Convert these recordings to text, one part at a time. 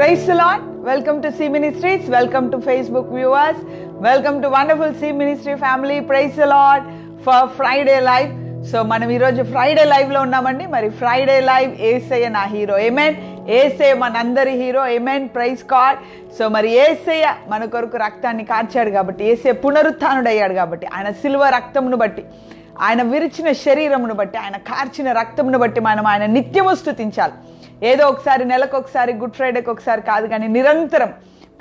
Praise the Lord. Welcome to C Ministries. Welcome to Facebook viewers. Welcome to wonderful C Ministry family. Praise the Lord for Friday Live. So మనం ఈరోజు Friday లైవ్లో ఉన్నామండి. మరి Friday live యేసయ్య నా hero. ఆమేన్. యేసయ్య మనందరి hero. ఆమేన్. Praise God. So మరి యేసయ్య మన కొరకు రక్తాన్ని కార్చాడు కాబట్టి, యేసయ్య పునరుత్థానుడయ్యాడు కాబట్టి, ఆయన సిలువ రక్తమును బట్టి, ఆయన విరిచిన శరీరమును బట్టి, ఆయన కార్చిన రక్తమును బట్టి మనం ఆయన నిత్యము స్తుతించాలి. ఏదో ఒకసారి, నెలకు ఒకసారి, గుడ్ ఫ్రైడేకి ఒకసారి కాదు, కానీ నిరంతరం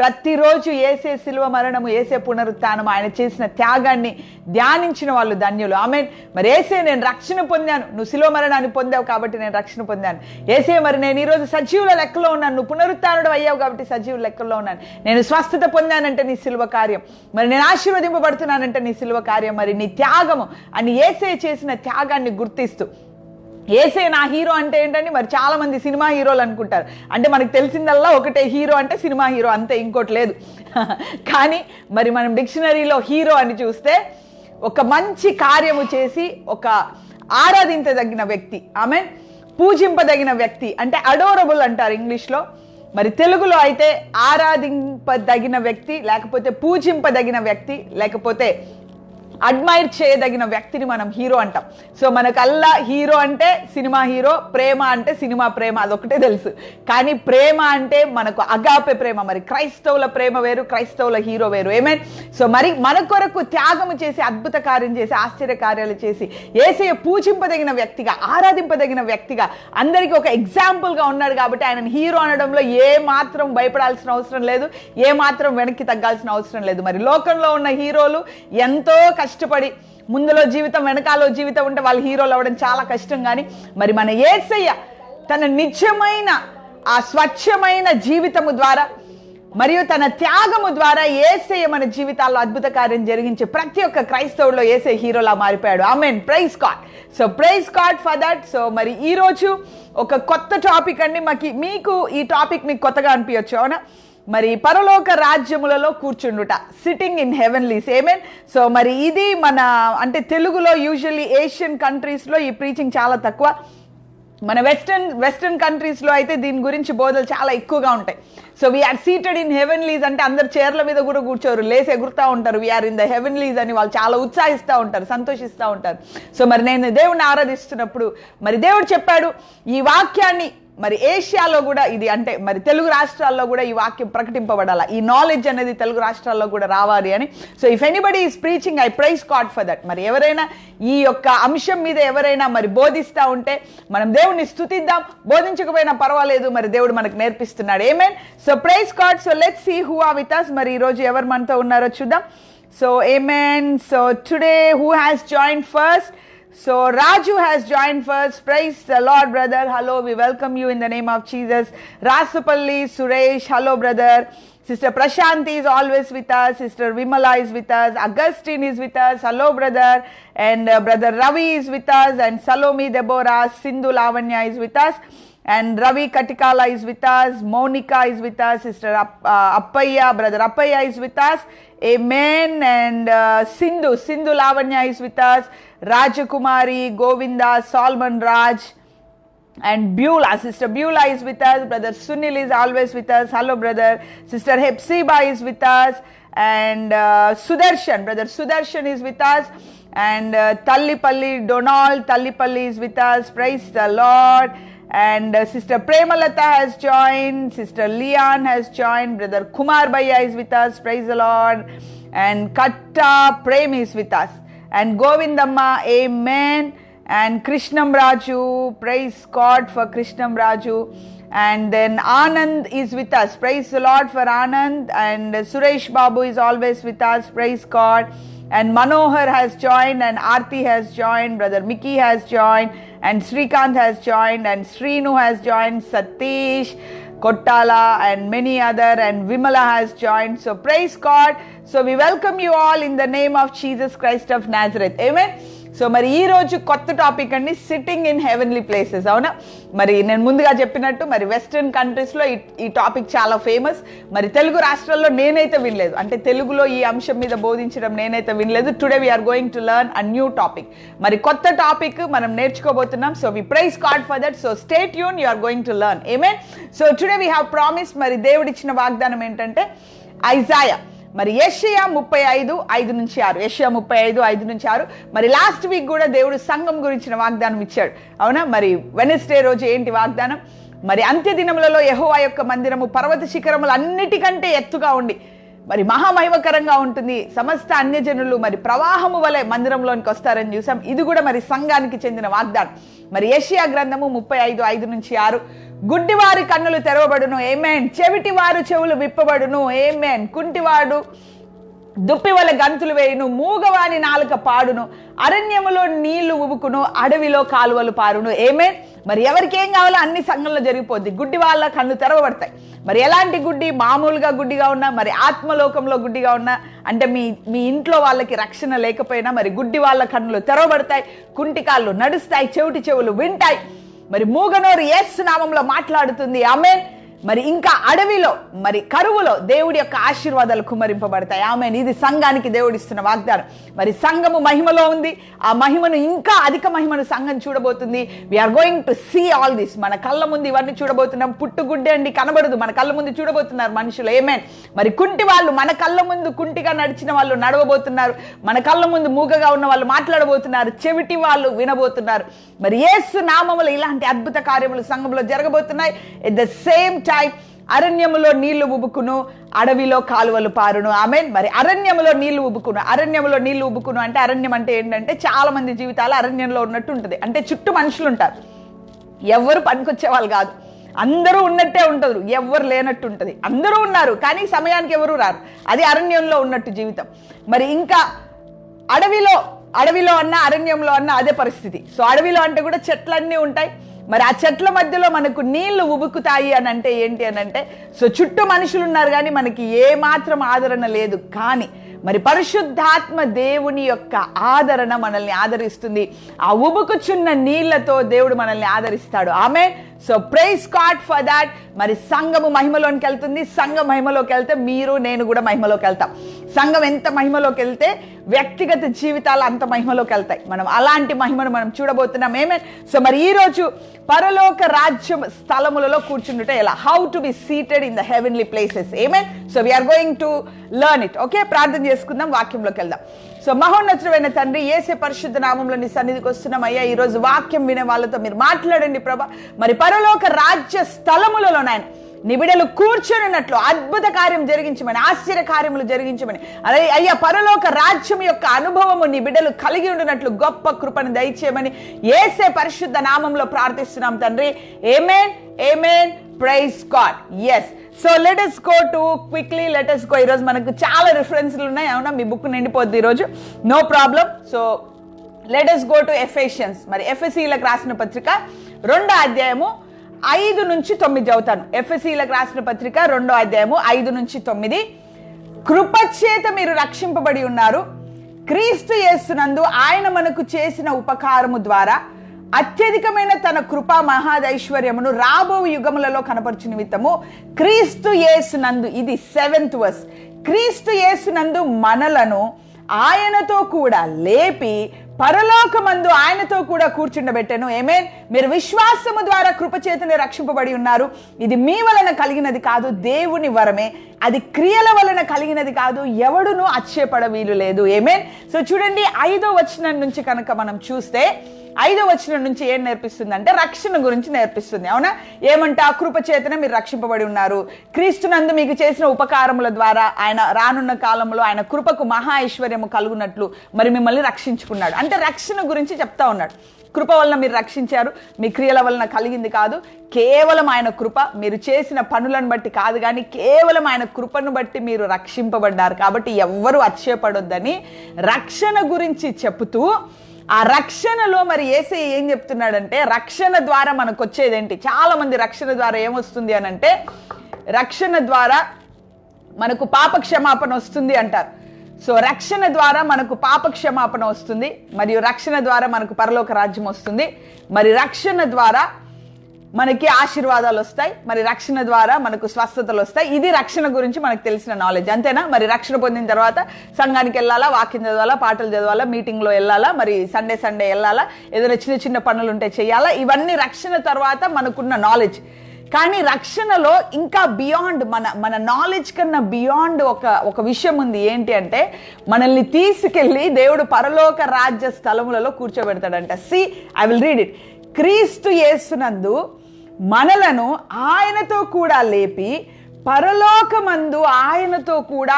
ప్రతిరోజు యేసే సిలువ మరణము, యేసే పునరుత్థానం, ఆయన చేసిన త్యాగాన్ని ధ్యానించిన వాళ్ళు ధన్యులు. ఆమేన్. మరి యేసే నేను రక్షణ పొందాను, నువ్వు సిలువ మరణాన్ని పొందావు కాబట్టి నేను రక్షణ పొందాను. యేసే మరి నేను ఈరోజు సజీవుల లెక్కలో ఉన్నాను, నువ్వు పునరుత్థానుడు అయ్యావు కాబట్టి సజీవుల లెక్కలో ఉన్నాను. నేను స్వస్థత పొందానంటే నీ సిలువ కార్యం, మరి నేను ఆశీర్వదింపబడుతున్నానంటే నీ సిలువ కార్యం, మరి నీ త్యాగము అని యేసే చేసిన త్యాగాన్ని గుర్తిస్తూ, యేసే నా హీరో అంటే ఏంటండి? మరి చాలా మంది సినిమా హీరోలు అనుకుంటారు. అంటే మనకు తెలిసిందల్లా ఒకటే హీరో అంటే సినిమా హీరో, అంతే, ఇంకోటి లేదు. కానీ మరి మనం డిక్షనరీలో హీరో అని చూస్తే ఒక మంచి కార్యము చేసి ఒక ఆరాధించదగిన వ్యక్తి, ఆమెన్, పూజింపదగిన వ్యక్తి అంటే అడోరబుల్ అంటారు ఇంగ్లీష్లో. మరి తెలుగులో అయితే ఆరాధింపదగిన వ్యక్తి, లేకపోతే పూజింపదగిన వ్యక్తి, లేకపోతే అడ్మైర్ చేయదగిన వ్యక్తిని మనం హీరో అంటాం. సో మనకల్లా హీరో అంటే సినిమా హీరో, ప్రేమ అంటే సినిమా ప్రేమ, అదొకటే తెలుసు. కానీ ప్రేమ అంటే మనకు అగాపే ప్రేమ. మరి క్రైస్తవుల ప్రేమ వేరు, క్రైస్తవుల హీరో వేరు. ఆమేన్. సో మరి మన కొరకు త్యాగము చేసి, అద్భుత కార్యం చేసి, ఆశ్చర్య కార్యాలు చేసి, యేసయ్య పూజింపదగిన వ్యక్తిగా, ఆరాధింపదగిన వ్యక్తిగా, అందరికీ ఒక ఎగ్జాంపుల్గా ఉన్నాడు కాబట్టి ఆయనను హీరో అనడంలో ఏ మాత్రం భయపడాల్సిన అవసరం లేదు, ఏ మాత్రం వెనక్కి తగ్గాల్సిన అవసరం లేదు. మరి లోకంలో ఉన్న హీరోలు ఎంతో కష్టపడి ముందులో జీవితం, వెనకాలో జీవితం ఉంటే వాళ్ళు హీరోలు అవ్వడం చాలా కష్టం. కానీ మరి మన యేసయ్య తన నిజమైన ఆ స్వచ్ఛమైన జీవితము ద్వారా మరియు తన త్యాగము ద్వారా యేసయ్య మన జీవితాల్లో అద్భుత కార్యం జరిగించి ప్రతి ఒక్క క్రైస్తవుల్లో యేసయ్య హీరోలా మారిపోయాడు. ఆమేన్. Praise God. So praise God for that. So మరి ఈరోజు ఒక కొత్త టాపిక్ అండి. మీకు ఈ టాపిక్ మీకు కొత్తగా అనిపించచ్చు, అవునా? మరి పరలోక రాజ్యములలో కూర్చుండుట, సిట్టింగ్ ఇన్ హెవెన్లీస్. ఆమేన్. సో మరి ఇది మన అంటే తెలుగులో యూజువల్లీ ఏషియన్ కంట్రీస్లో ఈ ప్రీచింగ్ చాలా తక్కువ. మన వెస్టర్న్ కంట్రీస్లో అయితే దీని గురించి బోధలు చాలా ఎక్కువగా ఉంటాయి. So we're seated in heavenlies అంటే అందరు చైర్ల మీద కూడా కూర్చోరు, లేసి ఎగురుతూ ఉంటారు. వీఆర్ ఇన్ ద హెవెన్లీస్ అని వాళ్ళు చాలా ఉత్సాహిస్తూ ఉంటారు, సంతోషిస్తూ ఉంటారు. సో మరి నేను దేవుణ్ణి ఆరాధిస్తున్నప్పుడు మరి దేవుడు చెప్పాడు ఈ వాక్యాన్ని, మరి ఏషియాలో కూడా ఇది అంటే మరి తెలుగు రాష్ట్రాల్లో కూడా ఈ వాక్యం ప్రకటింపబడాలి, ఈ నాలెడ్జ్ అనేది తెలుగు రాష్ట్రాల్లో కూడా రావాలి అని. So if anybody is preaching, I praise God for that. మరి ఎవరైనా ఈ యొక్క అంశం మీద ఎవరైనా మరి బోధిస్తూ ఉంటే మనం దేవుడిని స్తుతిద్దాం, బోధించకపోయినా పర్వాలేదు, మరి దేవుడు మనకు నేర్పిస్తున్నాడు. ఆమేన్. So praise God. So let's see who are with us. మరి ఈరోజు ఎవరు మనతో ఉన్నారో చూద్దాం. సో ఆమేన్. So today who has joined first? So Raju has joined first. Praise the Lord, brother. Hello, we welcome you in the name of Jesus. Rasupalli Suresh, hello brother. Sister Prashanti is always with us. Sister Vimala is with us. Augustine is with us. Hello brother. And brother Ravi is with us. And Salome Deborah, Sindhu Lavanya is with us. And Ravi Katikala is with us. Monica is with us. Sister Appaya, brother Appaya is with us. Amen. And Sindhu Lavanya is with us. Rajakumari, Govinda, Solomon Raj, and Beulah. Sister Beulah is with us. Brother Sunil is always with us. Hello brother. Sister Hepzibah is with us. And Sudarshan, brother Sudarshan is with us. And Tallipalli, Donald Tallipalli is with us. Praise the Lord. And Sister Premalata has joined. Sister Leon has joined. Brother Kumar Bhaiya is with us. Praise the Lord. And Katta Prem is with us. And Govindamma, amen. And Krishnam Raju, praise God for Krishnam Raju. And then Anand is with us. Praise the Lord for Anand. And Suresh Babu is always with us. Praise God. And Manohar has joined. And Aarti has joined. Brother Mickey has joined. And Srikanth has joined. And Srinu has joined. Satish Kottala and many other, and Vimala has joined. So praise God. So we welcome you all in the name of Jesus Christ of Nazareth. Amen. So మరి ఈ రోజు కొత్త topic అండి, sitting in heavenly places. అవునా, మరి నేను ముందుగా చెప్పినట్టు మరి వెస్టర్న్ కంట్రీస్లో ఈ టాపిక్ చాలా ఫేమస్. మరి తెలుగు రాష్ట్రాల్లో నేనైతే వినలేదు, అంటే తెలుగులో ఈ అంశం మీద బోధించడం నేనైతే వినలేదు. Today we're going to learn a new topic. మరి కొత్త టాపిక్ మనం నేర్చుకోబోతున్నాం. So we praise God for that. So stay tune, you are going to learn. ఆమేన్. So today we have promise. మరి దేవుడిచ్చిన వాగ్దానం ఏంటంటే ఐజాయా, మరి యెషయా 35:5-6. యెషయా 35:5-6. మరి లాస్ట్ వీక్ కూడా దేవుడు సంఘం గురించిన వాగ్దానం ఇచ్చాడు. అవునా, మరి వెనస్డే రోజు ఏంటి వాగ్దానం? మరి అంత్య దినములలో యెహోవా యొక్క మందిరము పర్వత శిఖరములు అన్నిటికంటే ఎత్తుగా ఉండి మరి మహామహిమకరంగా ఉంటుంది. సమస్త అన్యజనులు మరి ప్రవాహము వలె మందిరంలోనికి వస్తారని చూసాం. ఇది కూడా మరి సంఘానికి చెందిన వాగ్దానం. మరి యెషయా గ్రంథము 35:5-6. గుడ్డివారి కన్నులు తెరవబడును, ఏమేన్. చెవిటివారు చెవులు విప్పబడును, ఏమేన్. కుంటివాడు దుప్పి వల్ల గంతులు వేయును, మూగవాని నాలుక పాడును, అరణ్యములో నీళ్లు ఉబుకును, అడవిలో కాలువలు పారును, ఏమేన్. మరి ఎవరికి ఏం కావాలో అన్ని సంఘంలో జరిగిపోద్ది. గుడ్డి వాళ్ళ కన్ను తెరవబడతాయి. మరి ఎలాంటి గుడ్డి? మామూలుగా గుడ్డిగా ఉన్నా, మరి ఆత్మలోకంలో గుడ్డిగా ఉన్నా, అంటే మీ ఇంట్లో వాళ్ళకి రక్షణ లేకపోయినా మరి గుడ్డి వాళ్ళ కన్నులు తెరవబడతాయి, కుంటి కాళ్ళు నడుస్తాయి, చెవిటి చెవులు వింటాయి. మరి మూగనోరు యేసు నామంలో మాట్లాడుతుంది, ఆమేన్. మరి ఇంకా అడవిలో మరి కరువులో దేవుడి యొక్క ఆశీర్వాదాలు కుమ్మరింపబడతాయి, ఆమేన్. ఇది సంఘానికి దేవుడిస్తున్న వాగ్దానం. మరి సంఘము మహిమలో ఉంది. ఆ మహిమను ఇంకా అధిక మహిమను సంఘం చూడబోతుంది. We're going to see all this. మన కళ్ళ ముందు ఇవన్నీ చూడబోతున్నాం. పుట్టుగుడ్డే అండి కనబడదు, మన కళ్ళ ముందు చూడబోతున్నారు మనుషులు, ఆమేన్. మరి కుంటి వాళ్ళు మన కళ్ళ ముందు కుంటిగా నడిచిన వాళ్ళు నడవబోతున్నారు. మన కళ్ళ ముందు మూగగా ఉన్న వాళ్ళు మాట్లాడబోతున్నారు. చెవిటి వాళ్ళు వినబోతున్నారు. మరి యేసు నామములో ఇలాంటి అద్భుత కార్యములు సంఘంలో జరగబోతున్నాయి. ఎట్ ద సేమ్ టైం అరణ్యములో నీళ్లు ఉబుకును, అడవిలో కాలువలు పారును, ఆమేన్. మరి అరణ్యములో నీళ్లు ఉబుకును, అరణ్యములో నీళ్లు ఉబుకును అంటే అరణ్యం అంటే ఏంటంటే చాలా మంది జీవితాలు అరణ్యంలో ఉన్నట్టు ఉంటుంది. అంటే చుట్టూ మనుషులు ఉంటారు, ఎవరు పనికొచ్చే వాళ్ళు కాదు, అందరూ ఉన్నట్టే ఉంటారు, ఎవరు లేనట్టు ఉంటుంది. అందరూ ఉన్నారు కానీ సమయానికి ఎవరు రారు. అది అరణ్యంలో ఉన్నట్టు జీవితం. మరి ఇంకా అడవిలో అన్న అరణ్యంలో అన్న అదే పరిస్థితి. సో అడవిలో అంటే కూడా చెట్లన్నీ ఉంటాయి. మరి ఆ చెట్ల మధ్యలో మనకు నీళ్లు ఉబుకుతాయి అని అంటే ఏంటి అని అంటే, సో చుట్టూ మనుషులు ఉన్నారు కానీ మనకి ఏ మాత్రం ఆదరణ లేదు. కానీ మరి పరిశుద్ధాత్మ దేవుని యొక్క ఆదరణ మనల్ని ఆదరిస్తుంది. ఆ ఉబుకుచున్న నీళ్లతో దేవుడు మనల్ని ఆదరిస్తాడు, ఆమేన్. So praise God for that. మరి సంఘము మహిమలోకి వెళ్తుంది. సంఘం మహిమలోకి వెళ్తే మీరు నేను కూడా మహిమలోకి వెళ్తాం. సంఘం ఎంత మహిమలోకి వెళ్తే వ్యక్తిగత జీవితాలు అంత మహిమలోకి వెళ్తాయి. మనం అలాంటి మహిమను మనం చూడబోతున్నాం, ఆమేన్. సో మరి ఈ రోజు పరలోక రాజ్యం స్థలములలో కూర్చుండుట ఎలా, how to be seated in the heavenly places, amen. So we're going to learn it. Okay, ప్రార్థన చేసుకుందాం, వాక్యంలోకి వెళ్దాం. సో మహోన్నతుడైన తండ్రి, యేసు పరిశుద్ధ నామంలో నీ సన్నిధికి వస్తున్నాం అయ్యా. ఈ రోజు వాక్యం వినే వాళ్ళతో మీరు మాట్లాడండి ప్రభా. మరి పరలోక రాజ్య స్థలములలో నాయన నీ బిడ్డలు కూర్చొనినట్లు అద్భుత కార్యం జరిగించమని, ఆశ్చర్య కార్యములు జరిగించమని, అలాగే అయ్యా పరలోక రాజ్యం యొక్క అనుభవము నీ బిడ్డలు కలిగి ఉండినట్లు గొప్ప కృపను దయచేయమని యేసే పరిశుద్ధ నామంలో ప్రార్థిస్తున్నాం తండ్రి, ఆమేన్, ఆమేన్. Praise God. Yes, so let us go to quickly, let us go. ఈరోజు మనకు చాలా రిఫరెన్స్లు ఉన్నాయి, అవునా. మీ బుక్ నిండిపోద్ది ఈరోజు, no problem. So let us go to Ephesians. మరి ఎఫెసీలకు రాసిన పత్రిక 2వ అధ్యాయము 5-9 చదువుతాను. ఎఫెసీలకు రాసిన పత్రిక 2వ అధ్యాయము 5-9. కృపచేత మీరు రక్షింపబడి ఉన్నారు, క్రీస్తు యేసునందు ఆయన మనకు చేసిన ఉపకారము ద్వారా అత్యధికమైన తన కృపా మహాదైశ్వర్యమును రాబో యుగములలో కనపరచు నిమిత్తము క్రీస్తు యేసునందు, ఇది 7th verse, క్రీస్తు యేసునందు మనలను ఆయనతో కూడా లేపి పరలోకమందు ఆయనతో కూడా కూర్చుండబెట్టెను, ఆమేన్. మీరు విశ్వాసము ద్వారా కృపచేతనే రక్షింపబడి ఉన్నారు. ఇది మీ వలన కలిగినది కాదు, దేవుని వరమే. అది క్రియల వలన కలిగినది కాదు, ఎవడును అతిశయపడ వీలు లేదు, ఆమేన్. సో చూడండి, 5వ వచనం నుంచి కనుక మనం చూస్తే 5వ వచనం నుంచి ఏం నేర్పిస్తుంది అంటే రక్షణ గురించి నేర్పిస్తుంది, అవునా. ఏమంటే ఆ కృప చేతనే మీరు రక్షింపబడి ఉన్నారు, క్రీస్తునందు మీకు చేసిన ఉపకారముల ద్వారా ఆయన రానున్న కాలంలో ఆయన కృపకు మహా ఐశ్వర్యము కలుగునట్లు మరి మిమ్మల్ని రక్షించుకున్నాడు. అంటే రక్షణ గురించి చెప్తా ఉన్నాడు. కృప వలన మీరు రక్షించారు, మీ క్రియల వలన కలిగింది కాదు, కేవలం ఆయన కృప. మీరు చేసిన పనులను బట్టి కాదు, కానీ కేవలం ఆయన కృపను బట్టి మీరు రక్షింపబడ్డారు. కాబట్టి ఎవ్వరూ అతిశయపడొద్దని రక్షణ గురించి చెబుతూ, ఆ రక్షణలో మరి యేసయ్య ఏం చెప్తున్నాడంటే రక్షణ ద్వారా మనకు వచ్చేదేంటి. చాలా మంది రక్షణ ద్వారా ఏమొస్తుంది అని అంటే, రక్షణ ద్వారా మనకు పాప క్షమాపణ వస్తుంది అంటారు. సో రక్షణ ద్వారా మనకు పాప క్షమాపణ వస్తుంది, మరియు రక్షణ ద్వారా మనకు పరలోక రాజ్యం వస్తుంది, మరి రక్షణ ద్వారా మనకి ఆశీర్వాదాలు వస్తాయి, మరి రక్షణ ద్వారా మనకు స్వస్థతలు వస్తాయి. ఇది రక్షణ గురించి మనకు తెలిసిన నాలెడ్జ్, అంతేనా? మరి రక్షణ పొందిన తర్వాత సంఘానికి వెళ్ళాలా, వాక్యం చదవాలా, పాటలు చదవాలా, మీటింగ్లో వెళ్ళాలా, మరి సండే వెళ్ళాలా, ఏదైనా చిన్న చిన్న పనులు ఉంటే చేయాలా, ఇవన్నీ రక్షణ తర్వాత మనకున్న నాలెడ్జ్. కానీ రక్షణలో ఇంకా బియాండ్, మన నాలెడ్జ్ కన్నా బియాండ్ ఒక విషయం ఉంది. ఏంటి అంటే, మనల్ని తీసుకెళ్ళి దేవుడు పరలోక రాజ్య స్థలములలో కూర్చోబెడతాడంట. I will read it. క్రీస్తు యేసునందు మనలను ఆయనతో కూడా లేపి పరలోకమందు ఆయనతో కూడా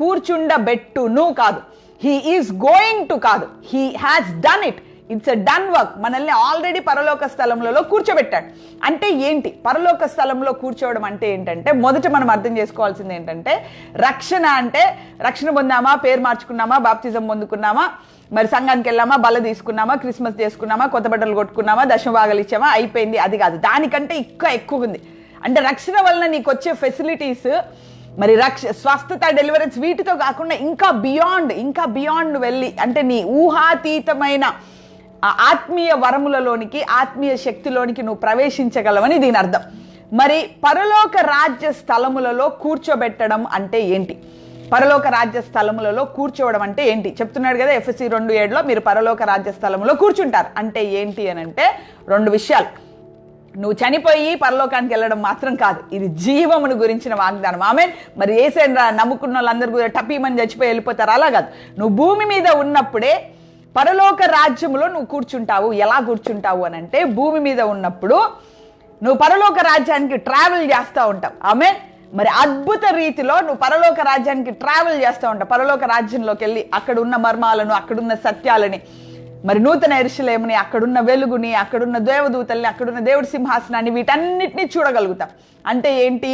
కూర్చుండబెట్టును కాదు, హీ ఈస్ గోయింగ్ టు కాదు, he has done it. It's a done work. మనల్ని ఆల్రెడీ పరలోక స్థలంలో కూర్చోబెట్టాడు. అంటే ఏంటి పరలోక స్థలంలో కూర్చోవడం అంటే? ఏంటంటే, మొదట మనం అర్థం చేసుకోవాల్సింది ఏంటంటే, రక్షణ అంటే రక్షణ పొందామా, పేరు మార్చుకున్నామా, బాప్తిజం పొందుకున్నామా, మరి సంఘానికి వెళ్ళామా, బల్ల తీసుకున్నామా, క్రిస్మస్ చేసుకున్నామా, కొత్త బట్టలు కొట్టుకున్నామా, దశమభాగాలు ఇచ్చామా, అయిపోయింది. అది కాదు, దానికంటే ఎక్కువ ఉంది. అంటే రక్షణ వలన నీకు వచ్చే ఫెసిలిటీస్, మరి స్వస్థత, డెలివరెన్స్, వీటితో కాకుండా ఇంకా బియాండ్ వెళ్ళి, అంటే నీ ఊహాతీతమైన ఆత్మీయ వరములలోనికి, ఆత్మీయ శక్తిలోనికి నువ్వు ప్రవేశించగలవని దీని అర్థం. మరి పరలోక రాజ్య స్థలములలో కూర్చోబెట్టడం అంటే ఏంటి? పరలోక రాజ్య స్థలములలో కూర్చోవడం అంటే ఏంటి చెప్తున్నాడు కదా ఎఫెసీ 2:7 మీరు పరలోక రాజ్య స్థలములో కూర్చుంటారు. అంటే ఏంటి అని అంటే, 2 విషయాలు. నువ్వు చనిపోయి పరలోకానికి వెళ్ళడం మాత్రం కాదు, ఇది జీవమును గురించిన వాగ్దానం. ఆమేన్. మరి యేసుని నమ్ముకున్న వాళ్ళందరూ కూడా టపీమని చచ్చిపోయి వెళ్ళిపోతారు, అలా కాదు. నువ్వు భూమి మీద ఉన్నప్పుడే పరలోక రాజ్యములో నువ్వు కూర్చుంటావు. ఎలా కూర్చుంటావు అని అంటే, భూమి మీద ఉన్నప్పుడు నువ్వు పరలోక రాజ్యానికి ట్రావెల్ చేస్తూ ఉంటావు. ఆమేన్. మరి అద్భుత రీతిలో నువ్వు పరలోక రాజ్యానికి ట్రావెల్ చేస్తూ ఉంటావు. పరలోక రాజ్యంలోకి వెళ్ళి అక్కడ ఉన్న మర్మాలను, అక్కడున్న సత్యాలని, మరి నూతన యెరూషలేముని, అక్కడున్న వెలుగుని, అక్కడున్న దేవదూతల్ని, అక్కడున్న దేవుడి సింహాసనాన్ని, వీటన్నిటినీ చూడగలుగుతాం. అంటే ఏంటి?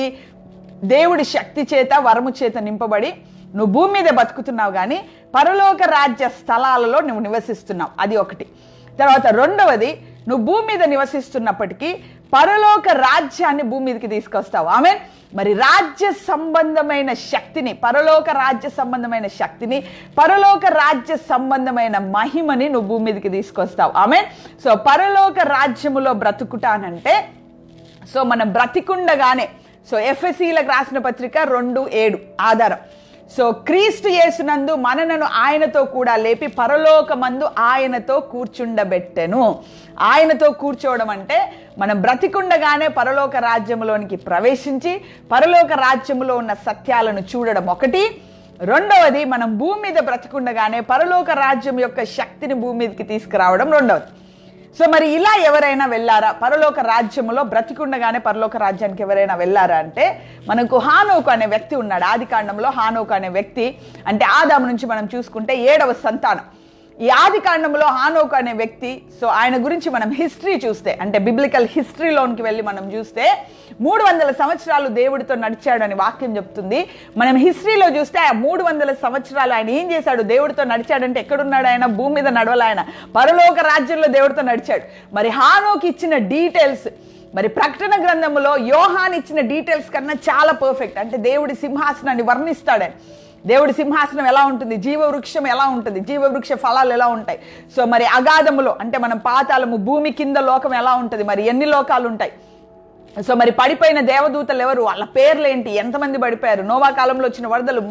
దేవుడి శక్తి చేత, వరము చేత నింపబడి నువ్వు భూమి మీద బతుకుతున్నావు, కానీ పరలోక రాజ్య స్థలాలలో నువ్వు నివసిస్తున్నావు. అది ఒకటి. తర్వాత రెండవది, నువ్వు భూమి మీద నివసిస్తున్నప్పటికీ పరలోక రాజ్యాన్ని భూమి మీదకి తీసుకొస్తావు. ఆమేన్. మరి రాజ్య సంబంధమైన శక్తిని, పరలోక రాజ్య సంబంధమైన శక్తిని, పరలోక రాజ్య సంబంధమైన మహిమని నువ్వు భూమి మీదకి తీసుకొస్తావు. ఆమేన్. సో పరలోక రాజ్యములో బ్రతుకుటానంటే, సో మనం బ్రతికుండగానే, సో ఎఫెసీలకు రాసిన పత్రిక 2:7 ఆధారం. సో క్రీస్తు యేసునందు మనలను ఆయనతో కూడా లేపి పరలోకమందు ఆయనతో కూర్చుండబెట్టెను. ఆయనతో కూర్చోవడం అంటే, మనం బ్రతికుండగానే పరలోక రాజ్యములోనికి ప్రవేశించి పరలోక రాజ్యములో ఉన్న సత్యాలను చూడడం ఒకటి. రెండవది, మనం భూమి మీద బ్రతికుండగానే పరలోక రాజ్యం యొక్క శక్తిని భూమి మీదకి తీసుకురావడం రెండవది. సో మరి ఇలా ఎవరైనా వెళ్ళారా? పరలోక రాజ్యములో బ్రతికుండగానే పరలోక రాజ్యానికి ఎవరైనా వెళ్ళారా అంటే, మనకు హానోకు అనే వ్యక్తి ఉన్నాడు. ఆది కాండంలో హానోకు అనే వ్యక్తి, అంటే ఆదాము నుంచి మనం చూసుకుంటే 7వ సంతానం. ఈ ఆది కాండంలో హానోకు అనే వ్యక్తి, సో ఆయన గురించి మనం హిస్టరీ చూస్తే, అంటే బిబ్లికల్ హిస్టరీలోనికి వెళ్ళి మనం చూస్తే 300 సంవత్సరాలు దేవుడితో నడిచాడని వాక్యం చెప్తుంది. మనం హిస్టరీలో చూస్తే ఆ 300 సంవత్సరాలు ఆయన ఏం చేశాడు? దేవుడితో నడిచాడంటే ఎక్కడున్నాడు ఆయన? భూమి మీద నడవల, ఆయన పరలోక రాజ్యంలో దేవుడితో నడిచాడు. మరి హానోకు ఇచ్చిన డీటెయిల్స్, మరి ప్రకటన గ్రంథంలో యోహాను ఇచ్చిన డీటెయిల్స్ కన్నా చాలా పర్ఫెక్ట్. అంటే దేవుడి సింహాసనాన్ని వర్ణిస్తాడని. దేవుడి సింహాసనం ఎలా ఉంటుంది, జీవవృక్షం ఎలా ఉంటుంది, జీవవృక్ష ఫలాలు ఎలా ఉంటాయి, సో మరి అగాధములో, అంటే మనం పాతాళము, భూమి కింద లోకం ఎలా ఉంటుంది, మరి ఎన్ని లోకాలు ఉంటాయి, సో మరి పడిపోయిన దేవదూతలు ఎవరు, వాళ్ళ పేర్లు ఏంటి, ఎంతమంది పడిపోయారు, నోవా కాలంలో వచ్చిన వరదలు,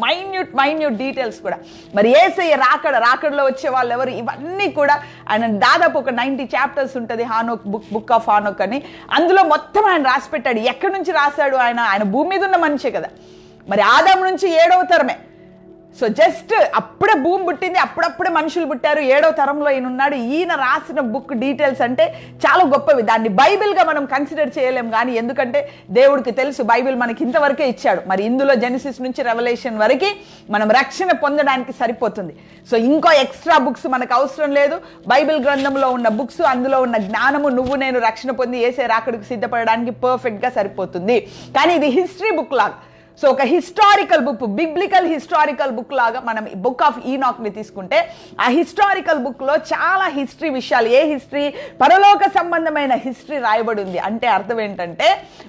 మైన్యూట్ డీటెయిల్స్ కూడా, మరి యేసయ్య రాకడలో వచ్చే వాళ్ళు ఎవరు, ఇవన్నీ కూడా ఆయన దాదాపు ఒక 90 చాప్టర్స్ ఉంటుంది హానోక్ బుక్ ఆఫ్ హానోక్ అని. అందులో మొత్తం ఆయన రాసి పెట్టాడు. ఎక్కడి నుంచి రాశాడు? ఆయన భూమి మీద ఉన్న మనిషే కదా. మరి ఆదాము నుంచి 7వ తరమే. సో జస్ట్ అప్పుడే భూమి పుట్టింది, అప్పుడప్పుడే మనుషులు పుట్టారు, 7వ తరంలో ఈయన ఉన్నాడు. ఈయన రాసిన బుక్ డీటెయిల్స్ అంటే చాలా గొప్పవి. దాన్ని బైబిల్గా మనం కన్సిడర్ చేయలేం, కానీ ఎందుకంటే దేవుడికి తెలుసు బైబిల్ మనకి ఇంతవరకే ఇచ్చాడు. మరి ఇందులో జెనసిస్ నుంచి రెవల్యూషన్ వరకు మనం రక్షణ పొందడానికి సరిపోతుంది. సో ఇంకో ఎక్స్ట్రా బుక్స్ మనకు అవసరం లేదు. బైబిల్ గ్రంథంలో ఉన్న బుక్స్, అందులో ఉన్న జ్ఞానము నువ్వు నేను రక్షణ పొంది యేసే రాకడకు సిద్ధపడడానికి పర్ఫెక్ట్గా సరిపోతుంది. కానీ ఇది హిస్టరీ బుక్ లాగా. సో ఒక historical book, biblical historical book లాగా మనం బుక్ ఆఫ్ ఈనాక్ని తీసుకుంటే ఆ హిస్టారికల్ బుక్లో చాలా హిస్టరీ విషయాలు, ఏ హిస్టరీ, పరలోక సంబంధమైన హిస్టరీ రాయబడి ఉంది. అంటే అర్థం ఏంటంటే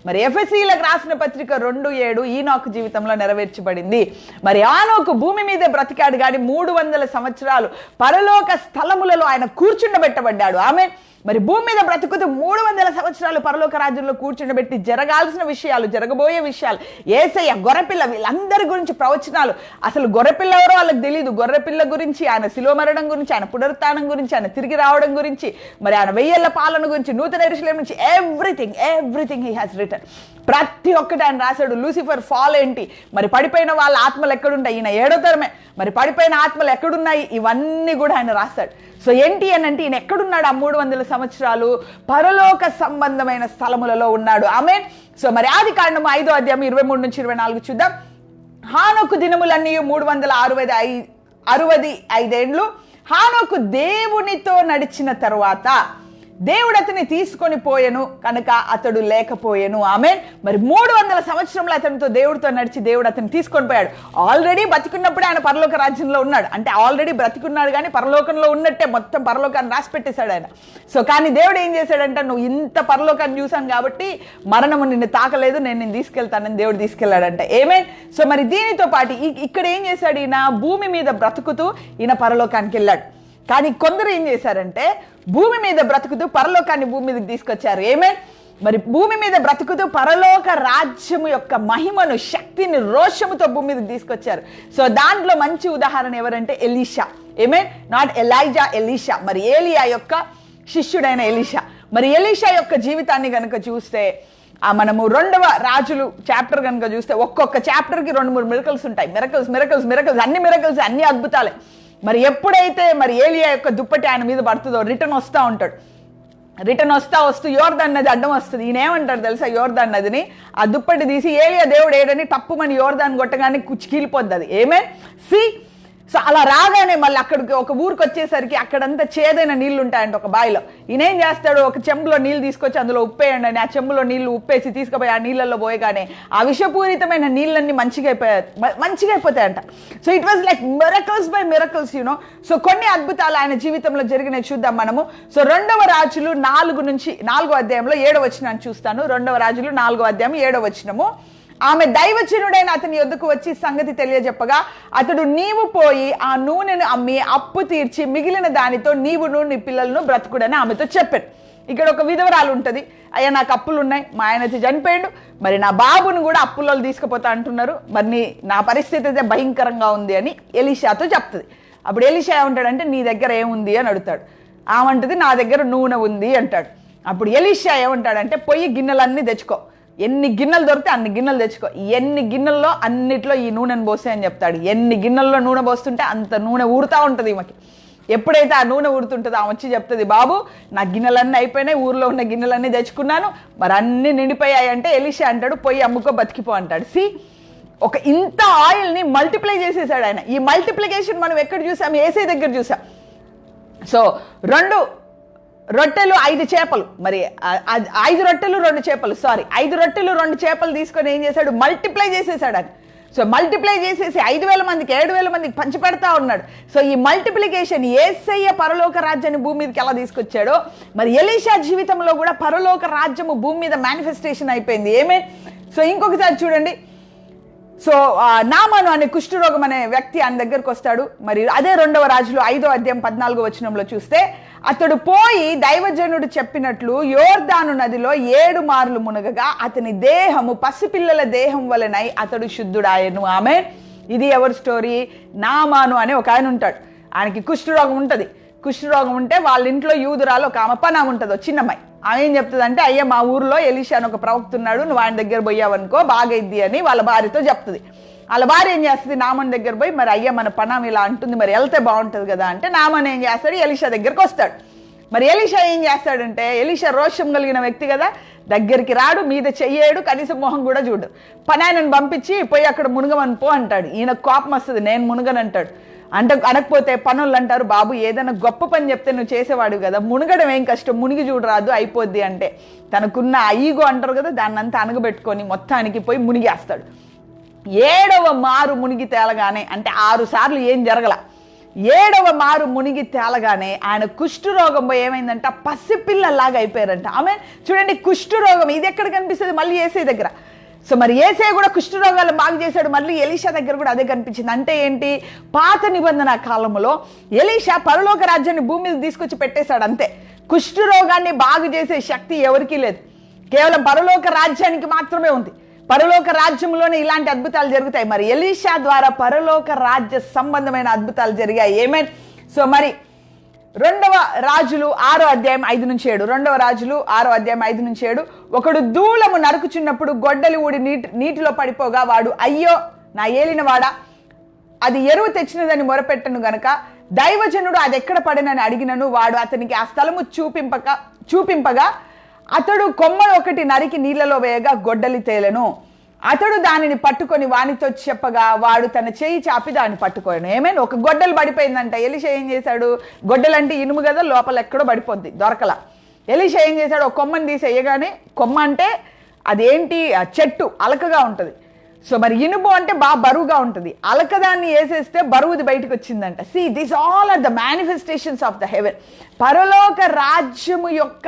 మరి ఎఫెసీలకు రాసిన పత్రిక 2:7 ఈనాకు జీవితంలో నెరవేర్చబడింది. మరి ఆనోకు భూమి మీదే బ్రతికాడు కానీ 300 సంవత్సరాలు పరలోక స్థలములలో ఆయన కూర్చుండబెట్టబడ్డాడు. ఆమె మరి భూమి మీద బ్రతుకుతూ 300 సంవత్సరాలు పరలోక రాజ్యంలో కూర్చుండబెట్టి జరగాల్సిన విషయాలు, జరగబోయే విషయాలు, యేసయ్య, గొర్రెపిల్ల, వీళ్ళందరి గురించి ప్రవచనాలు. అసలు గొర్రెపిల్ల ఎవరో వాళ్ళకి తెలియదు. గొర్రెపిల్ల గురించి, ఆయన శిలువ మరణం గురించి, ఆయన పునరుత్థానం గురించి, ఆయన తిరిగి రావడం గురించి, మరి ఆయన 1000 ఏళ్ల పాలన గురించి, నూతన యెరూషలేము నుంచి, ఎవ్రీథింగ్ హీ హాస్ రిటన్. ప్రతి ఒక్కటి ఆయన రాశాడు. లూసిఫర్ ఫాల్ ఏంటి, మరి పడిపోయిన వాళ్ళ ఆత్మలు ఎక్కడుంటాయి, ఈయన 7వ తరమే, మరి పడిపోయిన ఆత్మలు ఎక్కడున్నాయి, ఇవన్నీ కూడా ఆయన రాశాడు. సో ఏంటి అని అంటే ఈయన ఎక్కడున్నాడు? ఆ 300 సంవత్సరాలు పరలోక సంబంధమైన స్థలములలో ఉన్నాడు. ఆమేన్. సో మరి ఆదికాండము 5వ అధ్యాయం 23 నుంచి 24 చూద్దాం. హానోకు దినములన్నీ 365 ఏండ్లు. హానోకు దేవునితో నడిచిన తరువాత దేవుడు అతన్ని తీసుకొని పోయెను కనుక అతడు లేకపోయెను. ఆమేన్. మరి 300 సంవత్సరంలో అతనితో దేవుడితో నడిచి దేవుడు అతన్ని తీసుకొని పోయాడు. ఆల్రెడీ బతికున్నప్పుడే ఆయన పరలోక రాజ్యంలో ఉన్నాడు. అంటే ఆల్రెడీ బ్రతికున్నాడు కానీ పరలోకంలో ఉన్నట్టే మొత్తం పరలోకాన్ని రాసి పెట్టేశాడు ఆయన. సో కానీ దేవుడు ఏం చేశాడంటే, నువ్వు ఇంత పరలోకాన్ని చూశాను కాబట్టి మరణము నిన్ను తాకలేదు, నేను నిన్ను తీసుకెళ్తానని దేవుడు తీసుకెళ్లాడంట. ఏమేన్. సో మరి దీనితో పాటు ఇక్కడ ఏం చేశాడు? ఈయన భూమి మీద బ్రతుకుతూ ఈయన పరలోకానికి వెళ్ళాడు. కానీ కొందరు ఏం చేశారంటే భూమి మీద బ్రతుకుతూ పరలోకాన్ని భూమి మీదకి తీసుకొచ్చారు. ఏమేన్. మరి భూమి మీద బ్రతుకుతూ పరలోక రాజ్యము యొక్క మహిమను, శక్తిని, రోషముతో భూమి మీదకి తీసుకొచ్చారు. సో దాంట్లో మంచి ఉదాహరణ ఎవరంటే Elisha. Amen. Not Elijah, Elisha. మరి ఏలియా యొక్క శిష్యుడైన ఎలీషా. మరి ఎలీషా యొక్క జీవితాన్ని కనుక చూస్తే మనము 2వ రాజులు చాప్టర్ కనుక చూస్తే ఒక్కొక్క చాప్టర్కి 2-3 మిరకల్స్ ఉంటాయి. మిరకల్స్, అన్ని మిరకల్స్, అన్ని అద్భుతాలే. మరి ఎప్పుడైతే మరి ఏలియా యొక్క దుప్పటి ఆయన మీద పడుతుందో రిటర్న్ వస్తూ ఉంటాడు. రిటర్న్ వస్తూ యోర్దాన్ నది అడ్డం వస్తుంది. ఈయన ఏమంటాడు తెలుసా? యోర్దాన్ నదిని ఆ దుప్పటి తీసి ఏలియా దేవుడు ఏడని తప్పుమని యోర్దాన్ కొట్టగానే కుచ్చికీలిపోద్ది అది. ఏమేన్. సి. సో అలా రాగానే మళ్ళీ అక్కడికి ఒక ఊరికి వచ్చేసరికి అక్కడంతా చేదైన నీళ్లు ఉంటాయంట ఒక బావిలో. ఈయన ఏం చేస్తాడు? ఒక చెంబులో నీళ్ళు తీసుకొచ్చి అందులో ఉప్పేయండి అని ఆ చెంబులో నీళ్లు ఉప్పేసి తీసుకుపోయి ఆ నీళ్ళల్లో పోయగానే ఆ విషపూరితమైన నీళ్ళన్నీ మంచిగా అయిపోతాయంట. So it was like miracles by miracles, you know. So కొన్ని అద్భుతాలు ఆయన జీవితంలో జరిగినవి చూద్దాం మనము. సో 2వ రాజులు 4వ అధ్యాయంలో 7వ వచనాన్ని చూస్తాను. 2వ రాజులు 4వ అధ్యాయం 7వ వచనము. ఆమె దైవజనుడైన అతని యొద్దకు వచ్చి సంగతి తెలియజెప్పగా అతడు, నీవు పోయి ఆ నూనెను అమ్మి అప్పు తీర్చి మిగిలిన దానితో నీవును నీ పిల్లలను బ్రతుకుడని ఆమెతో చెప్పాడు. ఇక్కడ ఒక విధవరాలు ఉంటుంది. అయ్యా నాకు అప్పులు ఉన్నాయి, మా ఆయన చనిపోయాడు, మరి నా బాబును కూడా అప్పులలో తీసుకుపోతా అంటున్నారు, మరి నా పరిస్థితి అయితే భయంకరంగా ఉంది అని ఎలీషాతో చెప్తుంది. అప్పుడు ఎలీషా ఏమంటాడంటే, నీ దగ్గర ఏముంది అని అడుగుతాడు. ఆమంటది, నా దగ్గర నూనె ఉంది అంటాడు. అప్పుడు ఎలీషా ఏమంటాడంటే, పొయ్యి గిన్నెలన్నీ తెచ్చుకో, ఎన్ని గిన్నెలు దొరికితే అన్ని గిన్నెలు తెచ్చుకో, ఎన్ని గిన్నెల్లో అన్నిట్లో ఈ నూనెను పోసే అని చెప్తాడు. ఎన్ని గిన్నెల్లో నూనె పోస్తుంటే అంత నూనె ఊరుతూ ఉంటుంది ఈమెకి. ఎప్పుడైతే ఆ నూనె ఊరుతుంటుందో ఆమె వచ్చి చెప్తుంది, బాబు నా గిన్నెలన్నీ అయిపోయినాయి, ఊర్లో ఉన్న గిన్నెలన్నీ తెచ్చుకున్నాను, మరి అన్ని నిండిపోయాయి అంటే ఎలీషా అంటాడు, పోయి అమ్ముకో బతికిపో అంటాడు. సి. ఒక ఇంత ఆయిల్ని మల్టిప్లై చేసేసాడు ఆయన. ఈ మల్టిప్లికేషన్ మనం ఎక్కడ చూసాం? యేసయ్య దగ్గర చూసాం. సో 2 రొట్టెలు 5 చేపలు, మరి 5 రొట్టెలు 2 చేపలు, 5 రొట్టెలు 2 చేపలు తీసుకొని ఏం చేశాడు? మల్టిప్లై చేసేసాడు అని. సో మల్టిప్లై చేసేసి 5,000 మందికి 7,000 మందికి పంచిపెడతా ఉన్నాడు. సో ఈ మల్టిప్లికేషన్ యేసయ్య పరలోక రాజ్యాన్ని భూమి మీదకి ఎలా తీసుకొచ్చాడో మరి ఎలీషా జీవితంలో కూడా పరలోక రాజ్యము భూమి మీద మేనిఫెస్టేషన్ అయిపోయింది. ఏమే. సో ఇంకొకసారి చూడండి. సో నామాను అనే కుష్ఠరోగం అనే వ్యక్తి ఆయన దగ్గరకు వస్తాడు. మరి అదే 2వ రాజులు 5వ అధ్యాయం 14వ వచనంలో చూస్తే, అతడు పోయి దైవజనుడు చెప్పినట్లు యోర్దాను నదిలో 7 మార్లు మునగగా అతని దేహము పసిపిల్లల దేహం వలనై అతడు శుద్ధుడాయను. ఆమె. ఇది ఎవరి స్టోరీ? నామాను అనే ఒక ఆయన ఉంటాడు. ఆయనకి కుష్ఠరోగం ఉంటుంది. కుష్ఠరోగం ఉంటే వాళ్ళ ఇంట్లో యూదురాలు ఒక ఆమె పనామ ఉంటుంది, చిన్నమ్మాయి. ఆమె ఏం చెప్తుంది అంటే, అయ్యా మా ఊర్లో ఎలీషా అని ఒక ప్రవక్త ఉన్నాడు, నువ్వు ఆయన దగ్గర పోయావనుకో బాగైద్ది అని వాళ్ళ భార్యతో చెప్తుంది. వాళ్ళ భార్య ఏం చేస్తుంది? నామన్ దగ్గర పోయి, మరి అయ్యా మన పనామ ఇలా అంటుంది, మరి వెళ్తే బాగుంటుంది కదా అంటే నామన్ ఏం చేస్తాడు? ఎలీషా దగ్గరకు వస్తాడు. మరి ఎలీషా ఏం చేస్తాడంటే, ఎలీషా రోషం కలిగిన వ్యక్తి కదా, దగ్గరికి రాడు, మీద చెయ్యేడు, కనీసం మొహం కూడా చూడు. పనాయనని పంపించి పోయి అక్కడ మునగమని పో అంటాడు. ఈయన కోపం వస్తుంది, నేను మునగనంటాడు. అనకపోతే పనులు అంటారు, బాబు ఏదైనా గొప్ప పని చెప్తే నువ్వు చేసేవాడు కదా, మునగడం ఏం కష్టం, మునిగి చూడరాదు అయిపోద్ది అంటే తనకున్న ఈగో అంటారు కదా, దాన్ని అంతా అనగబెట్టుకొని మొత్తానికి పోయి మునిగేస్తాడు. 7వ మారు మునిగి తేలగానే, అంటే 6 సార్లు ఏం జరగల, 7వ మారు మునిగి తేలగానే ఆయన కుష్ఠరోగం ఏమైందంట, పసిపిల్లలాగా అయిపోయారంట. ఆమె చూడండి, కుష్ఠరోగం ఇది ఎక్కడ కనిపిస్తుంది? మళ్ళీ యేసే దగ్గర. సో మరి యేసే కూడా కుష్ఠరోగాలు బాగు చేశాడు, మళ్ళీ ఎలీషా దగ్గర కూడా అదే కనిపించింది. అంటే ఏంటి? పాత నిబంధన కాలంలో ఎలీషా పరలోక రాజ్యాన్ని భూమి మీద తీసుకొచ్చి పెట్టేశాడు అంతే. కుష్ఠరోగాన్ని బాగు చేసే శక్తి ఎవరికీ లేదు, కేవలం పరలోక రాజ్యానికి మాత్రమే ఉంది. పరలోక రాజ్యంలోనే ఇలాంటి అద్భుతాలు జరుగుతాయి. మరి ఎలీషా ద్వారా పరలోక రాజ్య సంబంధమైన అద్భుతాలు జరిగాయి. ఏమేన్? సో మరి 2వ రాజులు 6వ అధ్యాయం 5-7, 2వ రాజులు 6వ అధ్యాయం 5-7, ఒకడు దూలము నరుకుచున్నప్పుడు గొడ్డలి ఊడి నీటిలో పడిపోగా వాడు, అయ్యో నా ఏలినవాడా, అది ఎరువు తెచ్చినదని మొరపెట్టను గనక దైవజనుడు అది ఎక్కడ పడినని అడిగినను వాడు అతనికి ఆ స్థలము చూపింపగా అతడు కొమ్మను ఒకటి నరికి నీళ్లలో వేయగా గొడ్డలి తేలెను. అతడు దానిని పట్టుకొని వానితో చెప్పగా వాడు తన చేయి చాపి దాన్ని పట్టుకోను. ఏమైనా ఒక గొడ్డలు పడిపోయిందంట. ఎలీషా ఏం చేశాడు? గొడ్డలు అంటే ఇనుము కదా, లోపల ఎక్కడో పడిపోద్ది, దొరకల. ఎలీషా ఏం చేశాడు? ఒక కొమ్మని తీసి వేయగానే, కొమ్మ అంటే అదేంటి, చెట్టు అలకగా ఉంటుంది. సో మరి ఇనుము అంటే బాగా బరువుగా ఉంటుంది, అలకదాన్ని వేసేస్తే బరువుది బయటకు వచ్చిందంట. See this all are the manifestations of the heaven. పరలోక రాజ్యము యొక్క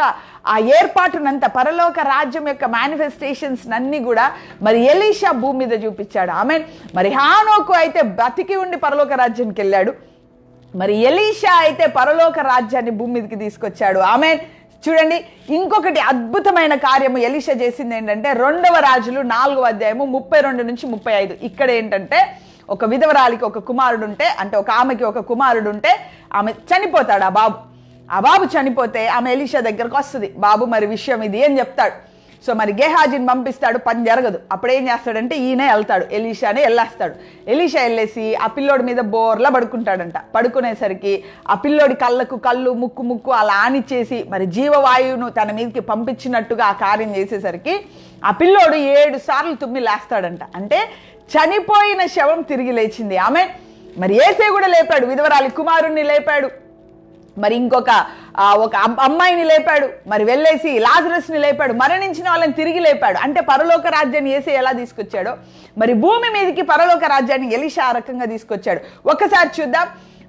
ఆ ఏర్పాటునంతా, పరలోక రాజ్యం యొక్క మేనిఫెస్టేషన్స్ అన్ని కూడా మరి ఎలీషా భూమి మీద చూపించాడు. ఆమెన్. మరి హానోకు అయితే బతికి ఉండి పరలోక రాజ్యానికి వెళ్ళాడు, మరి ఎలీషా అయితే పరలోక రాజ్యాన్ని భూమి మీదకి తీసుకొచ్చాడు. ఆమెన్. చూడండి, ఇంకొకటి అద్భుతమైన కార్యము ఎలీషా చేసింది ఏంటంటే 2వ రాజులు 4వ అధ్యాయము 32-35. ఇక్కడ ఏంటంటే ఒక విధవరాలికి ఒక కుమారుడు ఉంటే, అంటే ఒక ఆమెకి ఒక కుమారుడు ఉంటే ఆమె చనిపోతాడు. ఆ బాబు చనిపోతే ఆమె ఎలీషా దగ్గరకు వస్తుంది. బాబు మరి విషయం ఇది అని చెప్తాడు. సో మరి గేహాజీని పంపిస్తాడు, పని జరగదు. అప్పుడు ఏం చేస్తాడంటే ఈయనే వెళ్తాడు, ఎలీషానే వెళ్ళేస్తాడు. ఎలీషా వెళ్ళేసి ఆ పిల్లోడి మీద బోర్లా పడుకుంటాడంట. పడుకునేసరికి ఆ పిల్లోడి కళ్ళు ముక్కు అలా ఆనిచ్చేసి మరి జీవవాయువును తన మీదకి పంపించినట్టుగా ఆ కార్యం చేసేసరికి ఆ పిల్లోడు 7 సార్లు తుమ్మి లేస్తాడంట. అంటే చనిపోయిన శవం తిరిగి లేచింది. ఆమె మరి యేసే కూడా లేపాడు, విధవరాలి కుమారుణ్ణి లేపాడు, మరి ఇంకొక అమ్మాయిని లేపాడు, మరి వెళ్ళేసి లాజరస్ని లేపాడు, మరణించిన వాళ్ళని తిరిగి లేపాడు. అంటే పరలోక రాజ్యాన్ని యేసే ఎలా తీసుకొచ్చాడో మరి భూమి మీదకి పరలోక రాజ్యాన్ని ఎలీషా ఆ రకంగా తీసుకొచ్చాడు. ఒకసారి చూద్దాం.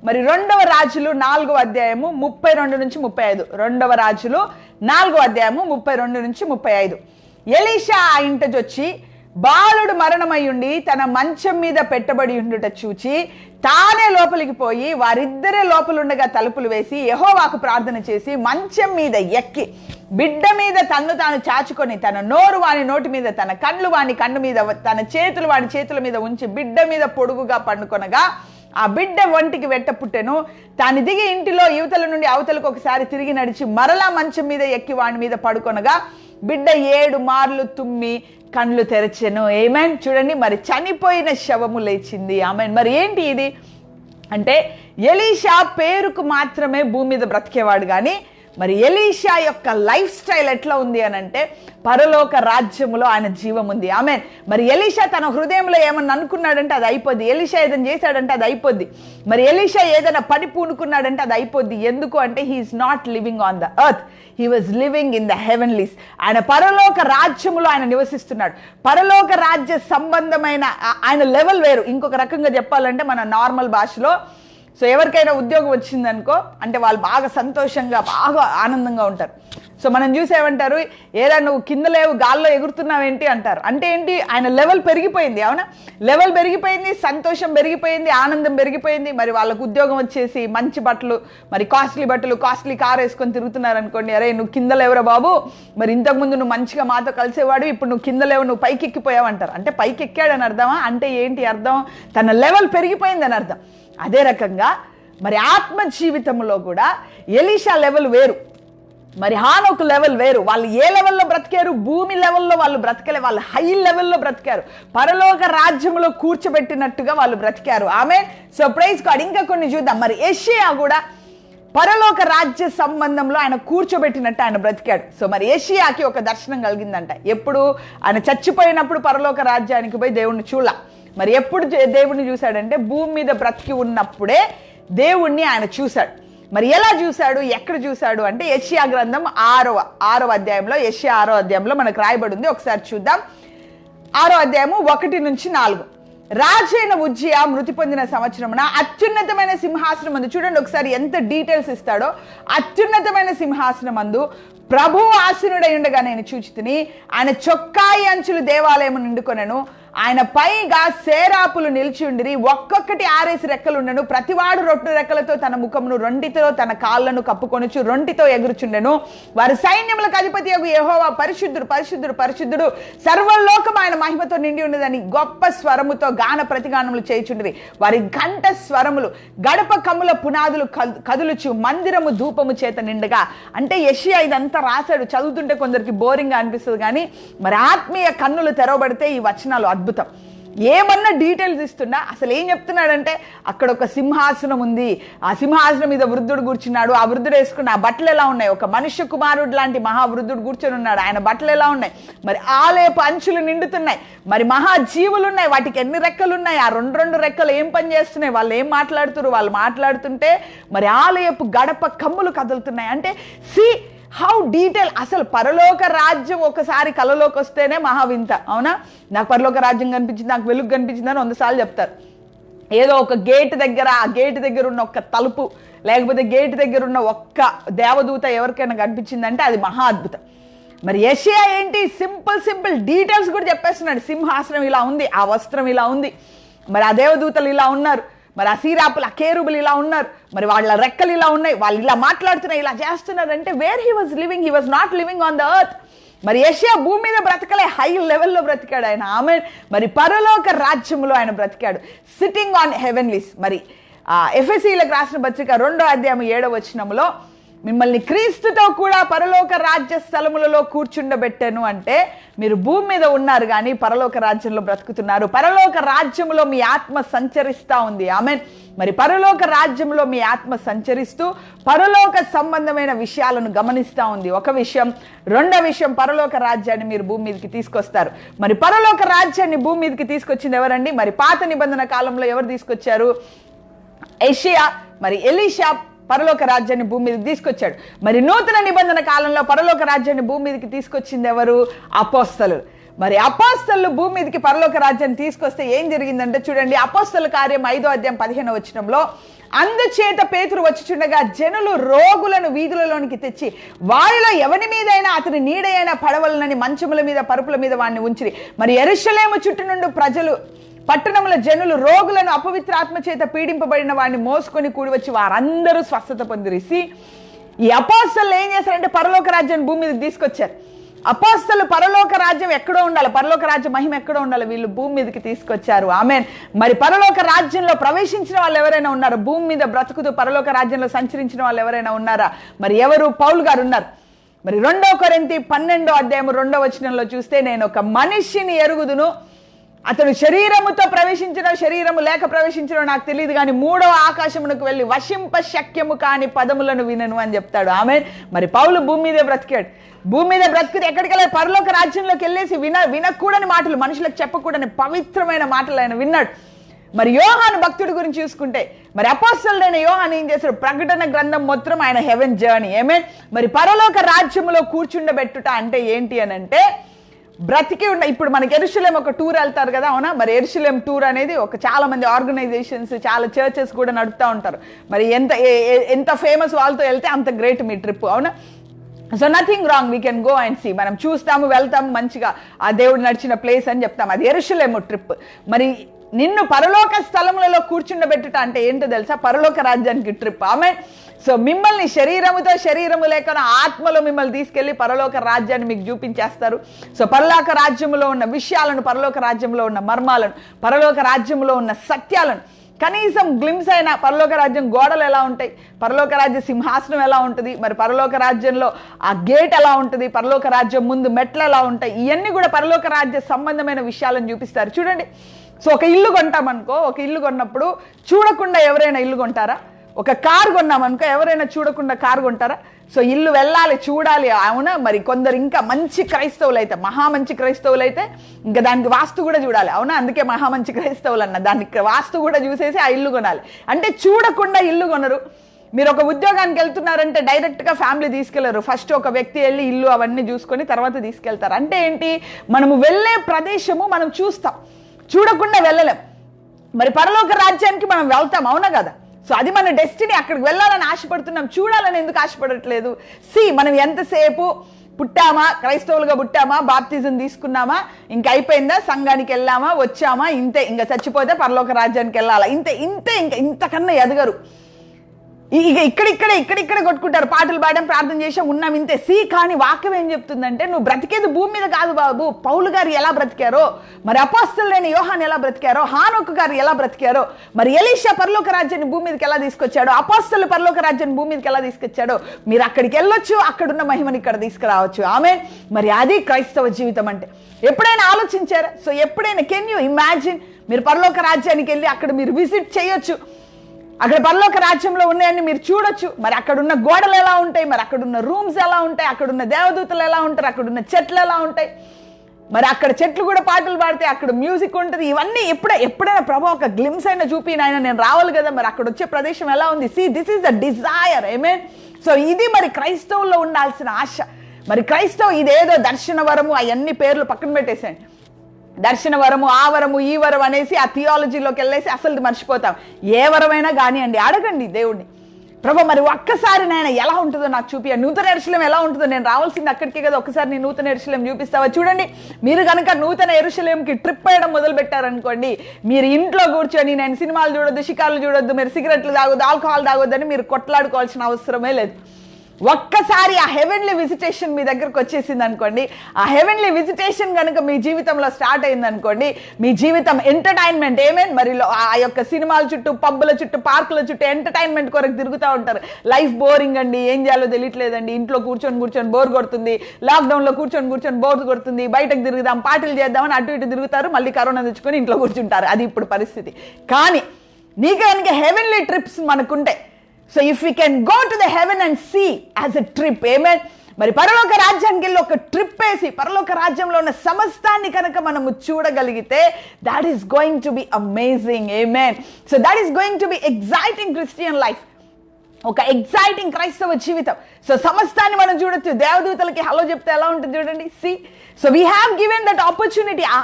మరి 2వ రాజులు 4వ అధ్యాయము 32-35. 2వ రాజులు 4వ అధ్యాయము 32-35. ఎలీషా ఆ ఇంటజొచ్చి బాలుడు మరణమయ్యుండి తన మంచం మీద పెట్టబడి ఉండుట చూచి తానే లోపలికి పోయి వారిద్దరే లోపలుండగా తలుపులు వేసి యెహోవాకు ప్రార్థన చేసి మంచం మీద ఎక్కి బిడ్డ మీద తన్ను తాను చాచుకొని తన నోరు వాని నోటి మీద, తన కళ్ళు వాని కన్ను మీద, తన చేతులు వాని చేతుల మీద ఉంచి బిడ్డ మీద పొడుగుగా పండుకొనగా ఆ బిడ్డ ఒంటికి వెట్ట పుట్టెను. తాను దిగి ఇంటిలో యువతల నుండి అవతలకు ఒకసారి తిరిగి నడిచి మరలా మంచం మీద ఎక్కి వాని మీద పడుకొనగా బిడ్డ 7 మార్లు తుమ్మి కళ్ళు తెరచెను. ఆమేన్. చూడండి, మరి చనిపోయిన శవము లేచింది. ఆమేన్. మరి ఏంటి ఇది అంటే ఎలీషా పేరుకు మాత్రమే భూమి మీద బ్రతికేవాడు, కానీ మరి ఎలీషా యొక్క లైఫ్ స్టైల్ ఎట్లా ఉంది అని అంటే పరలోక రాజ్యములో ఆయన జీవం ఉంది. ఆమేన్. మరి ఎలీషా తన హృదయంలో ఏమన్నా అనుకున్నాడంటే అది అయిపోద్ది. ఎలీషా ఏదైనా చేశాడంటే అది అయిపోద్ది. మరి ఎలీషా ఏదైనా పని పూనుకున్నాడంటే అది అయిపోద్ది. ఎందుకు అంటే he is not living on the earth, he was living in the heavenlies. ఆయన పరలోక రాజ్యములో ఆయన నివసిస్తున్నాడు. పరలోక రాజ్య సంబంధమైన ఆయన లెవెల్ వేరు. ఇంకొక రకంగా చెప్పాలంటే మన నార్మల్ భాషలో, సో ఎవరికైనా ఉద్యోగం వచ్చిందనుకో అంటే వాళ్ళు బాగా సంతోషంగా బాగా ఆనందంగా ఉంటారు. సో మనం చూసేమంటారు, ఏరా నువ్వు కింద లేవు గాల్లో ఎగురుతున్నావేంటి అంటారు. అంటే ఏంటి, ఆయన లెవెల్ పెరిగిపోయింది. అవునా, లెవెల్ పెరిగిపోయింది, సంతోషం పెరిగిపోయింది, ఆనందం పెరిగిపోయింది. మరి వాళ్ళకు ఉద్యోగం వచ్చేసి మంచి బట్టలు, మరి కాస్ట్లీ బట్టలు, కాస్ట్లీ కార్ వేసుకొని తిరుగుతున్నారు అనుకోండి, అరే నువ్వు కింద లేవురా బాబు, మరి ఇంతకుముందు నువ్వు మంచిగా మాతో కలిసేవాడు, ఇప్పుడు నువ్వు కింద లేవు, నువ్వు పైకి ఎక్కిపోయావు అంటారు. అంటే పైకి ఎక్కాడని అర్థమా? అంటే ఏంటి అర్థం, తన లెవెల్ పెరిగిపోయిందని అర్థం. అదే రకంగా మరి ఆత్మ జీవితంలో కూడా ఎలీషా లెవెల్ వేరు, మరి హానోకు లెవెల్ వేరు. వాళ్ళు ఏ లెవెల్లో బ్రతికారు? భూమి లెవెల్లో వాళ్ళు బ్రతకలే, వాళ్ళు హై లెవెల్లో బ్రతికారు. పరలోక రాజ్యంలో కూర్చోబెట్టినట్టుగా వాళ్ళు బ్రతికారు. ఆమె. So praise God. ఇంకా కొన్ని చూద్దాం. మరి యెషయా కూడా పరలోక రాజ్య సంబంధంలో ఆయన కూర్చోబెట్టినట్టు ఆయన బ్రతికాడు. సో మరి యెషయాకి ఒక దర్శనం కలిగిందంట. ఎప్పుడు ఆయన చచ్చిపోయినప్పుడు పరలోక రాజ్యానికి పోయి దేవుణ్ణి చూడాల. మరి ఎప్పుడు దేవుణ్ణి చూశాడంటే భూమి మీద బ్రతికి ఉన్నప్పుడే దేవుణ్ణి ఆయన చూశాడు. మరి ఎలా చూశాడు, ఎక్కడ చూశాడు అంటే యెషయా గ్రంథం 6వ అధ్యాయంలో, యెషయా 6వ అధ్యాయంలో మనకు రాయబడి ఉంది. ఒకసారి చూద్దాం. 6వ అధ్యాయము 1-4. రాజైన ఉజ్జియా మృతి పొందిన సంవత్సరమున అత్యున్నతమైన సింహాసనం అందు, చూడండి ఒకసారి ఎంత డీటెయిల్స్ ఇస్తాడో, అత్యున్నతమైన సింహాసనం అందు ప్రభు ఆసీనుడై ఉండగా నేను చూచితిని. ఆయన చొక్కాయి అంచులు దేవాలయము నిండుకొనెను. ఆయన పైగా సేరాపులు నిలిచి ఉండిరి. ఒక్కొక్కటి 6 రెక్కలుండెను. ప్రతివాడు 2 రెక్కలతో తన ముఖమును, 2 తన కాళ్లను కప్పుకొనుచు 2 ఎగురుచుండెను. వారి సైన్యములకు అధిపతి యెహోవా పరిశుద్ధుడు, పరిశుద్ధుడు, పరిశుద్ధుడు, సర్వలోకం ఆయన మహిమతో నిండి ఉన్నదని గొప్ప స్వరముతో గాన ప్రతిగానములు చేయుచుండిరి. వారి గంట స్వరములు గడప కమ్ముల పునాదులు కదులుచు మందిరము ధూపము చేత నిండగా. అంటే యెషయా ఇదంతా రాశాడు. చదువుతుంటే కొందరికి బోరింగ్ గా అనిపిస్తుంది, కానీ మరి ఆత్మీయ కన్నులు తెరవబడితే ఈ వచనాలు అద్భుతం. ఏమన్నా డీటెయిల్స్ ఇస్తున్నా అసలు ఏం చెప్తున్నాడంటే, అక్కడ ఒక సింహాసనం ఉంది, ఆ సింహాసనం మీద వృద్ధుడు కూర్చున్నాడు. ఆ వృద్ధుడు వేసుకున్న ఆ బట్టలు ఎలా ఉన్నాయి, ఒక మనుష్య కుమారుడు లాంటి మహావృద్ధుడు కూర్చొని ఉన్నాడు. ఆయన బట్టలు ఎలా ఉన్నాయి, మరి ఆలయపు అంచులు నిండుతున్నాయి. మరి మహాజీవులు ఉన్నాయి, వాటికి ఎన్ని రెక్కలు ఉన్నాయి, ఆ 2 రెక్కలు ఏం పని చేస్తున్నాయి, వాళ్ళు ఏం మాట్లాడుతున్నారు, వాళ్ళు మాట్లాడుతుంటే మరి ఆలయపు గడప కమ్ములు కదులుతున్నాయి. అంటే హౌ డీటెయిల్. అసలు పరలోక రాజ్యం ఒకసారి కలలోకి వస్తేనే మహావింత. అవునా, నాకు పరలోక రాజ్యం కనిపించింది, నాకు వెలుగు కనిపించింది అని 100 సార్లు చెప్తారు. ఏదో ఒక గేట్ దగ్గర, ఆ గేట్ దగ్గర ఉన్న ఒక్క తలుపు, లేకపోతే గేట్ దగ్గర ఉన్న ఒక్క దేవదూత ఎవరికైనా కనిపించిందంటే అది మహా అద్భుతం. మరి యెషయా ఏంటి, సింపుల్ డీటెయిల్స్ కూడా చెప్పేస్తున్నాడు. సింహాసనం ఇలా ఉంది, ఆ వస్త్రం ఇలా ఉంది, మరి ఆ దేవదూతలు ఇలా ఉన్నారు, మరి ఆ సీరాపులు, ఆ కేరుబులు ఇలా ఉన్నారు, మరి వాళ్ళ రెక్కలు ఇలా ఉన్నాయి, వాళ్ళు ఇలా మాట్లాడుతున్నారు, ఇలా చేస్తున్నారు. అంటే where he was living, he was not living on the earth. మరి యెషయా భూమి మీద బ్రతకలే, హై లెవెల్లో బ్రతికాడు ఆయన. ఆమేన్. మరి పరలోక రాజ్యంలో ఆయన బ్రతికాడు, సిట్టింగ్ ఆన్ హెవెన్లీస్. మరి ఎఫెసీలకు రాసిన పత్రిక 2వ అధ్యాయం 7వ వచనములో మిమ్మల్ని క్రీస్తుతో కూడా పరలోక రాజ్య స్థలములలో కూర్చుండబెట్టాను. అంటే మీరు భూమి మీద ఉన్నారు కానీ పరలోక రాజ్యంలో బ్రతుకుతున్నారు. పరలోక రాజ్యంలో మీ ఆత్మ సంచరిస్తూ ఉంది. ఆమేన్. మరి పరలోక రాజ్యంలో మీ ఆత్మ సంచరిస్తూ పరలోక సంబంధమైన విషయాలను గమనిస్తూ ఉంది. ఒక విషయం. రెండో విషయం, పరలోక రాజ్యాన్ని మీరు భూమి మీదకి తీసుకొస్తారు. మరి పరలోక రాజ్యాన్ని భూమి మీదకి తీసుకొచ్చింది ఎవరండి? మరి పాత నిబంధన కాలంలో ఎవరు తీసుకొచ్చారు? యెషయా, మరి ఎలీషా పరలోక రాజ్యాన్ని భూమి మీదకి తీసుకొచ్చాడు. మరి నూతన నిబంధన కాలంలో పరలోక రాజ్యాన్ని భూమి మీదకి తీసుకొచ్చింది ఎవరు? అపోస్తలు. మరి అపోస్తలు భూమి మీదకి పరలోక రాజ్యాన్ని తీసుకొస్తే ఏం జరిగిందంటే చూడండి, అపోస్తల కార్యం 5వ అధ్యాయం 15వ వచనంలో, అందుచేత పేతురు వచ్చుచుండగా జనులు రోగులను వీధులలోనికి తెచ్చి వారిలో ఎవరి మీదైనా అతని నీడైనా పడవలనని మంచముల మీద పరుపుల మీద వాడిని ఉంచిరి. మరి యెరూషలేము చుట్టూ నుండి ప్రజలు, పట్టణంలో జనులు రోగులను అపవిత్ర ఆత్మ చేత పీడింపబడిన వాడిని మోసుకొని కూడి వచ్చి వారందరూ స్వస్థత పొందిరిసి. ఈ అపోస్తలు ఏం చేశారంటే పరలోక రాజ్యాన్ని భూమి మీదకి తీసుకొచ్చారు. అపోస్తలు పరలోక రాజ్యం ఎక్కడో ఉండాలి, పరలోక రాజ్య మహిమ ఎక్కడో ఉండాలి, వీళ్ళు భూమి మీదకి తీసుకొచ్చారు. ఆమేన్. మరి పరలోక రాజ్యంలో ప్రవేశించిన వాళ్ళు ఎవరైనా ఉన్నారు? భూమి మీద బ్రతుకుతూ పరలోక రాజ్యంలో సంచరించిన వాళ్ళు ఎవరైనా ఉన్నారా? మరి ఎవరు? పౌలు గారు ఉన్నారు. మరి 2 కొరింథీ 12వ అధ్యాయం 2వ వచనంలో చూస్తే, నేను ఒక మనిషిని ఎరుగుదును, అతడు శరీరముతో ప్రవేశించిన శరీరము లేక ప్రవేశించడం నాకు తెలియదు, కానీ 3వ ఆకాశమునకు వెళ్ళి వశింప శక్యము కాని పదములను వినను అని చెప్తాడు. ఆమేన్. మరి పౌలు భూమి మీదే బ్రతికాడు. భూమి మీద బ్రతికితే ఎక్కడికి వెళ్ళాలి? పరలోక రాజ్యంలోకి వెళ్ళేసి వినకూడని మాటలు, మనుషులకు చెప్పకూడని పవిత్రమైన మాటలు ఆయన విన్నాడు. మరి యోహాను భక్తుడి గురించి చూసుకుంటే, మరి అపోస్తలుడైన యోహాను ఏం చేశాడు? ప్రకటన గ్రంథం మొత్తం ఆయన హెవెన్ జర్నీ. ఆమేన్. మరి పరలోక రాజ్యములో కూర్చుండబెట్టుట అంటే ఏంటి అని అంటే, బ్రతికి ఉన్న, ఇప్పుడు మనకి యెరూషలేం ఒక టూర్ వెళ్తారు కదా, అవునా? మరి యెరూషలేం టూర్ అనేది చాలా మంది ఆర్గనైజేషన్స్, చాలా చర్చెస్ కూడా నడుపుతూ ఉంటారు. మరి ఎంత ఫేమస్ వాళ్ళతో వెళ్తే అంత గ్రేట్ మీ ట్రిప్, అవునా? So nothing wrong, we can go and see. మనం చూస్తాము, వెళ్తాము, మంచిగా ఆ దేవుడు నడిచిన ప్లేస్ అని చెప్తాము. అది యెరూషలేము ట్రిప్. మరి నిన్ను పరలోక స్థలములలో కూర్చుండబెట్టుట అంటే ఏంటో తెలుసా? పరలోక రాజ్యానికి ట్రిప్. ఆమె. సో మిమ్మల్ని శరీరముతో, శరీరము లేకుండా ఆత్మలో మిమ్మల్ని తీసుకెళ్లి పరలోక రాజ్యాన్ని మీకు చూపించేస్తారు. సో పరలోక రాజ్యంలో ఉన్న విషయాలను, పరలోక రాజ్యంలో ఉన్న మర్మాలను, పరలోక రాజ్యంలో ఉన్న సత్యాలను కనీసం గ్లిమ్స్ అయినా, పరలోక రాజ్యం గోడలు ఎలా ఉంటాయి, పరలోక రాజ్య సింహాసనం ఎలా ఉంటుంది, మరి పరలోక రాజ్యంలో ఆ గేట్ ఎలా ఉంటుంది, పరలోక రాజ్యం ముందు మెట్లు ఎలా ఉంటాయి, ఇవన్నీ కూడా పరలోక రాజ్య సంబంధమైన విషయాలను చూపిస్తారు. చూడండి, సో ఒక ఇల్లు కొంటామనుకో, ఒక ఇల్లు కొన్నప్పుడు చూడకుండా ఎవరైనా ఇల్లు కొంటారా? ఒక కారు కొన్నామనుకో, ఎవరైనా చూడకుండా కారు కొంటారా? సో ఇల్లు వెళ్ళాలి, చూడాలి, అవునా? మరి కొందరు ఇంకా మంచి క్రైస్తవులు అయితే, మహామంచి క్రైస్తవులు అయితే ఇంకా దానికి వాస్తు కూడా చూడాలి, అవునా? అందుకే మహామంచి క్రైస్తవులు అన్న, దానికి వాస్తు కూడా చూసేసి ఆ ఇల్లు కొనాలి. అంటే చూడకుండా ఇల్లు కొనరు. మీరు ఒక ఉద్యోగానికి వెళ్తున్నారంటే డైరెక్ట్గా ఫ్యామిలీ తీసుకెళ్లరు. ఫస్ట్ ఒక వ్యక్తి వెళ్ళి ఇల్లు అవన్నీ చూసుకొని తర్వాత తీసుకెళ్తారు. అంటే ఏంటి? మనము వెళ్ళే ప్రదేశము మనం చూస్తాం, చూడకుండా వెళ్ళలేం. మరి పరలోక రాజ్యానికి మనం వెళ్తాం, అవునా కదా? సో అది మన డెస్టినీ. అక్కడికి వెళ్ళాలని ఆశపడుతున్నాం, చూడాలని ఎందుకు ఆశపడట్లేదు? మనం ఎంతసేపు పుట్టామా, క్రైస్తవులుగా పుట్టామా, బాప్తిజం తీసుకున్నామా, ఇంకా అయిపోయిందా, సంఘానికి వెళ్ళామా, వచ్చామా, ఇంతే. ఇంకా చచ్చిపోతే పరలోక రాజ్యానికి వెళ్ళాలా, ఇంతే. ఇంకా ఇంతకన్నా ఎదగరు. ఇక ఇక్కడిక్కడే కొట్టుకుంటారు. పాటలు పాడాం, ప్రార్థన చేసాం, ఉన్నాం, ఇంతే. కానీ వాక్యం ఏం చెప్తుందంటే, నువ్వు బ్రతికేది భూమి మీద కాదు బాబు. పౌలు గారు ఎలా బ్రతికారో, మరి అపోస్తలులైన యోహాను ఎలా బ్రతికారో, హానోకు గారు ఎలా బ్రతికారో, మరి ఎలీషా పరలోక రాజ్యాన్ని భూమి మీదకి ఎలా తీసుకొచ్చాడో, అపోస్తలు పరలోక రాజ్యాన్ని భూమి మీదకి ఎలా తీసుకొచ్చాడో, మీరు అక్కడికి వెళ్ళొచ్చు, అక్కడున్న మహిమని ఇక్కడ తీసుకురావచ్చు. ఆమేన్. మరి అది క్రైస్తవ జీవితం అంటే. ఎప్పుడైనా ఆలోచించారా? సో ఎప్పుడైనా కెన్ యూ ఇమాజిన్, మీరు పరలోక రాజ్యానికి వెళ్ళి అక్కడ మీరు విజిట్ చేయొచ్చు, అక్కడ పరలోక రాజ్యంలో ఉన్నాయని మీరు చూడొచ్చు. మరి అక్కడున్న గోడలు ఎలా ఉంటాయి, మరి అక్కడున్న రూమ్స్ ఎలా ఉంటాయి, అక్కడున్న దేవదూతలు ఎలా ఉంటారు, అక్కడున్న చెట్లు ఎలా ఉంటాయి, మరి అక్కడ చెట్లు కూడా పాటలు పాడితే అక్కడ మ్యూజిక్ ఉంటుంది. ఇవన్నీ ఎప్పుడైనా ప్రభు ఒక గ్లిమ్స్ అయినా చూపి, నాయన నేను రావాలి కదా, మరి అక్కడ వచ్చే ప్రదేశం ఎలా ఉంది. This is the desire. Amen. So ఇది మరి క్రైస్తవుల్లో ఉండాల్సిన ఆశ. మరి క్రైస్తవ ఇదేదో దర్శన వరము అవన్నీ పేర్లు పక్కన పెట్టేసేయండి. దర్శన వరము, ఆ వరము, ఈ వరం అనేసి ఆ థియాలజీలోకి వెళ్ళేసి అసలు మర్చిపోతాం. ఏ వరమైనా కానివ్వండి, అడగండి దేవుడిని, ప్రభు మరి ఒక్కసారి నాయన ఎలా ఉంటుందో నాకు చూపి, నూతన యెరూషలేం ఎలా ఉంటుందో, నేను రావాల్సింది అక్కడికే కదా, ఒకసారి నీ నూతన యెరూషలేం చూపిస్తావా? చూడండి, మీరు కనుక నూతన యెరూషలేంకి ట్రిప్ వేయడం మొదలు పెట్టారనుకోండి, మీరు ఇంట్లో కూర్చొని నేను సినిమాలు చూడొద్దు, షికార్లు చూడొద్దు, మీరు సిగరెట్లు తాగొద్దు, ఆల్కహాల్ తాగొద్దని మీరు కొట్లాడుకోవాల్సిన అవసరమే లేదు. ఒక్కసారి ఆ హెవెన్లీ విజిటేషన్ మీ దగ్గరకు వచ్చేసింది అనుకోండి, ఆ హెవెన్లీ విజిటేషన్ కనుక మీ జీవితంలో స్టార్ట్ అయింది అనుకోండి, మీ జీవితం ఎంటర్టైన్మెంట్. ఏమేన్ మరి ఆ యొక్క సినిమాల చుట్టూ, పబ్బుల చుట్టూ, పార్కుల చుట్టూ ఎంటర్టైన్మెంట్ కొరకు తిరుగుతూ ఉంటారు. లైఫ్ బోరింగ్ అండి, ఏం చేయాలో తెలియట్లేదండి, ఇంట్లో కూర్చొని బోర్ కొడుతుంది, లాక్డౌన్లో కూర్చొని బోర్ కొడుతుంది, బయటకు తిరుగుదాం, పార్టీలు చేద్దామని అటు ఇటు తిరుగుతారు, మళ్ళీ కరోనా తెచ్చుకొని ఇంట్లో కూర్చుంటారు. అది ఇప్పుడు పరిస్థితి. కానీ నీకు కనుక హెవెన్లీ ట్రిప్స్ మనకుంటాయి. So if you can go to the heaven and see as a trip. ఆమేన్. మరి పరలోక రాజ్యానికి వెళ్ళి ఒక ట్రిప్ వేసి పరలోక రాజ్యంలో ఉన్న సమస్తాన్ని కనుక మనము చూడగలిగితే, that is going to be amazing. Amen. So that is going to be exciting Christian life, ఒక ఎగ్జైటింగ్ క్రైస్తవ జీవితం. సో సమస్తాన్ని మనం చూడొచ్చు. దేవదూతలకి హలో చెప్తే ఎలా ఉంటుంది చూడండి. So we have given that opportunity. ఆ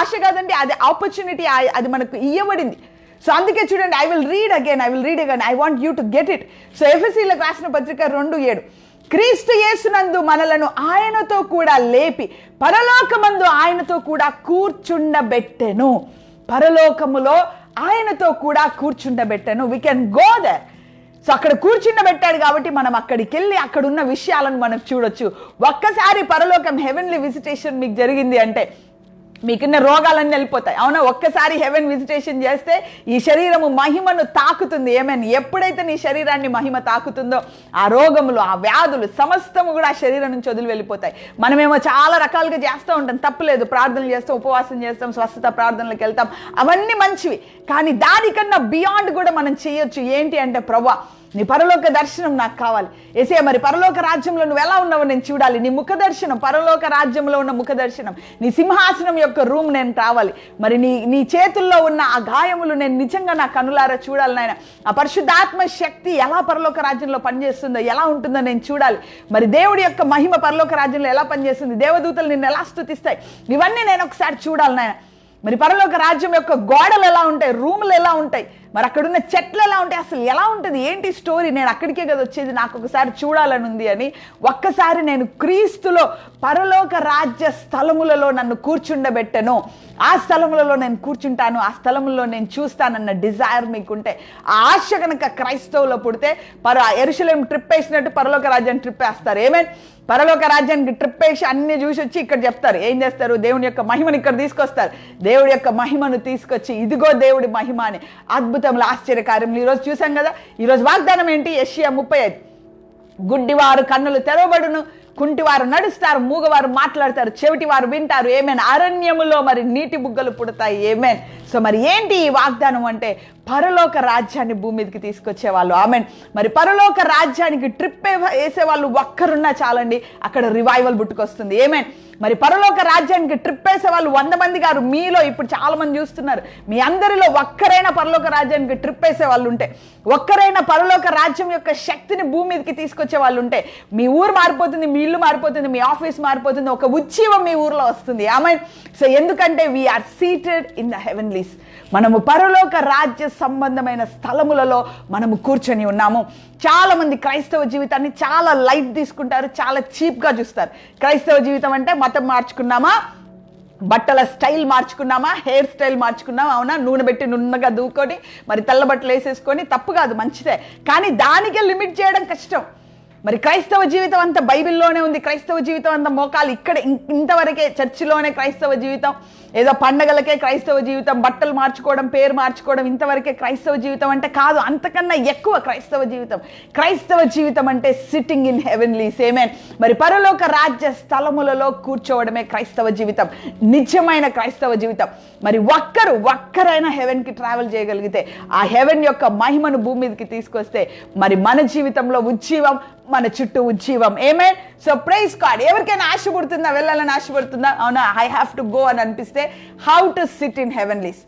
ఆశ కాదండి, అది ఆపర్చునిటీ, అది మనకు ఇవ్వబడింది. సో అందుకే చూడండి, I will read again, I want you to get it. So ఎఫెసీయులకు రాసిన పత్రిక 2:7, క్రీస్తు యేసునందు మనలను ఆయనతో కూడా లేపి పరలోకమందు ఆయనతో కూడా కూర్చుండబెట్టెను. పరలోకములో ఆయనతో కూడా కూర్చుండబెట్టెను. We can go there. So అక్కడ కూర్చుండబెట్టాడు కాబట్టి మనం అక్కడికి వెళ్ళి అక్కడ ఉన్న విషయాలను మనం చూడొచ్చు. ఒక్కసారి పరలోకం హెవెన్లీ విజిటేషన్ మీకు జరిగింది అంటే మీకున్న రోగాలన్నీ వెళ్ళిపోతాయి. అవునా? ఒక్కసారి హెవెన్ విజిటేషన్ చేస్తే ఈ శరీరము మహిమను తాకుతుంది. ఏమైనా ఎప్పుడైతే నీ శరీరాన్ని మహిమ తాకుతుందో, ఆ రోగములు, ఆ వ్యాధులు సమస్తము కూడా ఆ శరీరం నుంచి వదిలి వెళ్ళిపోతాయి. మనమేమో చాలా రకాలుగా చేస్తూ ఉంటాం, తప్పులేదు. ప్రార్థనలు చేస్తాం, ఉపవాసం చేస్తాం, స్వస్థత ప్రార్థనలకు వెళ్తాం, అవన్నీ మంచివి. కానీ దానికన్నా బియాండ్ కూడా మనం చేయొచ్చు. ఏంటి అంటే, ప్రభువా నీ పరలోక దర్శనం నాకు కావాలి. యేసయ్య మరి పరలోక రాజ్యంలో నువ్వు ఎలా ఉన్నావో నేను చూడాలి. నీ ముఖ దర్శనం, పరలోక రాజ్యంలో ఉన్న ముఖ దర్శనం, నీ సింహాసనం యొక్క రూమ్ నేను కావాలి. మరి నీ చేతుల్లో ఉన్న ఆ గాయములు నేను నిజంగా నా కనులారా చూడాలి నాయన. ఆ పరిశుద్ధాత్మ శక్తి ఎలా పరలోక రాజ్యంలో పనిచేస్తుందో, ఎలా ఉంటుందో నేను చూడాలి. మరి దేవుడి యొక్క మహిమ పరలోక రాజ్యంలో ఎలా పనిచేస్తుంది, దేవదూతలు నిన్ను ఎలా స్తుతిస్తాయి, ఇవన్నీ నేను ఒకసారి చూడాలి నాయన. మరి పరలోక రాజ్యం యొక్క గోడలు ఎలా ఉంటాయి, రూములు ఎలా ఉంటాయి, మరి అక్కడున్న చెట్లు ఎలా ఉంటాయి, అసలు ఎలా ఉంటుంది, ఏంటి స్టోరీ, నేను అక్కడికే కదా వచ్చేది, నాకు ఒకసారి చూడాలని ఉంది అని ఒక్కసారి నేను క్రీస్తులో పరలోక రాజ్య స్థలములలో నన్ను కూర్చుండబెట్టను, ఆ స్థలములలో నేను కూర్చుంటాను, ఆ స్థలములో నేను చూస్తానన్న డిజైర్ మీకుంటే, ఆ ఆశ కనుక క్రైస్తవులో పుడితే యెరూషలేం ట్రిప్ వేసినట్టు పరలోక రాజ్యాన్ని ట్రిప్ వేస్తారు. ఏమైనా పరలోక రాజ్యానికి ట్రిప్ వేసి అన్ని చూసి వచ్చి ఇక్కడ చెప్తారు. ఏం చేస్తారు? దేవుని యొక్క మహిమను ఇక్కడ తీసుకొస్తారు. దేవుడి యొక్క మహిమను తీసుకొచ్చి ఇదిగో దేవుడి మహిమ అని అద్భుతములు, ఆశ్చర్యకార్యములు ఈరోజు చూసాం కదా. ఈరోజు వాగ్దానం ఏంటి? యెషయా 35, గుడ్డివారు కన్నులు తెరవబడును, కుంటివారు నడుస్తారు, మూగవారు మాట్లాడతారు, చెవిటివారు వింటారు. ఏమేన్ అరణ్యములో మరి నీటి బుగ్గలు పుడతాయి. ఏమేన్. సో మరి ఏంటి ఈ వాగ్దానం అంటే, పరలోక రాజ్యాన్ని భూమి మీదకి తీసుకొచ్చేవాళ్ళు. ఆమెన్. మరి పరలోక రాజ్యానికి ట్రిప్ వేసే వాళ్ళు ఒక్కరున్నా చాలండి, అక్కడ రివైవల్ పుట్టుకొస్తుంది. ఏమేన్. మరి పరలోక రాజ్యానికి ట్రిప్ వేసే వాళ్ళు 100 మంది గారు, మీలో ఇప్పుడు చాలా మంది చూస్తున్నారు, మీ అందరిలో ఒక్కరైనా పరలోక రాజ్యానికి ట్రిప్ వేసే వాళ్ళు ఉంటే, ఒక్కరైనా పరలోక రాజ్యం యొక్క శక్తిని భూమి మీదకి తీసుకొచ్చే వాళ్ళు ఉంటే, మీ ఊరు మారిపోతుంది, మీ ఇల్లు మారిపోతుంది, మీ ఆఫీస్ మారిపోతుంది, ఒక ఉజ్జీవం మీ ఊర్లో వస్తుంది. ఆమేన్. సో ఎందుకంటే we're seated in the heavenlies. మనము పరలోక రాజ్య సంబంధమైన స్థలములలో మనము కూర్చొని ఉన్నాము. చాలా మంది క్రైస్తవ జీవితాన్ని చాలా లైట్ తీసుకుంటారు, చాలా చీప్గా చూస్తారు. క్రైస్తవ జీవితం అంటే మతం మార్చుకున్నామా, బట్టల స్టైల్ మార్చుకున్నామా, హెయిర్ స్టైల్ మార్చుకున్నామా, అవునా, నూనె పెట్టి నున్నగా దూకొని మరి తెల్ల బట్టలు వేసేసుకొని, తప్పు కాదు, మంచిదే, కానీ దానికే లిమిట్ చేయడం కష్టం. మరి క్రైస్తవ జీవితం అంతా బైబిల్లోనే ఉంది. క్రైస్తవ జీవితం అంతా మోకాలు ఇక్కడ ఇంతవరకే, చర్చిలోనే క్రైస్తవ జీవితం, ఏదో పండగలకే క్రైస్తవ జీవితం, బట్టలు మార్చుకోవడం, పేరు మార్చుకోవడం, ఇంతవరకే క్రైస్తవ జీవితం అంటే కాదు. అంతకన్నా ఎక్కువ క్రైస్తవ జీవితం. క్రైస్తవ జీవితం అంటే సిట్టింగ్ ఇన్ హెవెన్లీస్. ఆమేన్. మరి పరలోక రాజ్య స్థలములలో కూర్చోవడమే క్రైస్తవ జీవితం, నిజమైన క్రైస్తవ జీవితం. మరి ఒక్కరైనా హెవెన్కి ట్రావెల్ చేయగలిగితే, ఆ హెవెన్ యొక్క మహిమను భూమి మీదకి తీసుకొస్తే, మరి మన జీవితంలో ఉజ్జీవం, మన చుట్టూ ఉజ్జీవం. ఆమేన్. So praise God. ఎవరికైనా ఆశ పుడుతుందా, వెళ్ళాలని ఆశ పడుతుందా? అవునా, ఐ హ్యావ్ టు గో అని అనిపిస్తే, how to sit in heavenlies.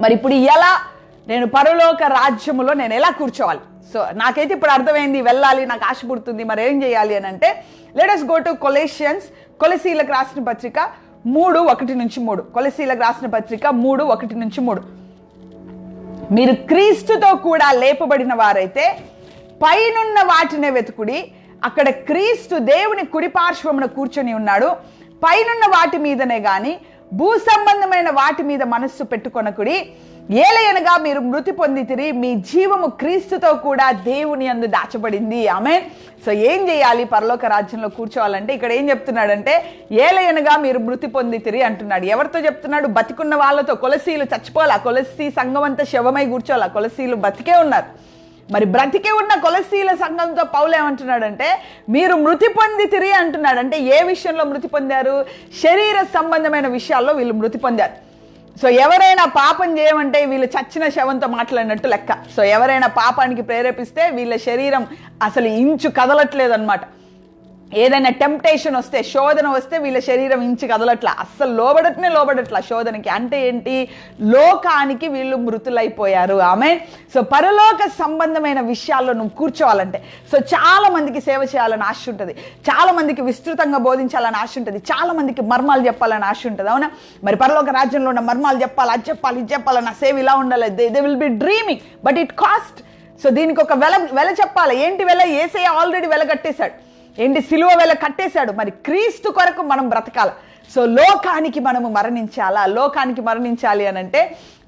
మరి ఇప్పుడు ఎలా నేను పరలోక రాజ్యములో నేను ఎలా కూర్చోవాలి? సో నాకైతే ఇప్పుడు అర్థమైంది, వెళ్ళాలి, నాకు ఆశ పుడుతుంది, మరి ఏం చేయాలి అని అంటే, let us go to Colossians, కొలస్సీలకు రాసిన పత్రిక 3:1-3. కొలస్సీలకు రాసిన పత్రిక 3:1-3. మీరు క్రీస్తుతో కూడా లేపబడిన వారైతే పైనున్న వాటినే వెతుకుడి, అక్కడ క్రీస్తు దేవుని కుడిపార్శ్వమున కూర్చొని ఉన్నాడు. పైనున్న వాటి మీదనే గాని భూ సంబంధమైన వాటి మీద మనస్సు పెట్టుకొనకుడి. ఏలయనగా మీరు మృతి పొందితిరి, మీ జీవము క్రీస్తుతో కూడా దేవుని యందు దాచబడింది. ఆమేన్. సో ఏం చేయాలి పరలోక రాజ్యంలో కూర్చోవాలంటే, ఇక్కడ ఏం చెప్తున్నాడంటే, ఏలయనగా మీరు మృతి పొందితిరి అంటున్నాడు. ఎవరితో చెప్తున్నాడు? బతికున్న వాళ్ళతో. కొలస్సీలు చచ్చిపోవాలా, కొలస్సీ సంఘం అంతా శవమై కూర్చోవాలా, కొలస్సీలు బతికే ఉన్నారు. మరి బ్రతికే ఉన్న కొలస్సీల సంఘంతో పౌలు ఏమంటున్నాడంటే, మీరు మృతి పొందితిరి అంటున్నాడు. అంటే ఏ విషయంలో మృతి పొందారు? శరీర సంబంధమైన విషయాల్లో వీళ్ళు మృతి పొందారు. సో ఎవరైనా పాపం చేయమంటే వీళ్ళు చచ్చిన శవంతో మాట్లాడినట్టు లెక్క. సో ఎవరైనా పాపానికి ప్రేరేపిస్తే వీళ్ళ శరీరం అసలు ఇంచు కదలట్లేదు అనమాట. ఏదైనా టెంప్టేషన్ వస్తే, శోధన వస్తే వీళ్ళ శరీరం ఇంచు కదలట్లా, అస్సలు లోబడట్లా శోధనకి. అంటే ఏంటి? లోకానికి వీళ్ళు మృతులైపోయారు. ఆమేన్. సో పరలోక సంబంధమైన విషయాల్లో నువ్వు కూర్చోవాలంటే, సో చాలా మందికి సేవ చేయాలని ఆశ ఉంటుంది, చాలా మందికి విస్తృతంగా బోధించాలని ఆశ ఉంటుంది, చాలా మందికి మర్మాలు చెప్పాలని ఆశ ఉంటుంది. అవునా? మరి పరలోక రాజ్యంలో ఉన్న మర్మాలు చెప్పాలి, అది చెప్పాలి, ఇది చెప్పాలి, నా సేవ ఇలా ఉండాలి, they will be dreaming, but it cost. So దీనికి ఒక వెల చెప్పాలి. ఏంటి వెల? యేసయ్య ఆల్రెడీ వెల కట్టేశాడు. ఏంటి? సిలువ వెల కట్టేశాడు. మరి క్రీస్తు కొరకు మనం బ్రతకాల. సో లోకానికి మనము మరణించాలా? లోకానికి మరణించాలి అని అంటే,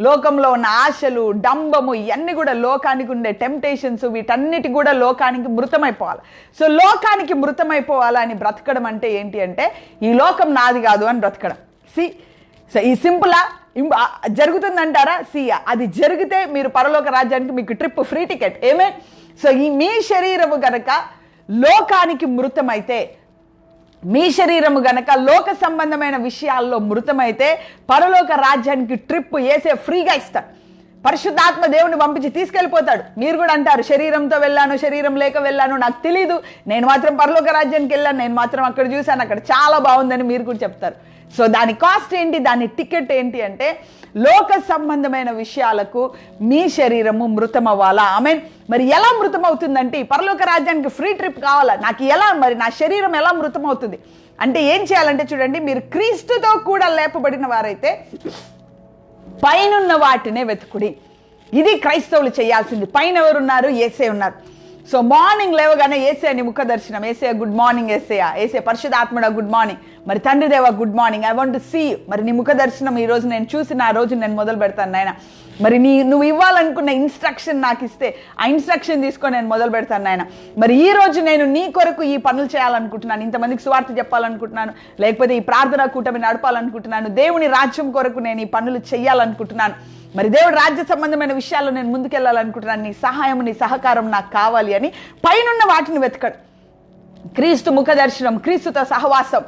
లోకంలో ఉన్న ఆశలు, డంబము, ఇవన్నీ కూడా లోకానికి ఉండే టెంప్టేషన్స్, వీటన్నిటి కూడా లోకానికి మృతమైపోవాలి. సో లోకానికి మృతమైపోవాలా అని బ్రతకడం అంటే ఏంటి అంటే, ఈ లోకం నాది కాదు అని బ్రతకడం. సో ఈ సింపులా? జరుగుతుందంటారా? అది జరిగితే మీరు పరలోక రాజ్యానికి మీకు ట్రిప్ ఫ్రీ టికెట్. ఏమే? సో ఈ మీ శరీరము గనక లోకానికి మృతమైతే, మీ శరీరము గనక లోక సంబంధమైన విషయాల్లో మృతమైతే, పరలోక రాజ్యానికి ట్రిప్ యేసే ఫ్రీగా ఇస్తాడు. పరిశుద్ధాత్మ దేవుని పంపించి తీసుకెళ్ళిపోతాడు. మీరు కూడా అంటారు, శరీరంతో వెళ్ళాను, శరీరం లేక వెళ్ళాను, నాకు తెలీదు, నేను మాత్రం పరలోక రాజ్యానికి వెళ్ళాను, నేను మాత్రం అక్కడ చూశాను, అక్కడ చాలా బాగుందని మీరు కూడా చెప్తారు. సో దాని కాస్ట్ ఏంటి? దాని టికెట్ ఏంటి అంటే, లోక సంబంధమైన విషయాలకు మీ శరీరము మృతమవ్వాలా. ఆమేన్. మరి ఎలా మృతమవుతుందంటే, పరలోక రాజ్యానికి ఫ్రీ ట్రిప్ కావాలా, నాకు ఎలా, మరి నా శరీరం ఎలా మృతమవుతుంది అంటే ఏం చేయాలంటే చూడండి, మీరు క్రీస్తుతో కూడా లేపబడిన వారైతే పైనున్న వాటినే వెతుకుడి. ఇది క్రైస్తవులు చేయాల్సింది. పైన ఎవరున్నారు? యేసే ఉన్నారు. సో మార్నింగ్ లేవగానే యేసే నీ ముఖ దర్శనం. యేసే గుడ్ మార్నింగ్, యేసే పరిశుద్ధాత్ముడా గుడ్ మార్నింగ్, మరి తండ్రి దేవ good morning, I want to see. మరి నీ ముఖ దర్శనం ఈ రోజు నేను చూసి నా రోజు నేను మొదలు పెడతాను నాయన. మరి నువ్వు ఇవ్వాలనుకున్న ఇన్స్ట్రక్షన్ నాకు ఇస్తే ఆ ఇన్స్ట్రక్షన్ తీసుకొని నేను మొదలు పెడతాను నాయన. మరి ఈ రోజు నేను నీ కొరకు ఈ పనులు చేయాలనుకుంటున్నాను, ఇంతమందికి సువార్త చెప్పాలనుకుంటున్నాను, లేకపోతే ఈ ప్రార్థనా కూటమి నడపాలనుకుంటున్నాను, దేవుని రాజ్యం కొరకు నేను ఈ పనులు చేయాలనుకుంటున్నాను, మరి దేవుడు రాజ్య సంబంధమైన విషయాల్లో నేను ముందుకెళ్ళాలనుకుంటున్నాను, నీ సహాయం, నీ సహకారం నాకు కావాలి అని పైనున్న వాటిని వెతకడు. క్రీస్తు ముఖ దర్శనం, క్రీస్తుతో సహవాసం,